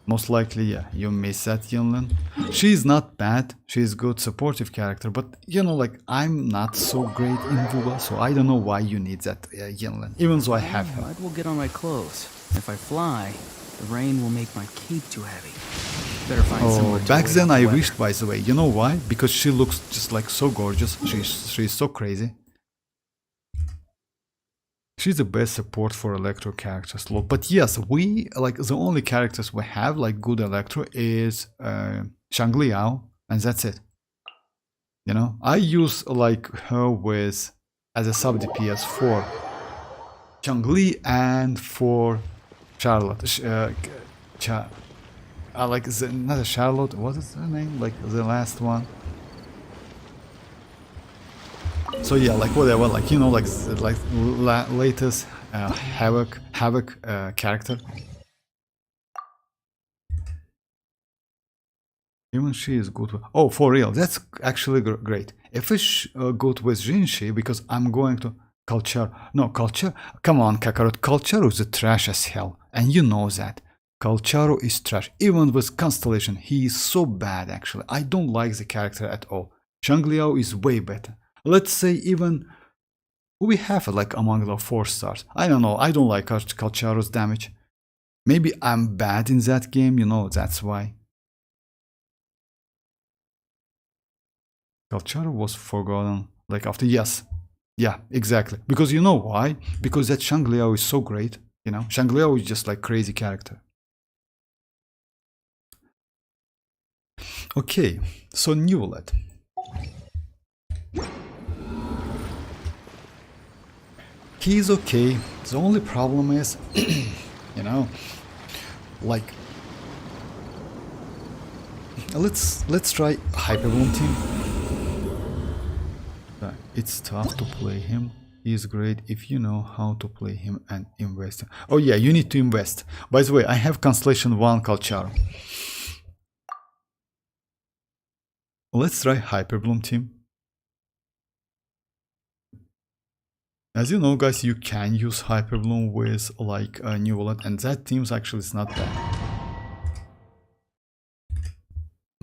Most likely, yeah, you miss that Xilonen. She's not bad. She's good supportive character, but you know, like I'm not so great in Vuba, so I don't know why you need that Xilonen, even though I have her. Mud will get on my clothes. If I fly, the rain will make my cape too heavy. Better find somewhere to Back avoid then the I weather. wished, by the way. You know why? Because she looks just like so gorgeous. She's so crazy. She's the best support for Electro characters. But yes, we like the only characters we have like good Electro is Shangliao, and that's it. You know, I use like her with as a sub DPS for Changli and for Charlotte. Like not a Charlotte. What is her name? Like the last one. So yeah, like whatever. Like you know, like latest Havoc character. Even she is good. Oh, for real, that's actually great. If it's good with Jinshi, because I'm going to culture. No, culture. Come on, Kakarot. Culture is trash as hell, and you know that. Calcharo is trash. Even with Constellation, he is so bad actually. I don't like the character at all. Shangliao is way better. Let's say even we have it like among the 4 stars. I don't know. I don't like Calcharo's damage. Maybe I'm bad in that game, you know, that's why. Calcharo was forgotten. Like after, yes. Yeah, exactly. Because you know why? Because that Shangliao is so great. You know, Shangliao is just like crazy character. Okay, so Neuvillette. He's okay. The only problem is, you know, like let's try Hyperbloom team. It's tough to play him. He's great if you know how to play him and invest. Oh yeah, you need to invest. By the way, I have Constellation 1 Calcharo. Let's try Hyperbloom team. As you know, guys, you can use Hyperbloom with like Neuvillette, and that team's actually is not bad.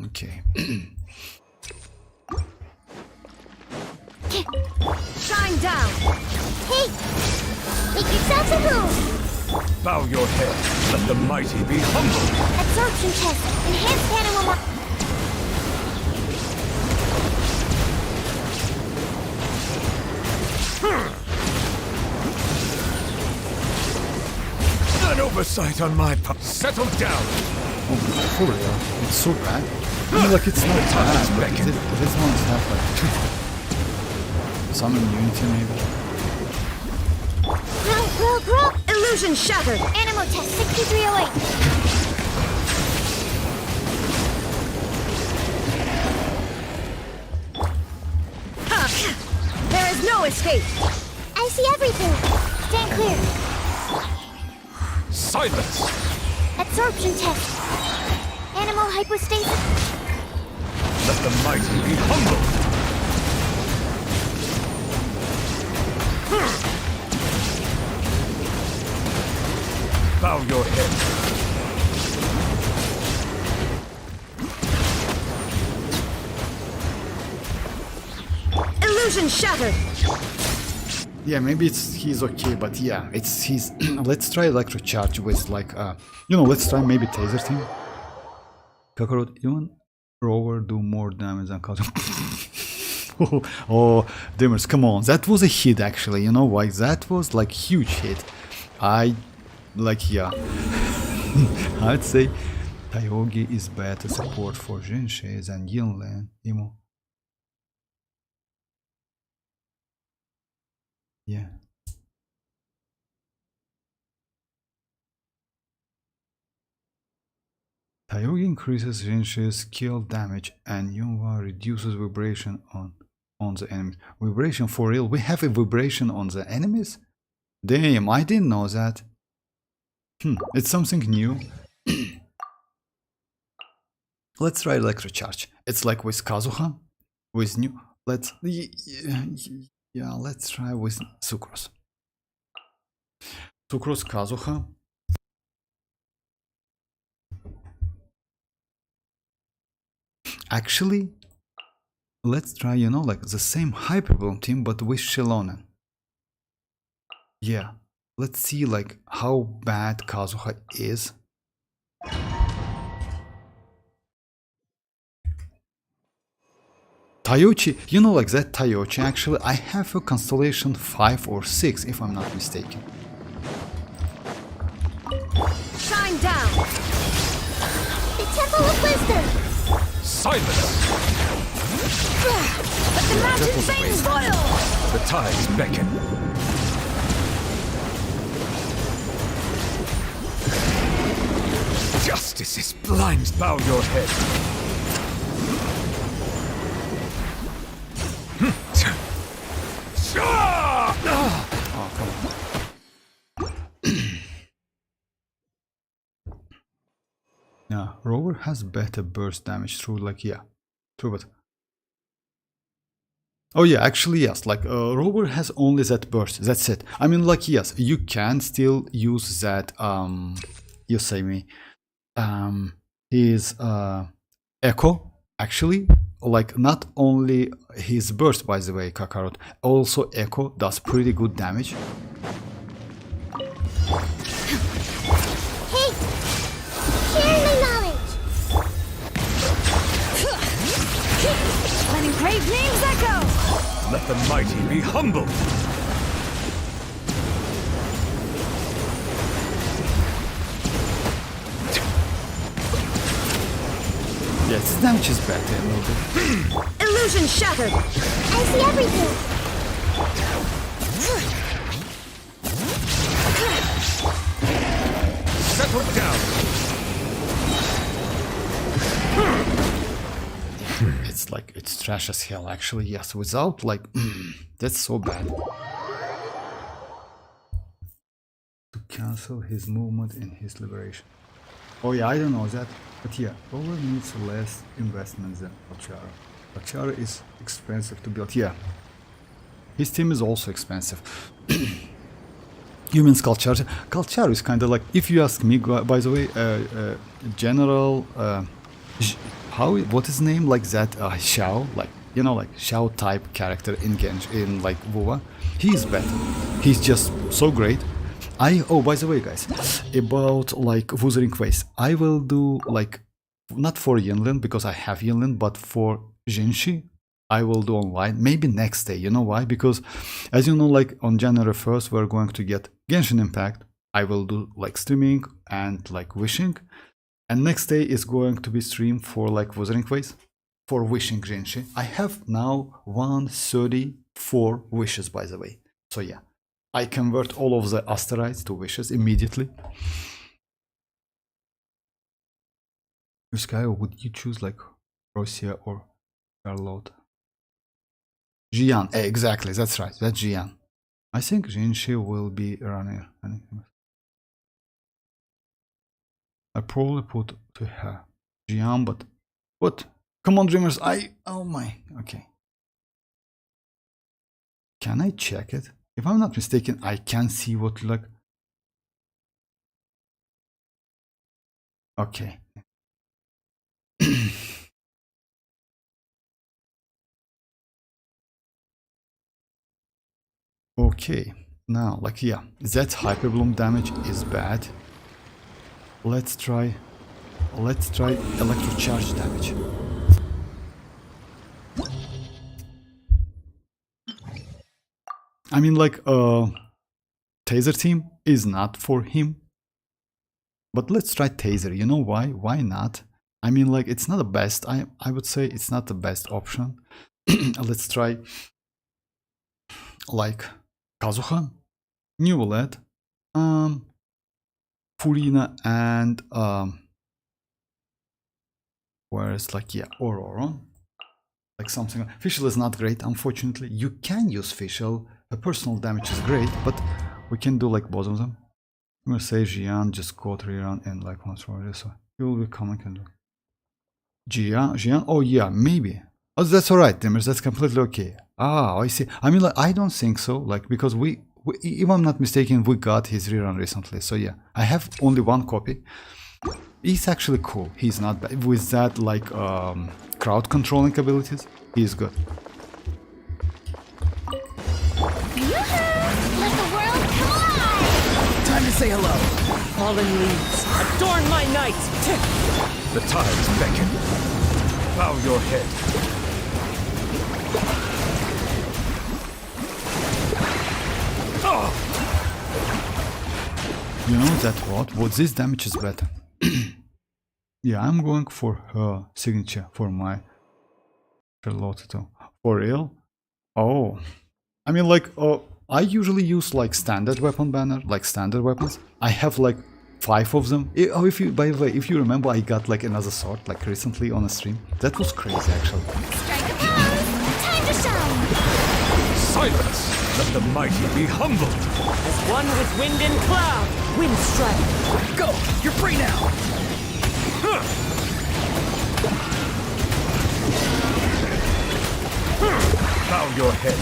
Okay. Shine down! Hey! Make yourself a room! Bow your head. Let the mighty be humble. Absorption test. Enhanced animal An oversight on my part. Settle down. Oh, for real? It's so bad. I mean, like it's not bad, but this one's have like some immunity maybe. Grow! Illusion shattered! Animal test 6308. There is no escape! I see everything. Stand clear. Silence. Absorption test. Animal hypostasis. Let the mighty be humble. Bow your head. Illusion shattered! Yeah, maybe he's okay, but yeah, he's. Let's try electro charge with like you know, let's try maybe taser team. Kakarot, even Rover do more damage than Kakarot. Oh, Dimmers, come on, that was a hit actually. You know why? That was like huge hit. Yeah. I'd say Tayogi is better support for Genshin than Xilonen, Imo. Yeah. Tayogi increases Genshin's skill damage and Yunwa reduces vibration on the enemies. Vibration for real? We have a vibration on the enemies? Damn, I didn't know that. It's something new. Let's try electro charge. It's like with Kazuha, with new. Let's try with Sucrose. Sucrose Kazuha. Actually, let's try, you know, like the same Hyperbloom team, but with Xilonen. Yeah, let's see like how bad Kazuha is. Tayochi, you know, like that Tayochi, actually, I have a Constellation 5 or 6, if I'm not mistaken. Shine down! The Temple of Wisdom. Silence. Let the mountain flames boil! The tides beckon. Justice is blind. Bow your head. Oh, come on. Yeah, Rover has better burst damage through, like, yeah. True, but... Oh yeah, actually yes, like, Rover has only that burst, that's it. I mean, like, yes, you can still use that, you say me, his, Echo, actually. Like, not only his burst, by the way, Kakarot, also Echo does pretty good damage. Hey! Share my knowledge! Letting brave names echo! Let the mighty be humble. Yeah, this damage is better a little bit. Illusion shattered! I see everything! Settle down. It's like, it's trash as hell, actually, yes, without, like, that's so bad. To cancel his movement in his liberation. Oh yeah, I don't know that, but yeah, Rover needs less investment than Pachara. Pachara is expensive to build, yeah. His team is also expensive. Human Sculpture. Sculpture is kind of like, if you ask me, by the way, General, what is his name, like that, Xiao, like, you know, like Xiao type character in Genshin, in like WoA, he's better. He's just so great. Oh, by the way, guys, about like Wuthering Waste, I will do like, not for Yinlin because I have Yinlin, but for Genshin, I will do online, maybe next day. You know why? Because as you know, like on January 1st, we're going to get Genshin Impact. I will do like streaming and like wishing. And next day is going to be stream for like Wuthering Waste, for wishing Genshin. I have now 134 wishes, by the way. So yeah, I convert all of the asteroids to wishes immediately. Which guy would you choose, like Russia or Charlotte? Xian, exactly, that's right, that's Xian. I think Genshin will be running. I probably put to her Xian, but what? Come on, dreamers! Oh my, okay. Can I check it? If I'm not mistaken, I can see what like. Okay. Okay, now, like, yeah, that Hyperbloom damage is bad. Let's try Electrocharge damage. I mean, like, Taser team is not for him. But let's try Taser, you know why? Why not? I mean, like, it's not the best, I would say it's not the best option. Let's try, like, Kazuha, Neuvillette, Furina, and whereas, like, yeah, ororon. Like something. Fischl is not great, unfortunately. You can use Fischl. The personal damage is great, but we can do like both of them. I'm gonna say Xian just got rerun and like once for this, so he will be coming and do. Xian, oh yeah, maybe. Oh, that's alright, Dimmers, that's completely okay. Ah, I see. I mean, like, I don't think so, like, because we, if I'm not mistaken, we got his rerun recently, so yeah. I have only one copy. He's actually cool. He's not bad. With that, like, crowd controlling abilities, he's good. Let the world come alive! Time to say hello. Fallen leaves, adorn my night. The tides beckon. Bow your head. You know that what this damage is better. Yeah, I'm going for her signature for my Charlotte too. For real? Oh, I mean, like, I usually use like standard weapon banner, like standard weapons. I have like 5 of them. Oh, if you, by the way, if you remember, I got like another sword like recently on a stream. That was crazy actually. Strike a pose! Time to shine! Silence! Let the mighty be humbled! As one with wind and cloud, wind strike. Go! You're free now! Bow your head.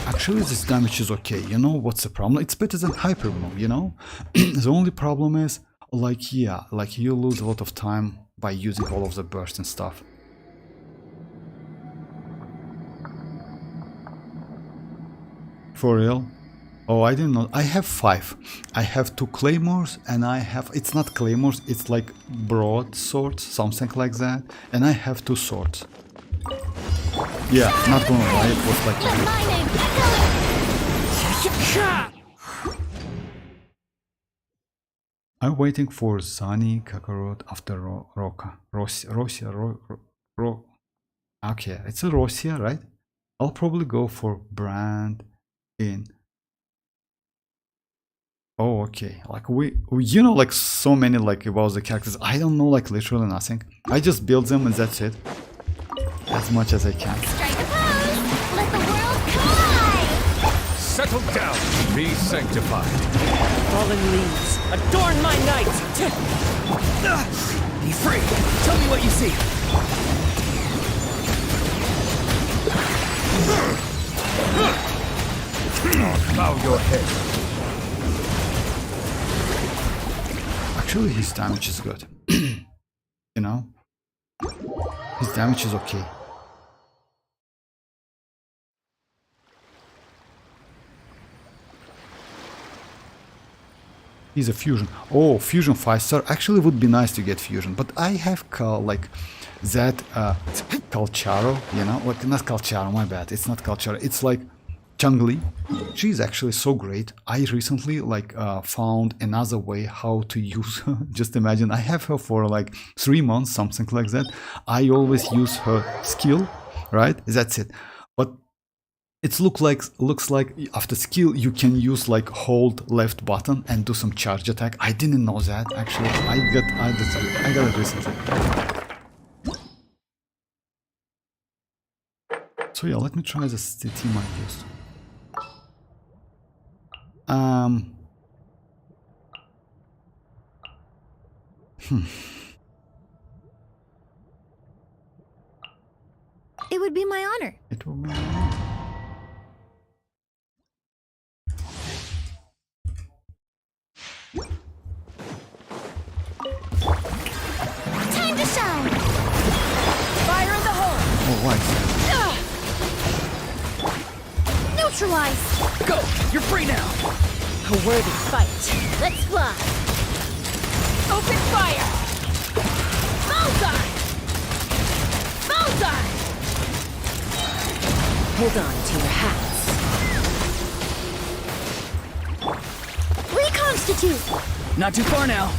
Actually, this damage is okay. You know what's the problem? It's better than hyper move, you know? The only problem is, like, yeah, like you lose a lot of time by using all of the bursts and stuff. For real? Oh, I didn't know. I have 5. I have 2 claymores and I have... It's not claymores, it's like broadswords, something like that. And I have 2 swords. Yeah, not gonna lie, it was like... Let my name echo! I'm waiting for Zani Kakarot after Roka. Rosia. Okay, it's a Rosia, right? I'll probably go for Brand in... Oh, okay. Like we you know, like so many like about the characters. I don't know like literally nothing. I just build them and that's it. As much as I can. Strike a pose! Let the world collide! Settle down. Be sanctified. Fallen leaves, adorn my night. Be free! Tell me what you see! Bow your head. Actually, his damage is good. You know? His damage is okay. He's a fusion. Oh, fusion 5-star. Actually, would be nice to get fusion, but I have like that Calcharo, you know? Like, not Calcharo, my bad. It's not Calcharo. It's like Changli. She's actually so great. I recently like found another way how to use her. Just imagine, I have her for like 3 months, something like that. I always use her skill, right? That's it. But it looks like after skill you can use like hold left button and do some charge attack. I didn't know that actually. I got it recently. So yeah, let me try this team I used. It would be my honor. It will be... Time to shine! Fire in the hole! Oh, why? Neutralize! Go! You're free now! A worthy fight. Let's fly! Open fire! Bullseye! Bullseye! Hold on to your hats. Reconstitute! Not too far now.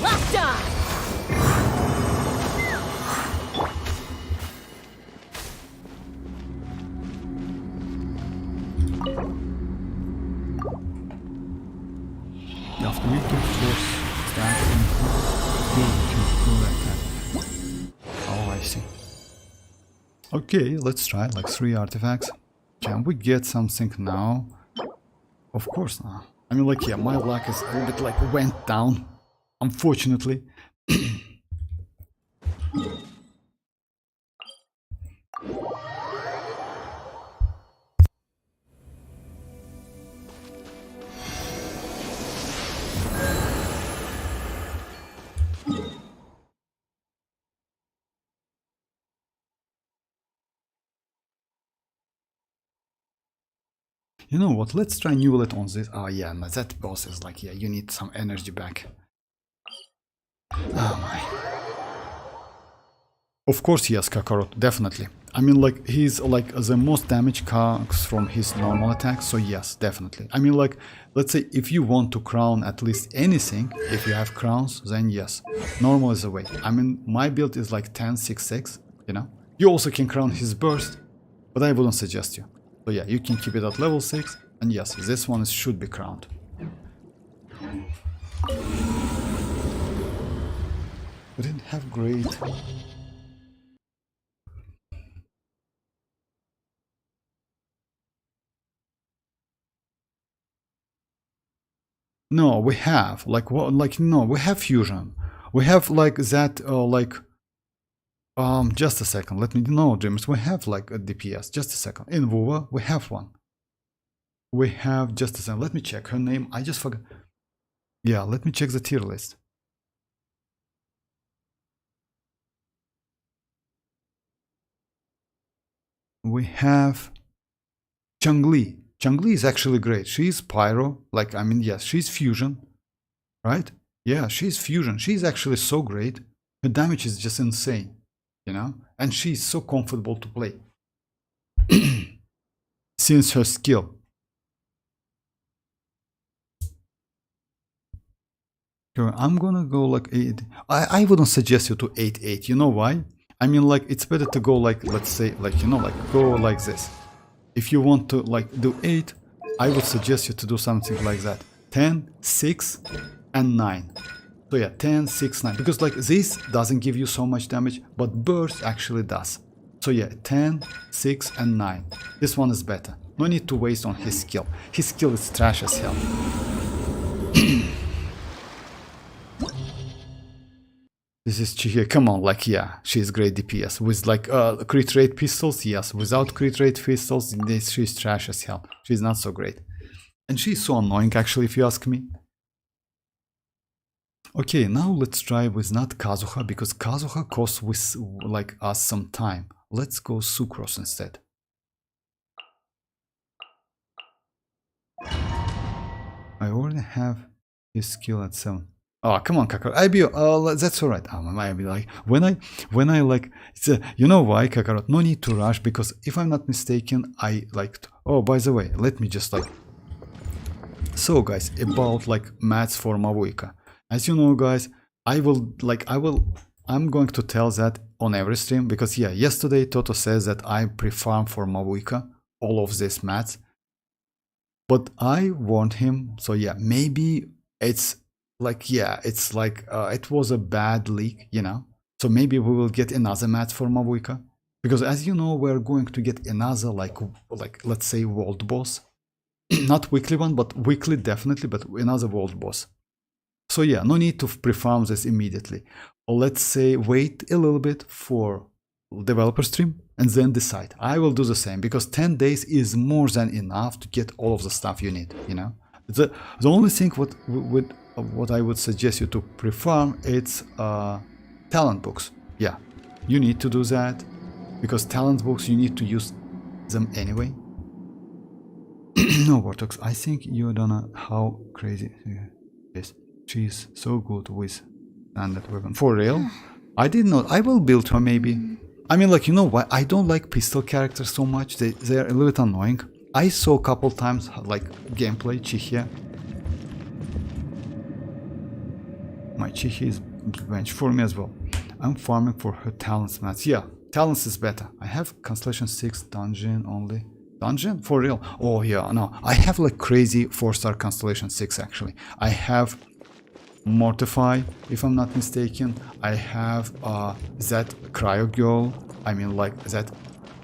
Locked on! After we get force stack and do like that. Oh, I see. Okay, let's try like 3 artifacts. Can we get something now? Of course not. I mean, like, yeah, my luck is a little bit like went down, unfortunately. You know what, let's try Neuvillette on this. Oh yeah, no, that boss is like, yeah, you need some energy back. Oh my. Of course, yes, Kakarot, definitely. I mean, like, he's like the most damage comes from his normal attacks, so yes, definitely. I mean, like, let's say if you want to crown at least anything, if you have crowns, then yes, normal is the way. I mean, my build is like 10-6-6, you know. You also can crown his burst, but I wouldn't suggest you. So yeah, you can keep it at level 6, and yes, this one should be crowned. We didn't have great... No, we have like what? Like no, we have fusion. We have like that. Just a second. Let me know, dreamers. We have like a DPS. Just a second. In Vuva, we have one. We have just a second. Let me check her name. I just forgot. Yeah, let me check the tier list. We have Changli. Changli is actually great. She's pyro. Like, I mean, yes, she's fusion. Right? Yeah, she's fusion. She's actually so great. Her damage is just insane. You know? And she's so comfortable to play. Since her skill. I'm gonna go like 8. I wouldn't suggest you to 8-8. You know why? I mean, like, it's better to go like, let's say, like, you know, like, go like this. If you want to, like, do 8, I would suggest you to do something like that. 10, 6, and 9. So yeah, 10, 6, 9. Because, like, this doesn't give you so much damage, but burst actually does. So yeah, 10, 6, and 9. This one is better. No need to waste on his skill. His skill is trash as hell. This is Chihia. Come on, like, yeah, she's great DPS. With like crit rate pistols, yes. Without crit rate pistols, she's trash as hell. She's not so great. And she's so annoying, actually, if you ask me. Okay, now let's try with not Kazuha, because Kazuha costs with like us some time. Let's go Sucrose instead. I already have his skill at 7. Oh, come on, Kakarot. That's alright. I be like, when I like, it's you know why, Kakarot? No need to rush, because if I'm not mistaken, I liked. Oh, by the way, let me just like. So, guys, about like mats for Mavuika. As you know, guys, I'm going to tell that on every stream, because yeah, yesterday Toto says that I pre-farm for Mavuika all of these mats, but I warned him. So yeah, maybe it's. Like, yeah, it's like, it was a bad leak, you know? So maybe we will get another match for Mavuika. Because as you know, we're going to get another, like let's say, world boss. Not weekly one, but weekly definitely, but another world boss. So yeah, no need to pre-farm this immediately. Or let's say, wait a little bit for developer stream and then decide. I will do the same, because 10 days is more than enough to get all of the stuff you need, you know? The only thing what I would suggest you to pre-farm, it's talent books. Yeah, you need to do that, because talent books, you need to use them anyway. No, Vortex, I think you don't know how crazy is. She's so good with standard weapon. For real? I didn't know. I will build her maybe. I mean, like, you know what? I don't like pistol characters so much. They're a little bit annoying. I saw a couple times, like, gameplay, Chihia. My Chihi is bench for me as well. I'm farming for her talents mats. Yeah, talents is better. I have Constellation 6 dungeon only. Dungeon? For real? Oh yeah, no. I have like crazy 4-star Constellation 6 actually. I have Mortify, if I'm not mistaken. I have that Cryo Girl. I mean, like that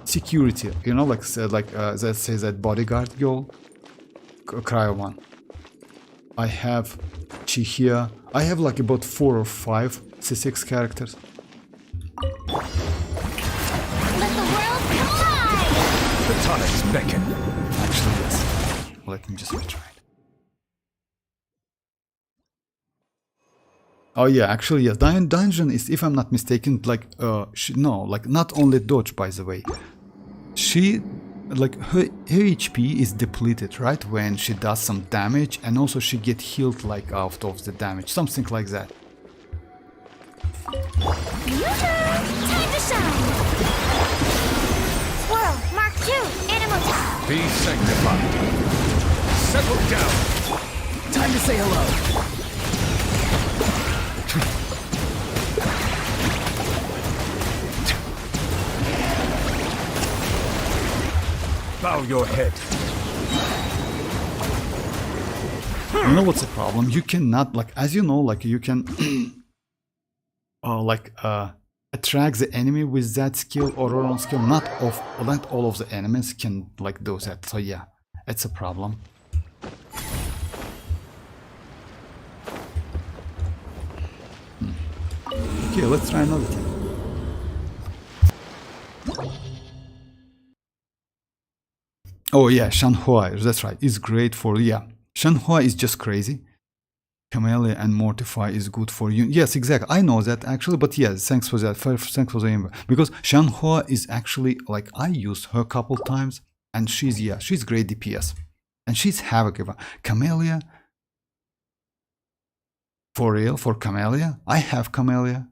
security, you know, like that says that bodyguard girl. Cryo one. I have Chihia. I have like about 4 or 5 C6 characters. Let the world collide! The tonics beckon. Actually, yes. Let me just retry it. Oh yeah, actually yes. Dungeon is, if I'm not mistaken, like like not only dodge, by the way. She, like, her HP is depleted, right, when she does some damage, and also she get healed like out of the damage, something like that. Time to shine! Swirl, Mark 2, Animal Time! Be sanctified. Settle down. Time to say hello. bow your head. You know what's the problem? You cannot, like, as you know, like, you can attract the enemy with that skill, ororon skill. Not all of the enemies can like do that. So yeah, it's a problem. Okay, let's try another thing. Oh yeah, Shanhua, that's right. It's great for, yeah. Shanhua is just crazy. Camellia and Mortify is good for you. Yes, exactly. I know that actually, but yes, thanks for that. Thanks for the info. Because Shanhua is actually, like, I used her a couple times, and she's great DPS. And she's havoc giver. Camellia, for real, for Camellia, I have Camellia.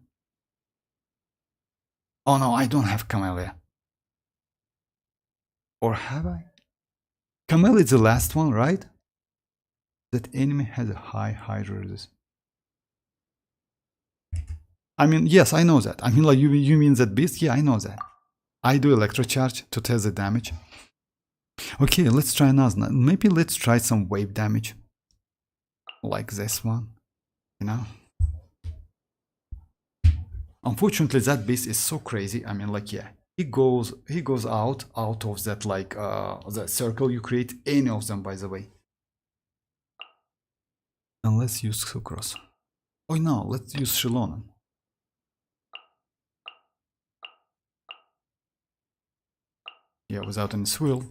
Oh no, I don't have Camellia. Or have I? Camellia is the last one, right? That enemy has a high Hydra resist. I mean, yes, I know that. I mean, like, you mean that beast? Yeah, I know that. I do electrocharge to test the damage. Okay, let's try another. Maybe let's try some wave damage. Like this one, you know? Unfortunately, that beast is so crazy. I mean, like, yeah. He goes out of that, like, the circle you create, any of them, by the way. And let's use Sucrose. Oh no, let's use Xilonen. Yeah, without any swill.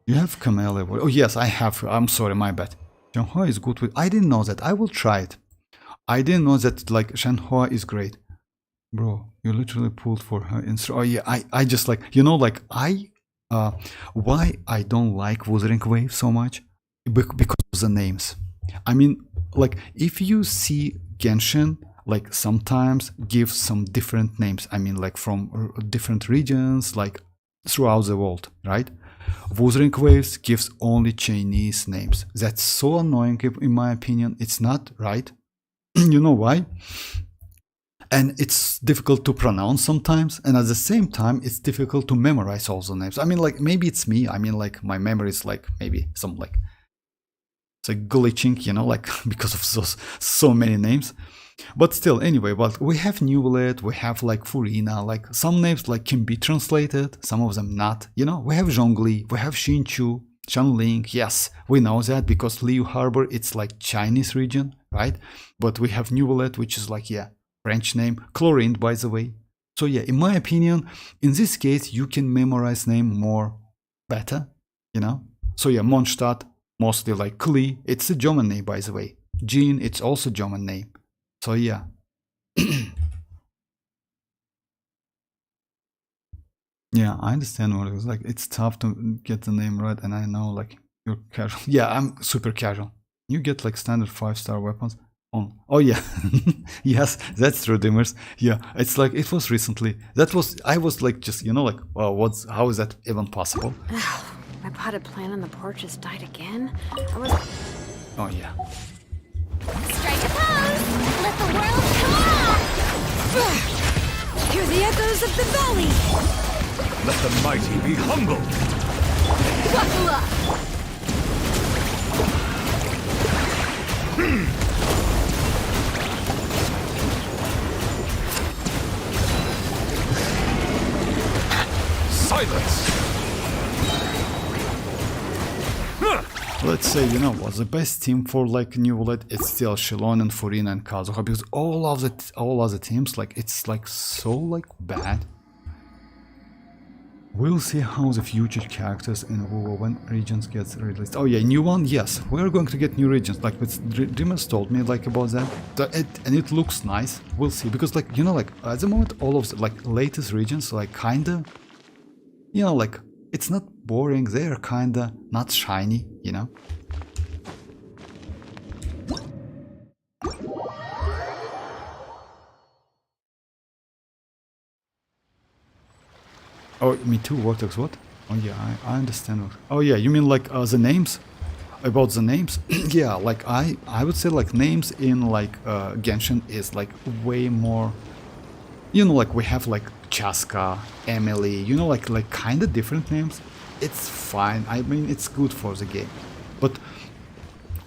You have Camellia. Oh yes, I have. I'm sorry, my bad. Shanhua is good with. I didn't know that. I will try it. I didn't know that, like, Shanhua is great. Bro, you literally pulled for her in. Oh yeah, I just, like, you know, like, why I don't like Wuthering Wave so much? Because of the names. I mean, like, if you see Genshin, like, sometimes gives some different names. I mean, like, from different regions, like, throughout the world, right? Wuthering Waves gives only Chinese names. That's so annoying, in my opinion. It's not right. You know why? And it's difficult to pronounce sometimes, and at the same time, it's difficult to memorize all the names. I mean, like, maybe it's me. I mean, like, my memory is, like, maybe some, like, it's like glitching, you know, like, because of so many names. But still, anyway, but we have Neuvillette, we have, like, Furina, like, some names, like, can be translated, some of them not, you know. We have Zhongli, we have Xinchu, Shanling. Yes, we know that because Liu Harbor, it's like Chinese region, right? But we have Neuvillette, which is, like, yeah, French name, Chlorine, by the way. So yeah, in my opinion, in this case, you can memorize name more better, you know. So yeah, Mondstadt, mostly like Kli, it's a German name, by the way. Jean, it's also German name. So yeah. Yeah, I understand what it was like. It's tough to get the name right, and I know, like, you're casual. Yeah, I'm super casual. You get, like, standard 5-star weapons. Oh yeah. Yes, that's true, Dimmers. Yeah, it's like, it was recently. I was like, just, you know, like, how is that even possible? My potted plant on the porch just died again. Oh yeah. Strike a pose! Let the world come on! Hear the echoes of the valley! Let the mighty be humbled! Buckle up! Silence! Let's say, you know what, the best team for, like, Neuvillette, it's still Xilonen, Furina, and Kazuha, because all other teams, like, it's, like, so, like, bad. We'll see how the future characters in WoW when regions gets released. Oh yeah, new one, yes, we're going to get new regions, like, Dreamers told me, like, about that, and it looks nice. We'll see, because, like, you know, like, at the moment, all of the, like, latest regions, like, kinda, you know, like, it's not boring, they're kinda not shiny, you know? Oh, me too, Vortex, what? Oh yeah, I understand. Oh yeah, you mean, like, the names? About the names? Yeah, like, I would say, like, names in, like, Genshin is, like, way more You know, like we have like Chasca, Emily, you know, like kind of different names. It's fine. I mean, it's good for the game. But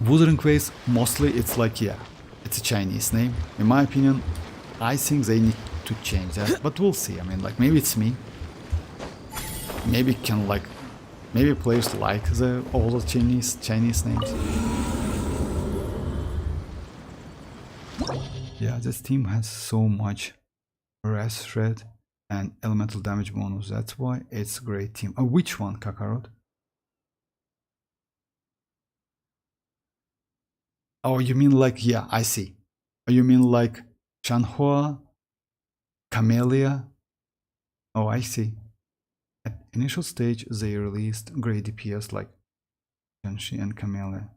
Wuthering Waves, mostly it's like, yeah, it's a Chinese name. In my opinion, I think they need to change that. But we'll see. I mean, like maybe it's me. Maybe can like, maybe players like the older Chinese names. Yeah, this team has so much rest shred and elemental damage bonus. That's why it's a great team. Oh, which one, Kakarot? Oh, you mean like, yeah, I see. Oh, you mean like Chanhua, Camellia? Oh, I see. At initial stage, they released great DPS like Genshin and Camellia.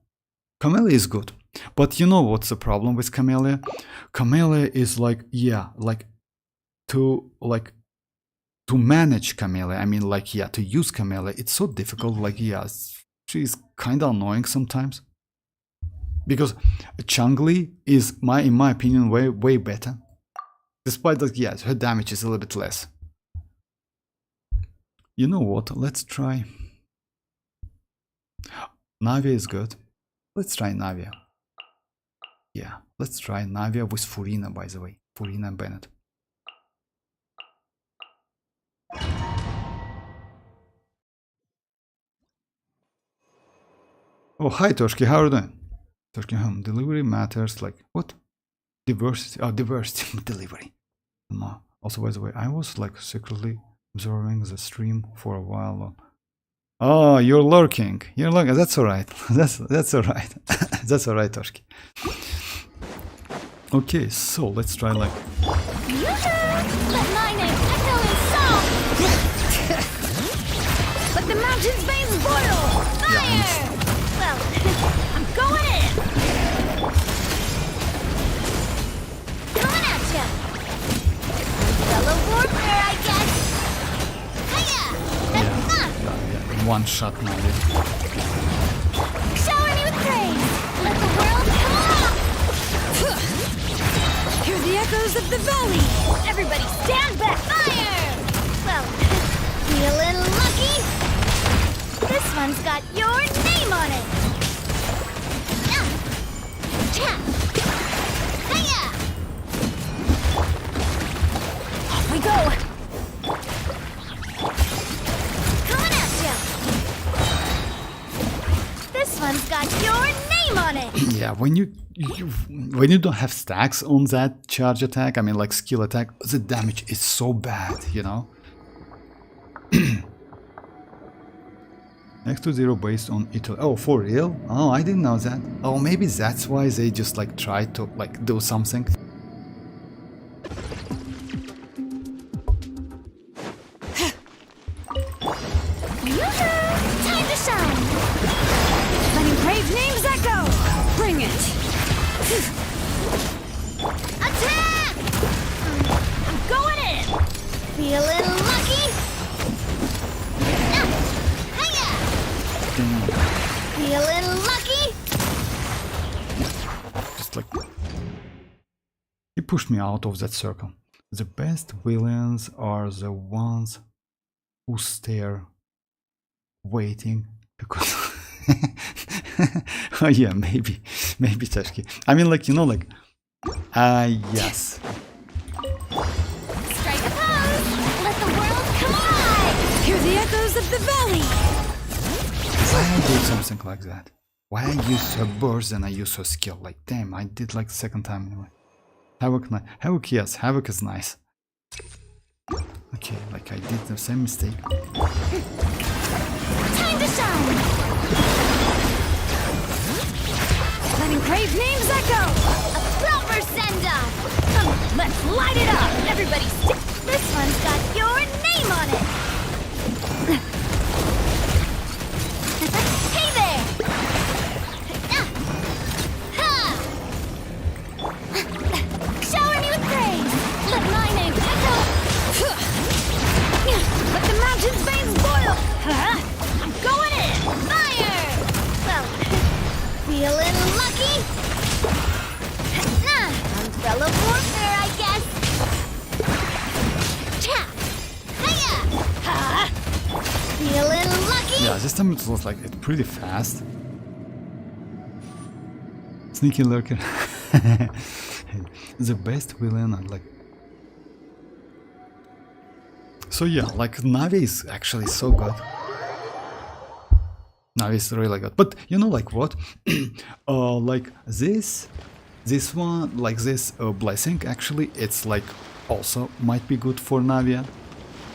Camellia is good, but you know what's the problem with Camellia? Camellia is like, yeah, like to manage Camellia. I mean, like, yeah, to use Camellia, it's so difficult. Like, yeah, she's kind of annoying sometimes. Because Changli is, in my opinion, way better. Despite that, yes, her damage is a little bit less. You know what? Let's try. Navia is good. Let's try Navia. Yeah, let's try Navia with Furina, by the way. Furina and Bennett. Oh, hi Toshki, how are you doing? Toshki, delivery matters, like, what? Diversity, oh, diversity delivery. No. Also, by the way, I was like secretly observing the stream for a while. Oh, you're lurking. You're lurking. That's alright. That's alright. That's alright, Toshki. Okay, so let's try like. Let my name echo in song. Let the mountain's veins boil. Fire! Yeah, Well, I'm going in. Coming at ya. Fellow warfare, I guess. Hiya! That's fun. Yeah, one shot Navia. Shower me with praise. Let the world come along. Hear the echoes of the valley. Everybody stand back. Fire! Well, feeling lucky? This one's got your name on it. Hiya! Off we go. Coming at ya. This one's got your name on it. Yeah, when you don't have stacks on that charge attack, I mean like skill attack, the damage is so bad, you know. Next to 0 based on Italy. Oh, for real? Oh, I didn't know that. Oh, maybe that's why they just like try to like do something. Time to shine. Letting brave names echo. Bring it. Attack! I'm going in. Feeling lucky? Feeling lucky? Just like he pushed me out of that circle. The best villains are the ones who stare, waiting, because oh yeah, maybe Tashki. I mean, like, you know, like yes. Strike a pose! Let the world come alive! Hear the echoes of the valley! Why I do something like that? Why I use her burst and I use her skill? Like, damn, I did like the second time anyway. Havoc, yes, Havoc is nice. Okay, like I did the same mistake. Time to shine! Letting brave names echo! A proper send-off! Let's light it up! Everybody this one's got your name on it! Hey there! Shower me with praise! Let my name echo! Let the mountain's veins boil! I'm going in! Fire! Well, feeling lucky? Umbrella warfare, I guess! last time it was like it pretty fast. Sneaky lurker. The best villain, I like. So yeah, like Navi is actually so good. Navi is really good. But you know, like what? Like this one, like this blessing, actually, it's like also might be good for Navia.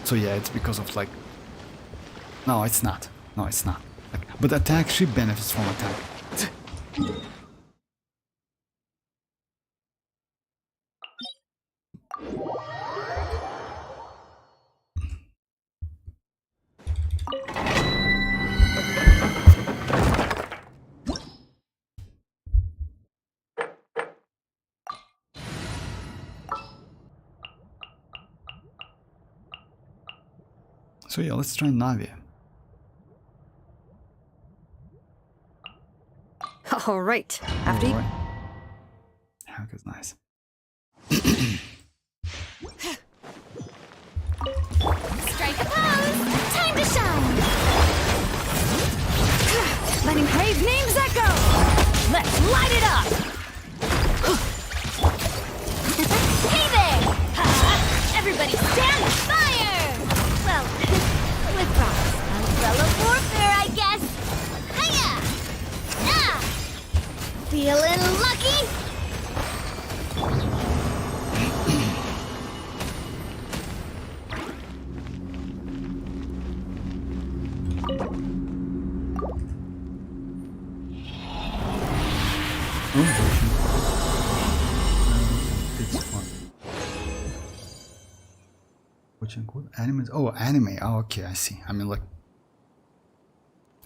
So yeah, it's because of like. No, it's not. No, it's not. Like, but attack, she benefits from attack. So yeah, let's try Navia. All right. After you. Hack is nice. Strike a pose! Time to shine! Letting brave names echo! Let's light it up! Hey there! Ha! Everybody stand fire! Well, with props. Umbrella warfare, I guess. Hiya! Ah! Feeling lucky? It's fun. Watching good animes. Oh, anime. Oh, okay, I see. I mean, like.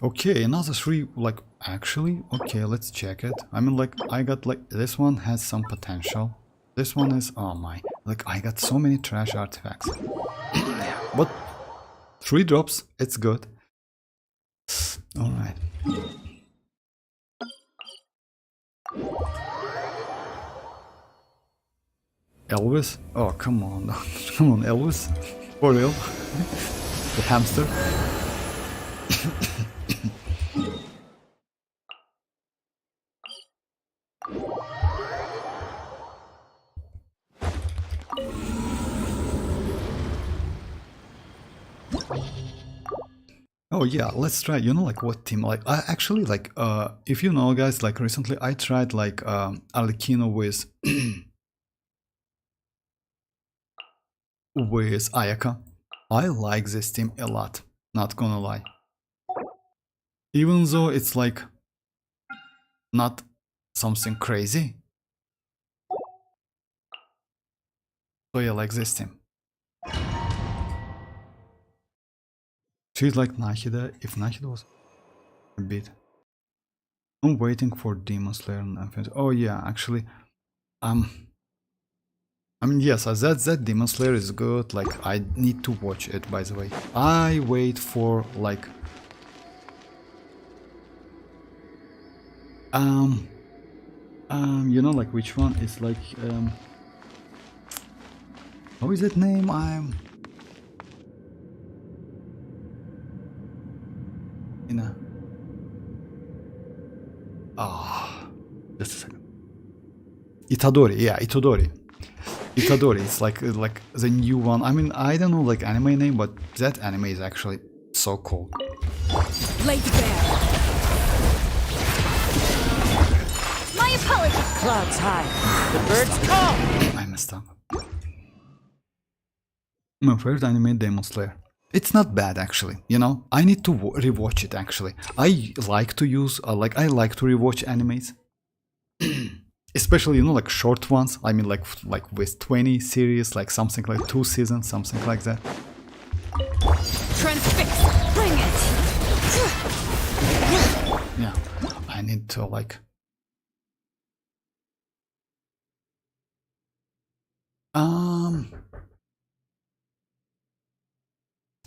Okay, another 3. Like, actually, okay, let's check it. I mean, like, I got like this one has some potential. This one is. Oh my! Like, I got so many trash artifacts. But 3 drops. It's good. All right. Elvis? Oh, come on. Come on, Elvis. For real. The hamster. Oh yeah, let's try. You know, like what team? Like I actually like. If you know, guys, like recently I tried like arlecchino with with Ayaka. I like this team a lot. Not gonna lie. Even though it's like not something crazy. So yeah, like this team. She's like Nahida, if Nahida was a bit. I'm waiting for Demon Slayer and Infinite. Oh yeah, actually, I mean yes, that Demon Slayer is good. Like I need to watch it. By the way, I wait for like you know, like which one is like how is that name? Just a second. Itadori, yeah, Itadori. Itadori, it's like the new one. I mean, I don't know like anime name, but that anime is actually so cool. Laid bare. My apologies! Clouds high. The birds call. I messed up. My favorite anime, Demon Slayer. It's not bad actually, you know. I need to rewatch it actually. I like to use I like to rewatch animes, especially you know like short ones. I mean like with 20 series, like something like 2 seasons, something like that. Transfix. Bring it. Yeah, I need to like.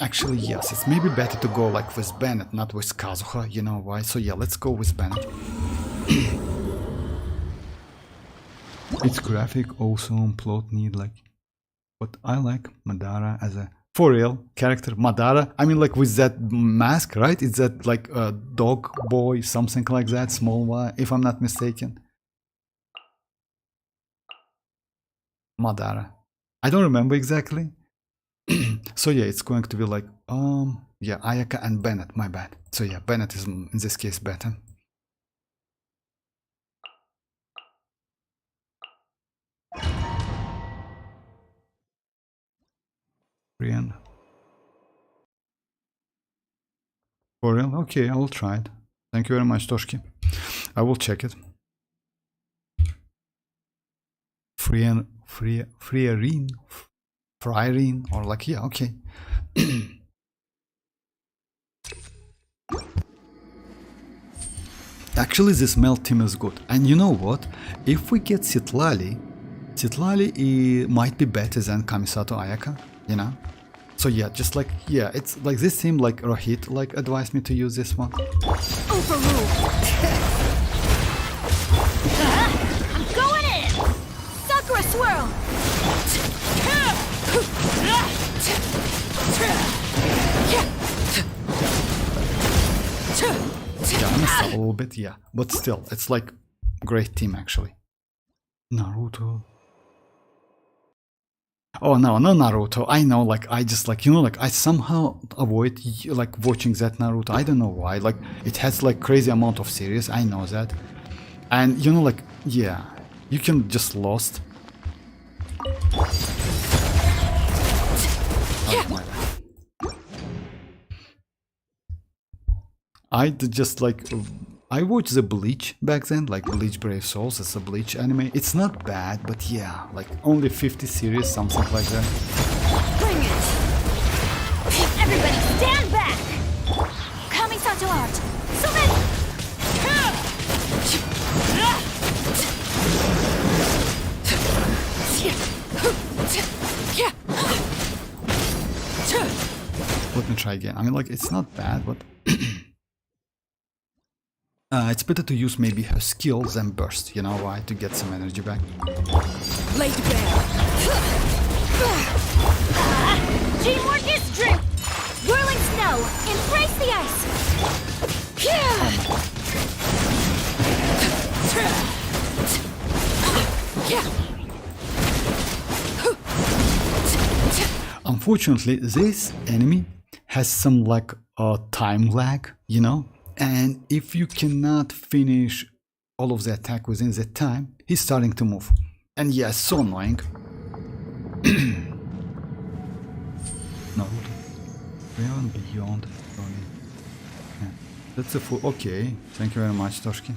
Actually, yes, it's maybe better to go like with Bennett, not with Kazuha, you know why? So yeah, let's go with Bennett. It's graphic, awesome, plot need like... But I like Madara as a For real, character Madara. I mean, like with that mask, right? It's that like a dog boy, something like that, small one, if I'm not mistaken. Madara. I don't remember exactly. So yeah, it's going to be like, yeah, Ayaka and Bennett, my bad. So yeah, Bennett is in this case better. Brian. For real? Okay, I will try it. Thank you very much, Toshki. I will check it. Furina, or like, yeah, okay. Actually, this melt team is good. And you know what? If we get citlali might be better than Kamisato Ayaka, you know? So yeah, just like, yeah, it's like this team, like Rohit, like advised me to use this one. Overruled. I'm going in. Sakura swirl. Yeah, I missed a little bit, yeah. But still, it's like great team actually. Naruto. Oh no, no Naruto. I know, like I just like, you know, like I somehow avoid like watching that Naruto. I don't know why. Like it has like crazy amount of series. I know that. And you know, like, yeah, you can just lost. Oh, my bad. I just like, I watched the Bleach back then, like Bleach Brave Souls. It's a Bleach anime. It's not bad, but yeah, like only 50 series, something like that. Bring it. Everybody stand back. Kamisato art. Summit. Let me try again. I mean, like, it's not bad, but it's better to use maybe her skills than burst, you know why? To get some energy back. Laid bare. Teamwork is drip. Whirling snow. Embrace the ice. Unfortunately, this enemy has some like time lag, you know? And if you cannot finish all of the attack within that time, he's starting to move. And yeah, so annoying. Naruto. Beyond. Yeah. That's a full. Okay, thank you very much, Toshki.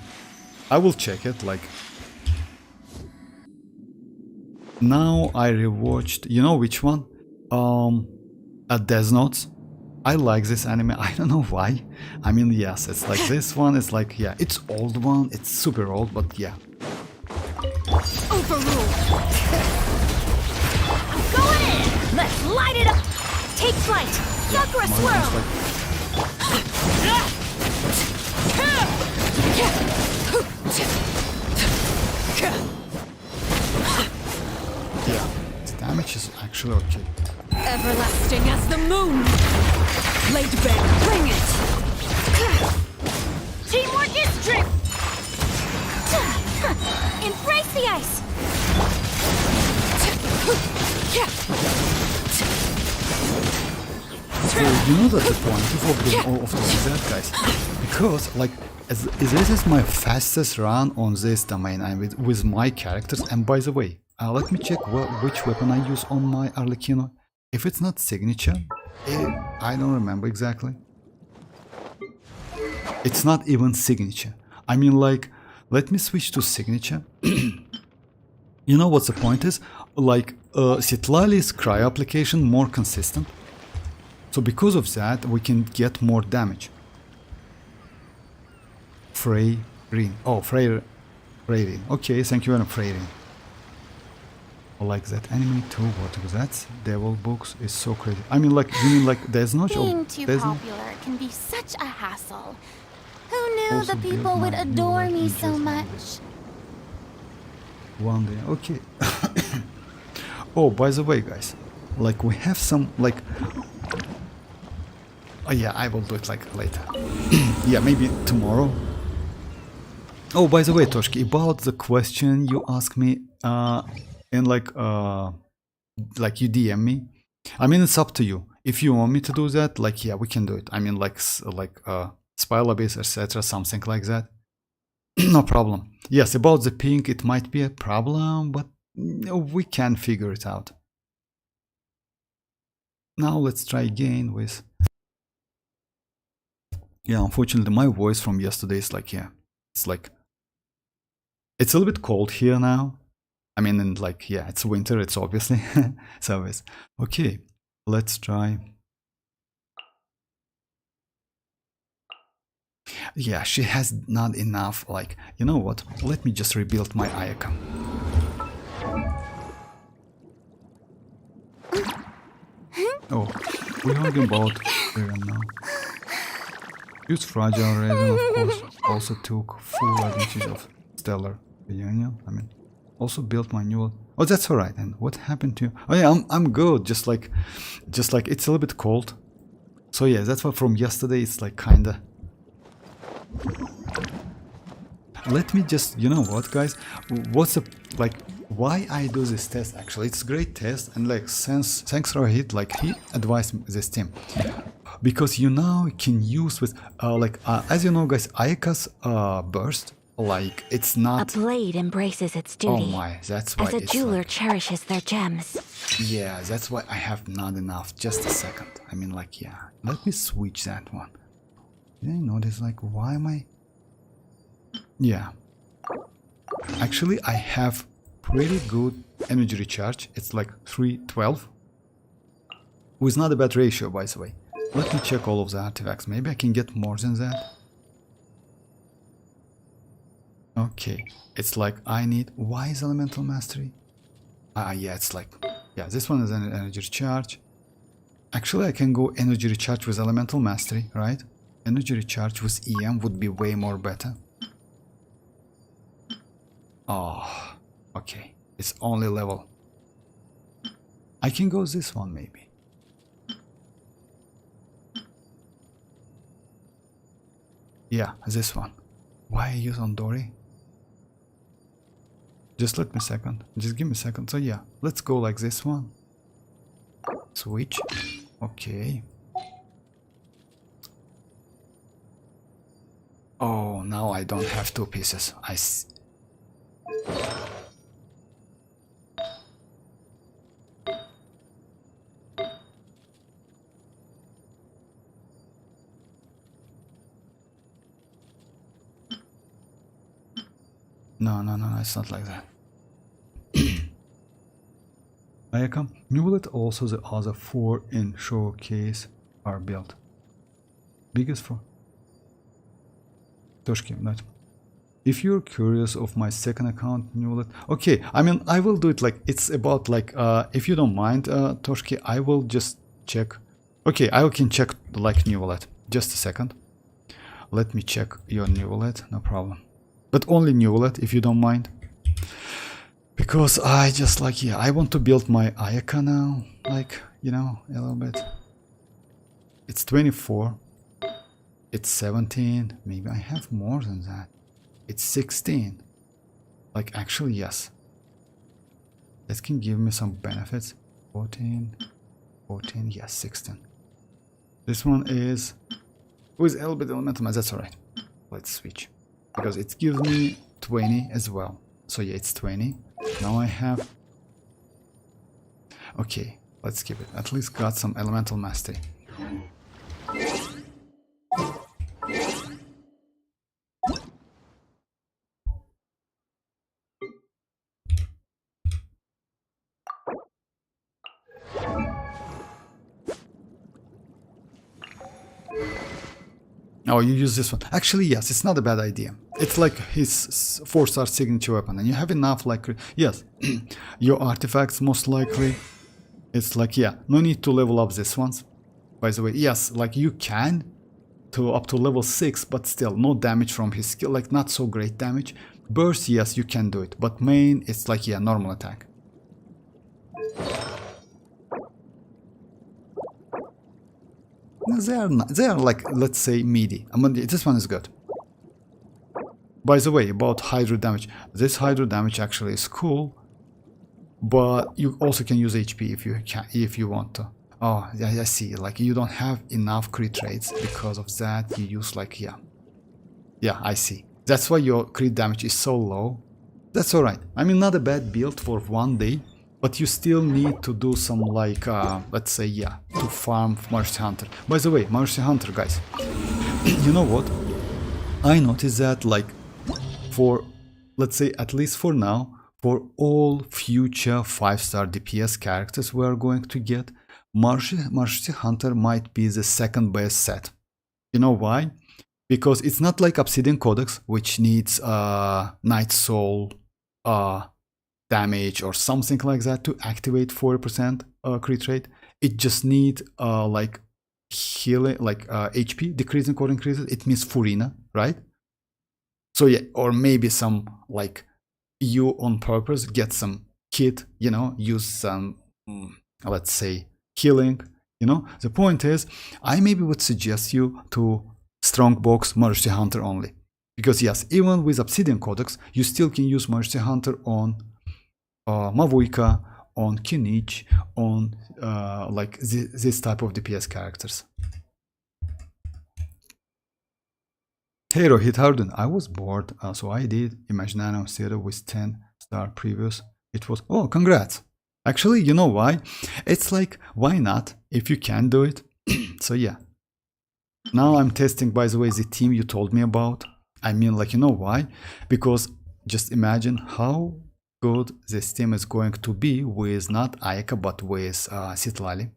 I will check it. Like now, I rewatched. You know which one? Death Notes. I like this anime. I don't know why. I mean, yes, it's like this one. It's like, yeah, it's old one. It's super old, but yeah. Overruled. I'm going in. Let's light it up. Take flight. Sakura swirl. Yeah, its damage is actually okay. Everlasting as the moon. Laid bare. Bring it. Teamwork is drip. Embrace the ice. So you know that the point of doing all of that, guys, because like this is my fastest run on this domain and with my characters. And by the way, let me check which weapon I use on my arlecchino. If it's not signature, I don't remember exactly. It's not even signature. I mean, like, let me switch to signature. You know what the point is? Like, Citlali's cryo application more consistent. So because of that, we can get more damage. Furina. Oh, Furina. Okay, thank you very much, Furina. I like that anime too. What was that? Devil Books is so crazy. I mean, like, you mean like there's no show? Being too popular can be such a hassle. Who knew the people would adore me so much? One day, okay. Oh, by the way, guys, like we have some like. Oh yeah, I will do it like later. Yeah, maybe tomorrow. Oh, by the way, Toshki, about the question you asked me, and like you DM me. I mean, it's up to you. If you want me to do that, like yeah, we can do it. I mean, like Spyla base, etc., something like that. No problem. Yes, about the ping, it might be a problem, but we can figure it out. Now let's try again with. Yeah, unfortunately, my voice from yesterday is like, yeah, it's like, it's a little bit cold here now. I mean, and like, yeah, it's winter, it's obviously. So it's okay. Let's try. Yeah, she has not enough, like, you know what? Let me just rebuild my Ayaka. Oh, we're talking about Furina now. Use fragile resin, of course, also took full advantage of stellar Xianyun. I mean, also built my new. Oh, that's alright. And what happened to you? Oh yeah, I'm good. Just like it's a little bit cold. So yeah, that's why from yesterday it's like kinda. Let me just, you know what, guys? What's the like? Why I do this test? Actually, it's a great test, and like thanks Rohit, like he advised this team. Because you now can use with as you know, guys, Ayaka's burst, like it's not A blade embraces its duty. Oh my, that's why as a it's jeweler like, cherishes their gems. yeah, that's why I have not enough. Just a second. I mean, like, yeah, let me switch that one. Did I notice like why am I? Yeah, actually, I have pretty good energy recharge. It's like 312, with not a bad ratio, by the way. Let me check all of the artifacts. Maybe I can get more than that. Okay, it's like I need. Why is elemental mastery? Yeah, it's like, yeah, this one is an energy recharge. Actually, I can go energy recharge with elemental mastery, right? Energy recharge with EM would be way more better. Oh, okay. It's only level. I can go this one maybe. Yeah, this one. Why I use on Dory? Just let me a second. Just give me a second. So yeah, let's go like this one. Switch. Okay. Oh, now I don't have two pieces. No, it's not like that. Ayaka, Neuvillette, also the other 4 in showcase are built. Biggest 4. Toshki, not. If you're curious of my second account, Neuvillette. Okay, I mean, I will do it like, it's about like, if you don't mind, Toshki, I will just check. Okay, I can check like Neuvillette. Just a second. Let me check your Neuvillette, no problem. But only Neuvillette, if you don't mind. Because I just like, yeah, I want to build my Ayaka now. Like, you know, a little bit. It's 24. It's 17. Maybe I have more than that. It's 16. Like, actually, yes. That can give me some benefits. 14. 14, yes, 16. This one is with a little bit elemental mass. That's alright. Let's switch. Because it gives me 20 as well. So yeah, it's 20. Now I have. Okay, let's keep it. At least got some elemental mastery. Oh, you use this one. Actually, yes, it's not a bad idea. It's like his 4-star signature weapon, and you have enough, like, yes, your artifacts most likely. It's like, yeah, no need to level up these ones. By the way, yes, like you can to up to level 6, but still no damage from his skill, like not so great damage. Burst, yes, you can do it, but main, it's like, yeah, normal attack. They are like, let's say, meaty. I mean, this one is good. By the way, about hydro damage. This hydro damage actually is cool, but you also can use HP if you want to. Oh, yeah, I see. Like you don't have enough crit rates because of that. You use like yeah, I see. That's why your crit damage is so low. That's alright. I mean, not a bad build for one day, but you still need to do some like let's say to farm Mercy Hunter. By the way, Mercy Hunter guys, you know what? I noticed that like for, let's say, at least for now, for all future 5-star DPS characters we are going to get, Mercy Hunter might be the second best set. You know why? Because it's not like Obsidian Codex, which needs Night Soul damage or something like that to activate 40% crit rate. It just needs like healing, like HP decreasing or increases. It means Furina, right? So yeah, or maybe some like you on purpose get some kit, you know, use some let's say healing, you know. The point is, I maybe would suggest you to strongbox Mercy Hunter only, because yes, even with Obsidian Codex you still can use Mercy Hunter on mavuika, on kinich, on like this type of DPS characters. Hey Rohit Harden, I was bored, so I did Imaginarium Zero with 10-star previews. It was, oh, congrats. Actually, you know why? It's like, why not, if you can do it? So yeah. Now I'm testing, by the way, the team you told me about. I mean, like, you know why? Because just imagine how good this team is going to be with not Ayaka, but with Citlali.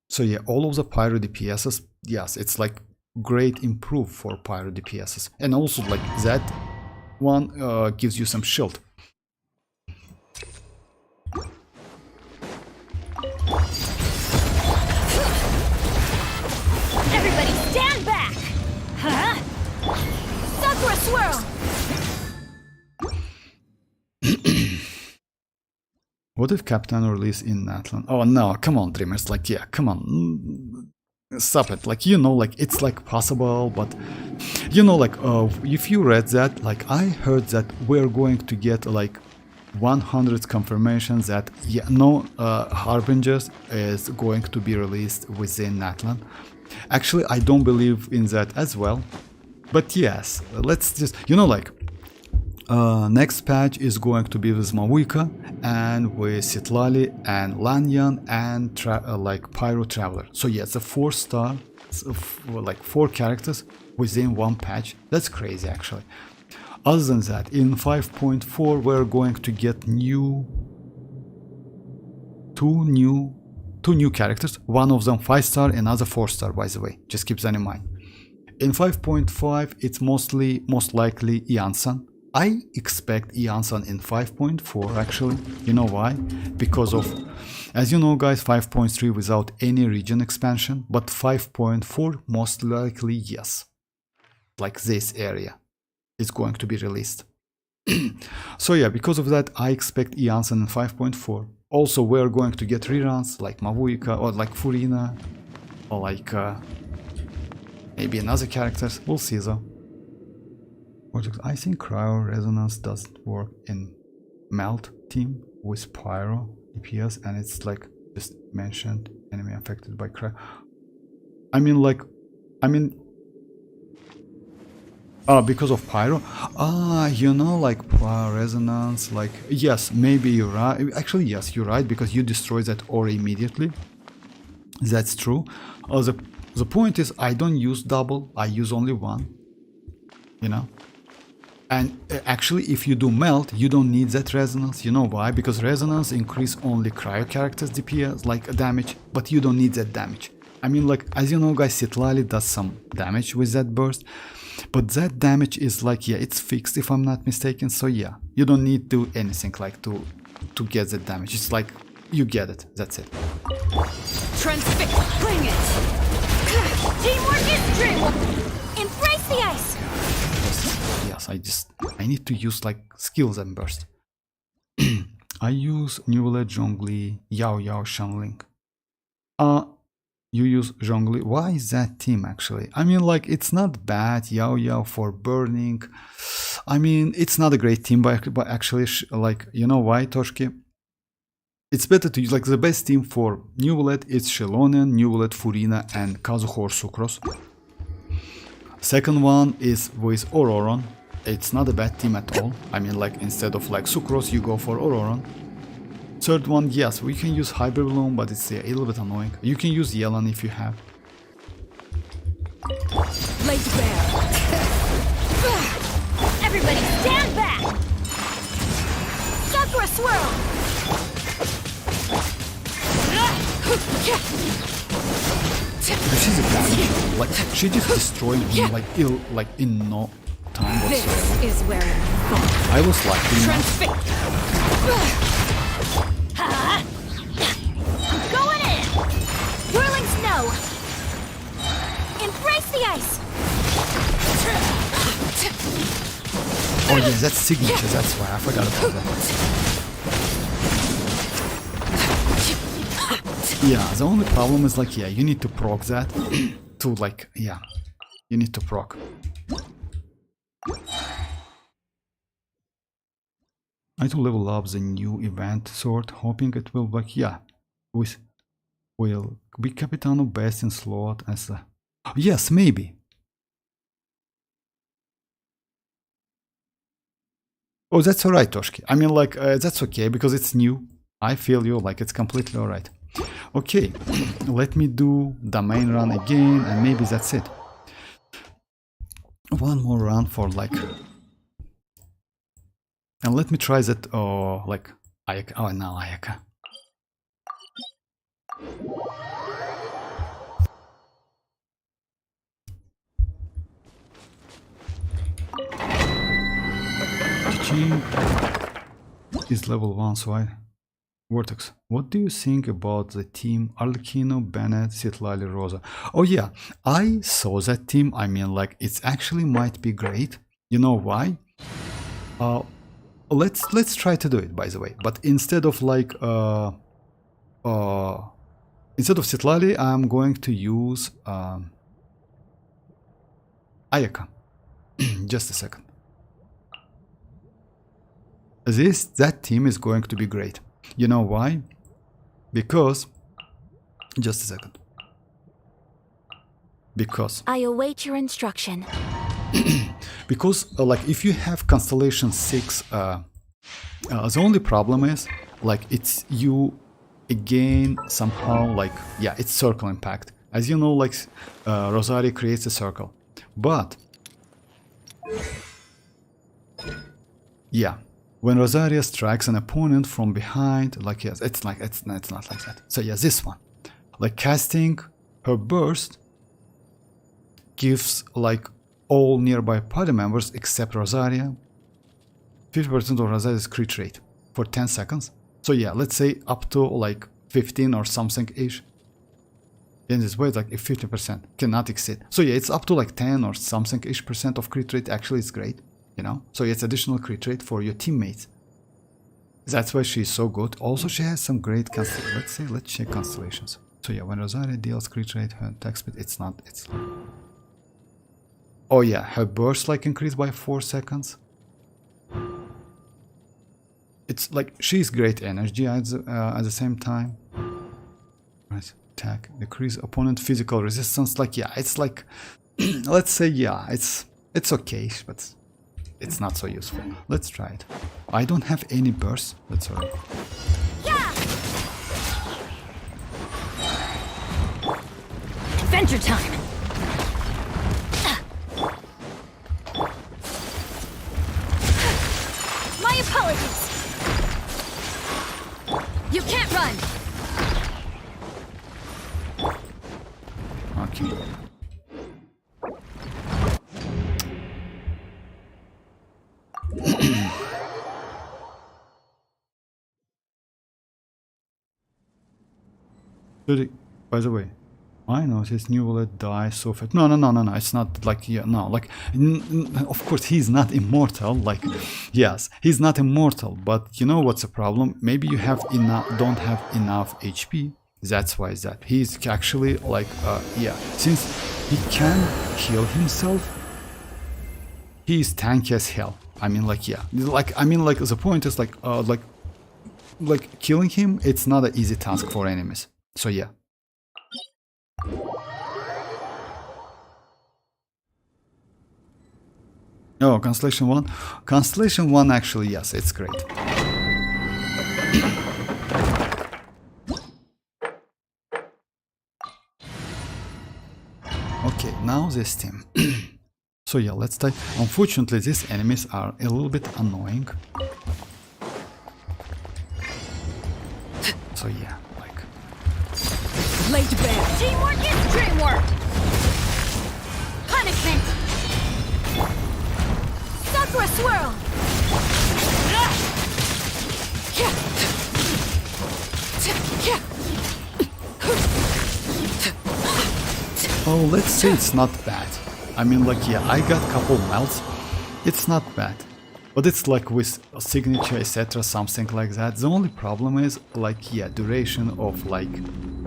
So yeah, all of the Pyro DPSs, yes, it's like great improve for Pyro DPSs, and also like that one gives you some shield. Everybody stand back! Huh? Sakura swirl! What if Captain release in Natlan? Oh no, come on Dreamers, like yeah, come on. Stop it, like, you know, like it's like possible, but you know, like if you read that, like I heard that we're going to get like 100 confirmations that yeah, no Harbingers is going to be released within Natlan. Actually, I don't believe in that as well, but yes, let's just, you know, like next patch is going to be with mavuika and with citlali and Xianyun and like Pyro Traveler. So yeah, it's a 4-star, like 4 characters within one patch. That's crazy actually. Other than that, in 5.4 we're going to get two new characters. One of them 5-star, another 4-star, by the way. Just keep that in mind. In 5.5 it's most likely Yansan. I expect Yansan in 5.4 actually. You know why? Because of, as you know guys, 5.3 without any region expansion, but 5.4 most likely yes. Like this area is going to be released. So yeah, because of that I expect Yansan in 5.4. Also we're going to get reruns like mavuika or like Furina or like maybe another characters. We'll see though. I think Cryo Resonance doesn't work in Melt team with Pyro DPS, and it's like just mentioned enemy affected by Cryo. Because of Pyro? You know, like Pyro Resonance, like, yes, maybe you're right. Actually, yes, you're right, because you destroy that aura immediately. That's true. The point is, I don't use double, I use only one, you know? And actually, if you do melt, you don't need that resonance. You know why? Because resonance increase only cryo characters DPS, like damage, but you don't need that damage. I mean, like, as you know guys, citlali does some damage with that burst, but that damage is like, yeah, it's fixed if I'm not mistaken. So yeah, you don't need to do anything like to get that damage. It's like, you get it, that's it. Transfix, bring it! Teamwork is dream! Embrace the ice! Yes, I need to use like skills and burst. I use Neuvillette, Zhongli, Yao Yao, Shanling. You use Zhongli. Why is that team actually? I mean, like, it's not bad. Yao Yao for burning. I mean, it's not a great team, but actually, like, you know why, Toshki? It's better to use, like, the best team for Neuvillette is Xilonen, Neuvillette, Furina, and Kazuho or Sucrose. Second one is with Ororon. It's not a bad team at all. I mean, like, instead of like Sucrose, you go for Ororon. Third one, yes, we can use Hyper Bloom, but it's a little bit annoying. You can use Yelan if you have. Laid bare. Everybody stand back! Sakura swirl! She's a damage. Like, she just destroyed me like in no time whatsoever. This is where I'm I was like, Going in! Whirling snow! Embrace the ice! oh yeah, that's signature, that's why I forgot about that. Yeah, the only problem is like, yeah, you need to proc that to like, yeah, you need to proc. I need to level up the new event sword, hoping it will work. Yeah, will be Capitano best in slot as a... Yes, maybe. Oh, that's alright, Toshki. I mean, like, that's okay, because it's new. I feel you, like, it's completely alright. Okay, let me do the main run again, and maybe that's it. One more run for, like... And let me try that, like, Ayaka. Oh, no, Ayaka. GG is level 1, so I... Vortex, what do you think about the team Arlecchino, Bennett, Citlali, Rosa? Oh yeah, I saw that team. I mean, like, it's actually might be great. You know why? Let's try to do it, by the way. But instead of like instead of Citlali, I'm going to use Ayaka. Just a second. That team is going to be great. You know why? Because, just a second. Because I await your instruction. Because like if you have Constellation 6, the only problem is like it's you again somehow like, yeah, it's circle impact. As you know, like Rosaria creates a circle, but yeah, when Rosaria strikes an opponent from behind, like, yes, it's not like that. So yeah, this one, like casting her burst gives like all nearby party members except Rosaria 50% of Rosaria's crit rate for 10 seconds. So yeah, let's say up to like 15 or something ish. In this way, it's like if 50% cannot exceed. So yeah, it's up to like 10 or something ish percent of crit rate. Actually, it's great, you know. So it's additional crit rate for your teammates. That's why she's so good. Also, she has some great let's check constellations. So yeah, when Rosaria deals crit rate, her attack speed, it's. Oh yeah, her burst like increased by 4 seconds. It's like she's great energy at the same time. Right, attack, decrease opponent physical resistance. Like yeah, it's like let's say yeah, it's okay, but it's not so useful. Let's try it. I don't have any burst. That's alright. Yeah! Adventure time! My apologies! You can't run! Okay. By the way, I noticed Neuvillette dies so fast. No, it's not like, yeah, no, like, of course he's not immortal, like, yes, he's not immortal, but you know what's the problem? Maybe you have don't have enough HP That's why is that he's actually like yeah, since he can heal himself, he's tanky as hell. I mean, like, yeah, like, I mean, like, the point is like killing him, it's not an easy task for enemies. So yeah. Oh, Constellation 1. Constellation 1, actually, yes, it's great. Okay, now this team. So yeah, let's die. Unfortunately, these enemies are a little bit annoying. So yeah, like... Lay to bed. Teamwork is dreamwork. Punishment. Sakura swirl. Oh, let's say it's not bad. I mean, like, yeah, I got a couple melts. It's not bad. But it's like with signature, etc., something like that. The only problem is, like, yeah, duration of, like,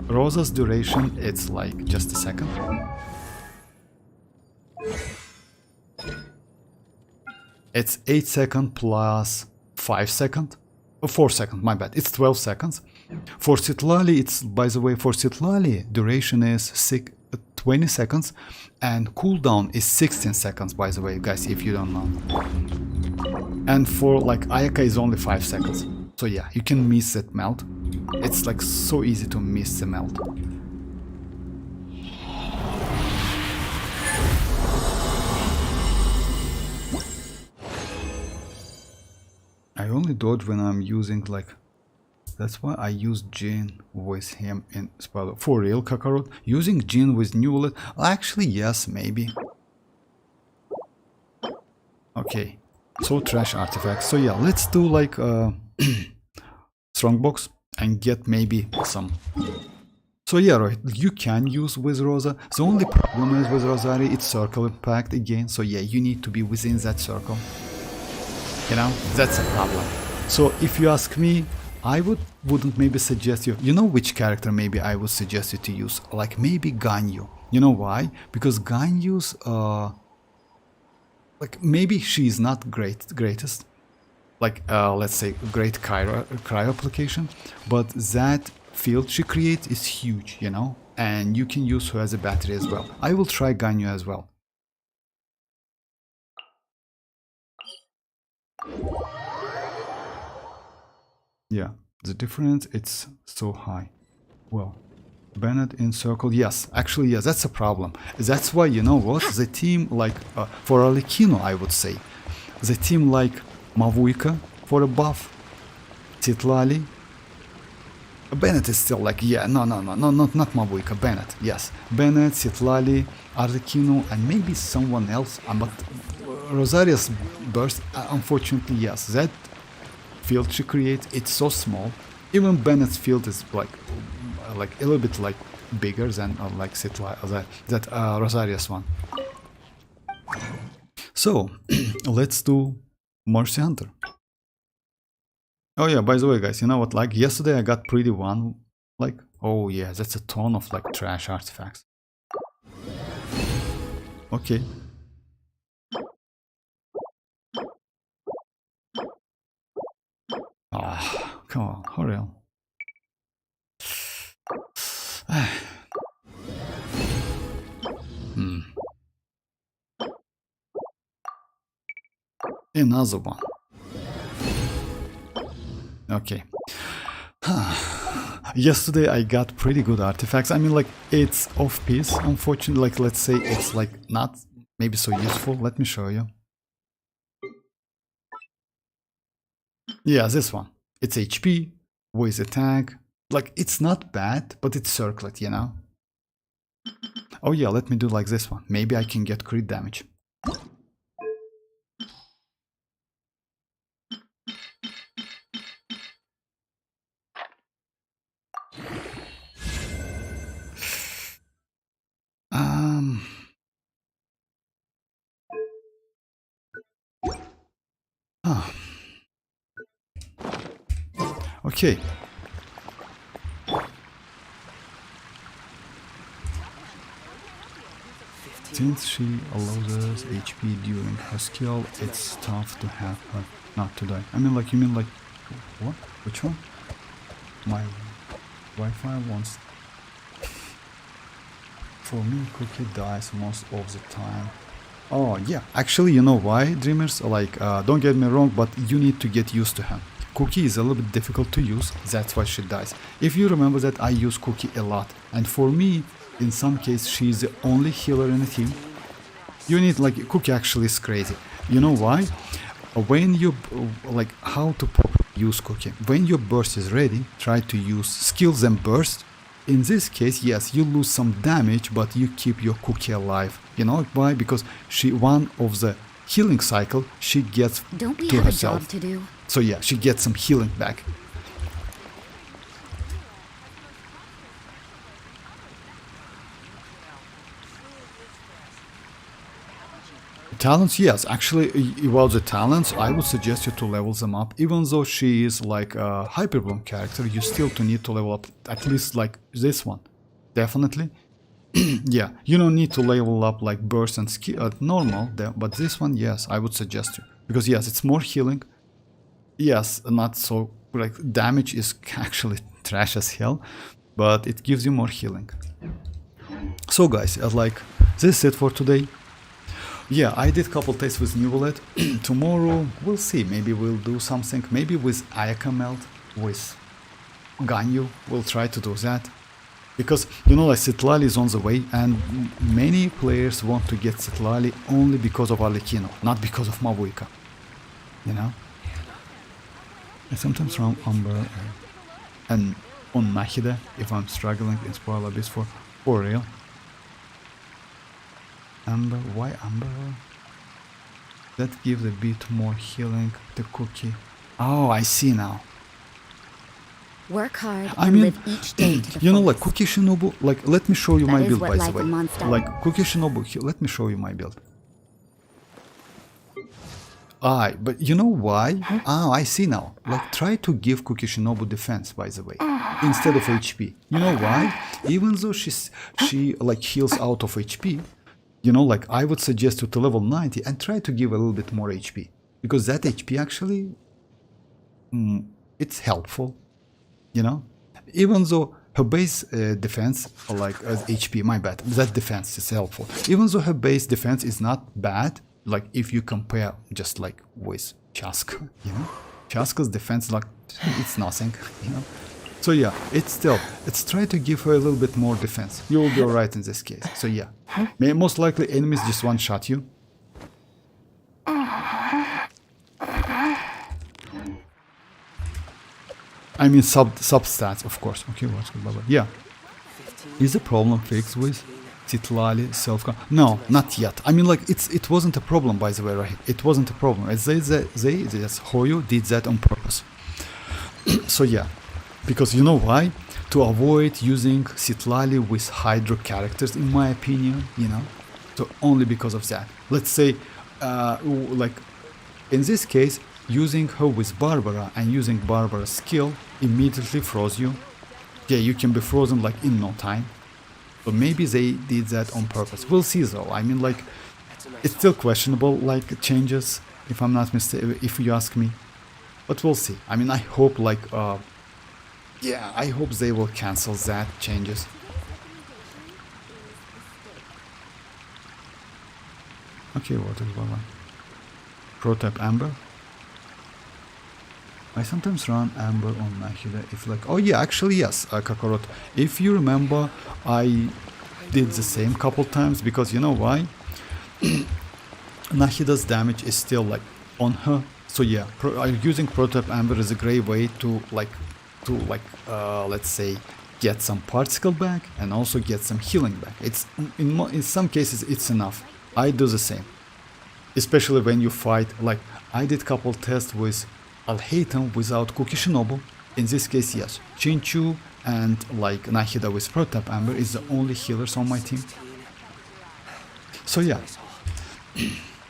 Rosa's duration, it's like just a second. It's 8 seconds plus 5 seconds. 4 seconds, my bad. It's 12 seconds. For citlali, it's, by the way, for citlali, duration is 20 seconds. And cooldown is 16 seconds, by the way, guys, if you don't know. And for, like, Ayaka is only 5 seconds. So yeah, you can miss that melt. It's, like, so easy to miss the melt. I only dodge when I'm using, like... That's why I use Jin with him in Spider. For real, Kakarot? Using Jin with Neuvillette? Actually, yes, maybe. Okay. So trash artifacts. So yeah, let's do like strongbox and get maybe some. So yeah, right, you can use with Rosa. The only problem is with Rosari, it's circle impact again. So yeah, you need to be within that circle. You know, that's a problem. So if you ask me, I wouldn't maybe suggest you. You know which character maybe I would suggest you to use? Like maybe Ganyu. You know why? Because Ganyu's like maybe she's not greatest. Like let's say great cryo application, but that field she creates is huge, you know, and you can use her as a battery as well. I will try Ganyu as well. Yeah, the difference, it's so high. Well, Bennett in circle, yes, actually, yes, that's a problem. That's why, you know what, the team like, for arlecchino, I would say, the team like mavuika for a buff, citlali, Bennett is still like, yeah, no, not mavuika, Bennett, yes, Bennett, citlali, arlecchino, and maybe someone else, but Rosaria's burst, unfortunately, yes, that field she creates, it's so small. Even Bennett's field is like a little bit like bigger than like that Rosaria's one. So let's do Mercy Hunter. Oh yeah, by the way, guys, you know what? Like yesterday, I got pretty one. Like, oh yeah, that's a ton of like trash artifacts. Okay. Ah, come on, hurry on. Another one. Okay. Yesterday I got pretty good artifacts. I mean, like, it's off-piece, unfortunately. Like, let's say it's like not maybe so useful. Let me show you. Yeah, this one. It's HP with a tag. Like, it's not bad, but it's circlet, you know? Oh yeah, let me do like this one. Maybe I can get crit damage. Okay. since she loses HP during her skill, it's tough to have her not to die. I mean, like, you mean like, what? Which one? My Wi-Fi wants... For me, Cookie dies most of the time. Oh, yeah. Actually, you know why, Dreamers? Like, don't get me wrong, but you need to get used to her. Cookie is a little bit difficult to use, that's why she dies. If you remember that I use Cookie a lot, and for me, in some case, she is the only healer in the team. You need, like, Cookie actually is crazy. You know why? When you, like, how to properly use Cookie. When your burst is ready, try to use skills and burst. In this case, yes, you lose some damage, but you keep your Cookie alive. You know why? Because she, one of the healing cycle, she gets Don't we to have herself. a job to do? So yeah, she gets some healing back. Talents, yes, actually, about the talents, I would suggest you to level them up. Even though she is like a hyperbloom character, you still need to level up at least like this one. Definitely. Yeah, you don't need to level up like burst and skill normal, but this one, yes, I would suggest you. Because yes, it's more healing. Yes, not so, like, damage is actually trash as hell, but it gives you more healing. So guys, like, this is it for today. Yeah, I did couple tests with Neuvillette. Tomorrow, we'll see, maybe we'll do something, maybe with Ayaka melt, with Ganyu, we'll try to do that. Because, you know, like, citlali is on the way, and many players want to get citlali only because of arlecchino, not because of mavuika. You know? I sometimes run Umber and on Nahida if I'm struggling in Spoil Abyss for real. Amber, why Amber? That gives a bit more healing to Cookie. Oh, I see now. Work hard I and mean, live each day to the you know, like fullest. Cookie Shinobu, like, let me show you That my is build, what by the life way. amongst us. Like, Cookie Shinobu, let me show you my build. But you know why? Ah, I see now. Like, try to give Cookie Shinobu defense, by the way, instead of HP. You know why? Even though she like heals out of HP, you know, like, I would suggest you to level 90 and try to give a little bit more HP. Because that HP actually, it's helpful, you know? Even though her base defense, like HP, my bad, that defense is helpful. Even though her base defense is not bad, like, if you compare just like with Chasca, you know? Chasca's defense, like, it's nothing, you know? So yeah, it's try to give her a little bit more defense. You will be alright in this case. So yeah, most likely enemies just one-shot you. I mean substats, of course. Okay, what's good, bye-bye. Yeah. Is the problem fixed with citlali self-con? No, not yet. I mean, like, it wasn't a problem, by the way, right? It wasn't a problem. As Hoyo did that on purpose. So yeah, because you know why? To avoid using citlali with hydro characters, in my opinion, you know. So only because of that. Let's say, like, in this case, using her with Barbara and using Barbara's skill immediately froze you. Yeah, you can be frozen like in no time. So maybe they did that on purpose. We'll see though. I mean, like, it's still questionable, like, changes, if I'm not mistaken, if you ask me. But we'll see. I mean, I hope, like, yeah, I hope they will cancel that changes. Okay, what is Baba? Prototype Amber. I sometimes run Amber on Nahida if, like, oh yeah, actually yes, Kakarot. If you remember, I did the same couple times because you know why? Nahida's damage is still like on her. So yeah, using Prototype Amber is a great way to let's say get some particle back and also get some healing back. It's in some cases it's enough. I do the same, especially when you fight. Like, I did couple tests with Alhaitham without Cookie Shinobu. In this case, yes, Chinchu and like Nahida with Prototype Amber is the only healers on my team. So yeah.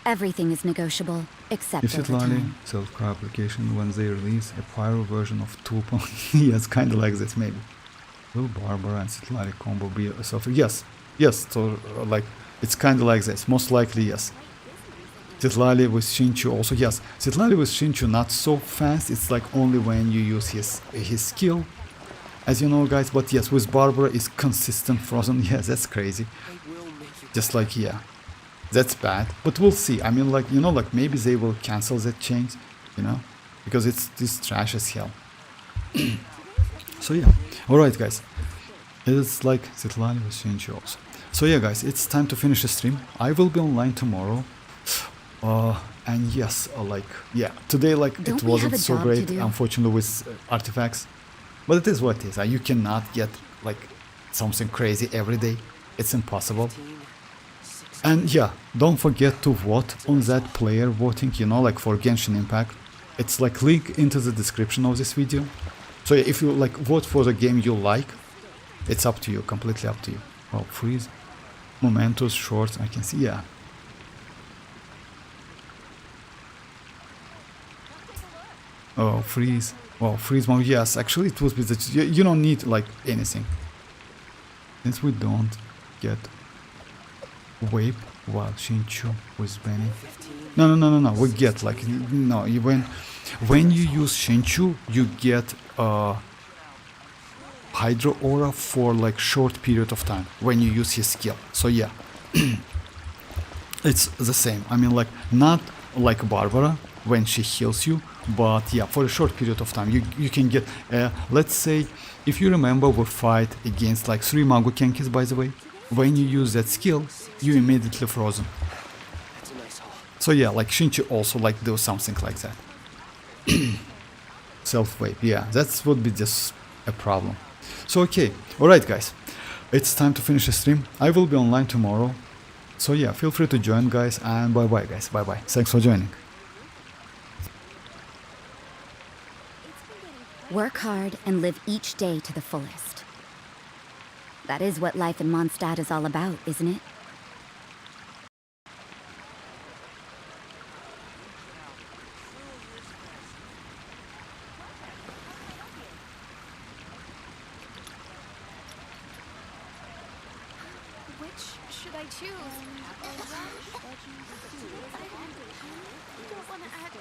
Everything is negotiable, except If over Citlali time. self-car application when they release a pyro version of 2.0, yes, kind of like this maybe. Will Barbara and Citlali combo be a self? Yes, yes. So like It's kind of like this. Most likely, yes. Citlali with Shinchu also, yes. Citlali with Shinchu not so fast. It's like only when you use his skill, as you know, guys. But yes, with Barbara it's consistent frozen. Yes, that's crazy. Just like, yeah, that's bad. But we'll see. I mean, like, you know, like maybe they will cancel that change, you know, because it's trash as hell. So yeah, all right, guys. It's like Citlali with Shinchu also. So yeah, guys, it's time to finish the stream. I will be online tomorrow. And yes, like, yeah, today, like, it wasn't so great, unfortunately, with artifacts. But it is what it is. You cannot get, like, something crazy every day. It's impossible. And yeah, don't forget to vote on that player voting, you know, like for Genshin Impact. It's like link into the description of this video. So yeah, if you like vote for the game you like, it's up to you, completely up to you. Oh, freeze. Mementos, shorts, I can see, yeah. Oh, freeze. Oh, freeze mode. Yes, actually it was with the... You don't need, like, anything. Since we don't get Wape while Shinchu with Benny. No. We get, like... No, when you use Shinchu, you get Hydro Aura for, like, short period of time when you use his skill. So, yeah. It's the same. I mean, like, not like Barbara when she heals you, but yeah, for a short period of time you can get let's say, if you remember, we fight against like 3 Magukenkis, by the way. When you use that skill, you immediately frozen. So yeah, like Shinchi also like do something like that. Self-wave, yeah, that would be just a problem. So okay, alright guys, it's time to finish the stream. I will be online tomorrow. So yeah, feel free to join, guys, and bye bye guys, bye bye. Thanks for joining. Work hard and live each day to the fullest. That is what life in Mondstadt is all about, isn't it? Which should I choose? I don't want to add to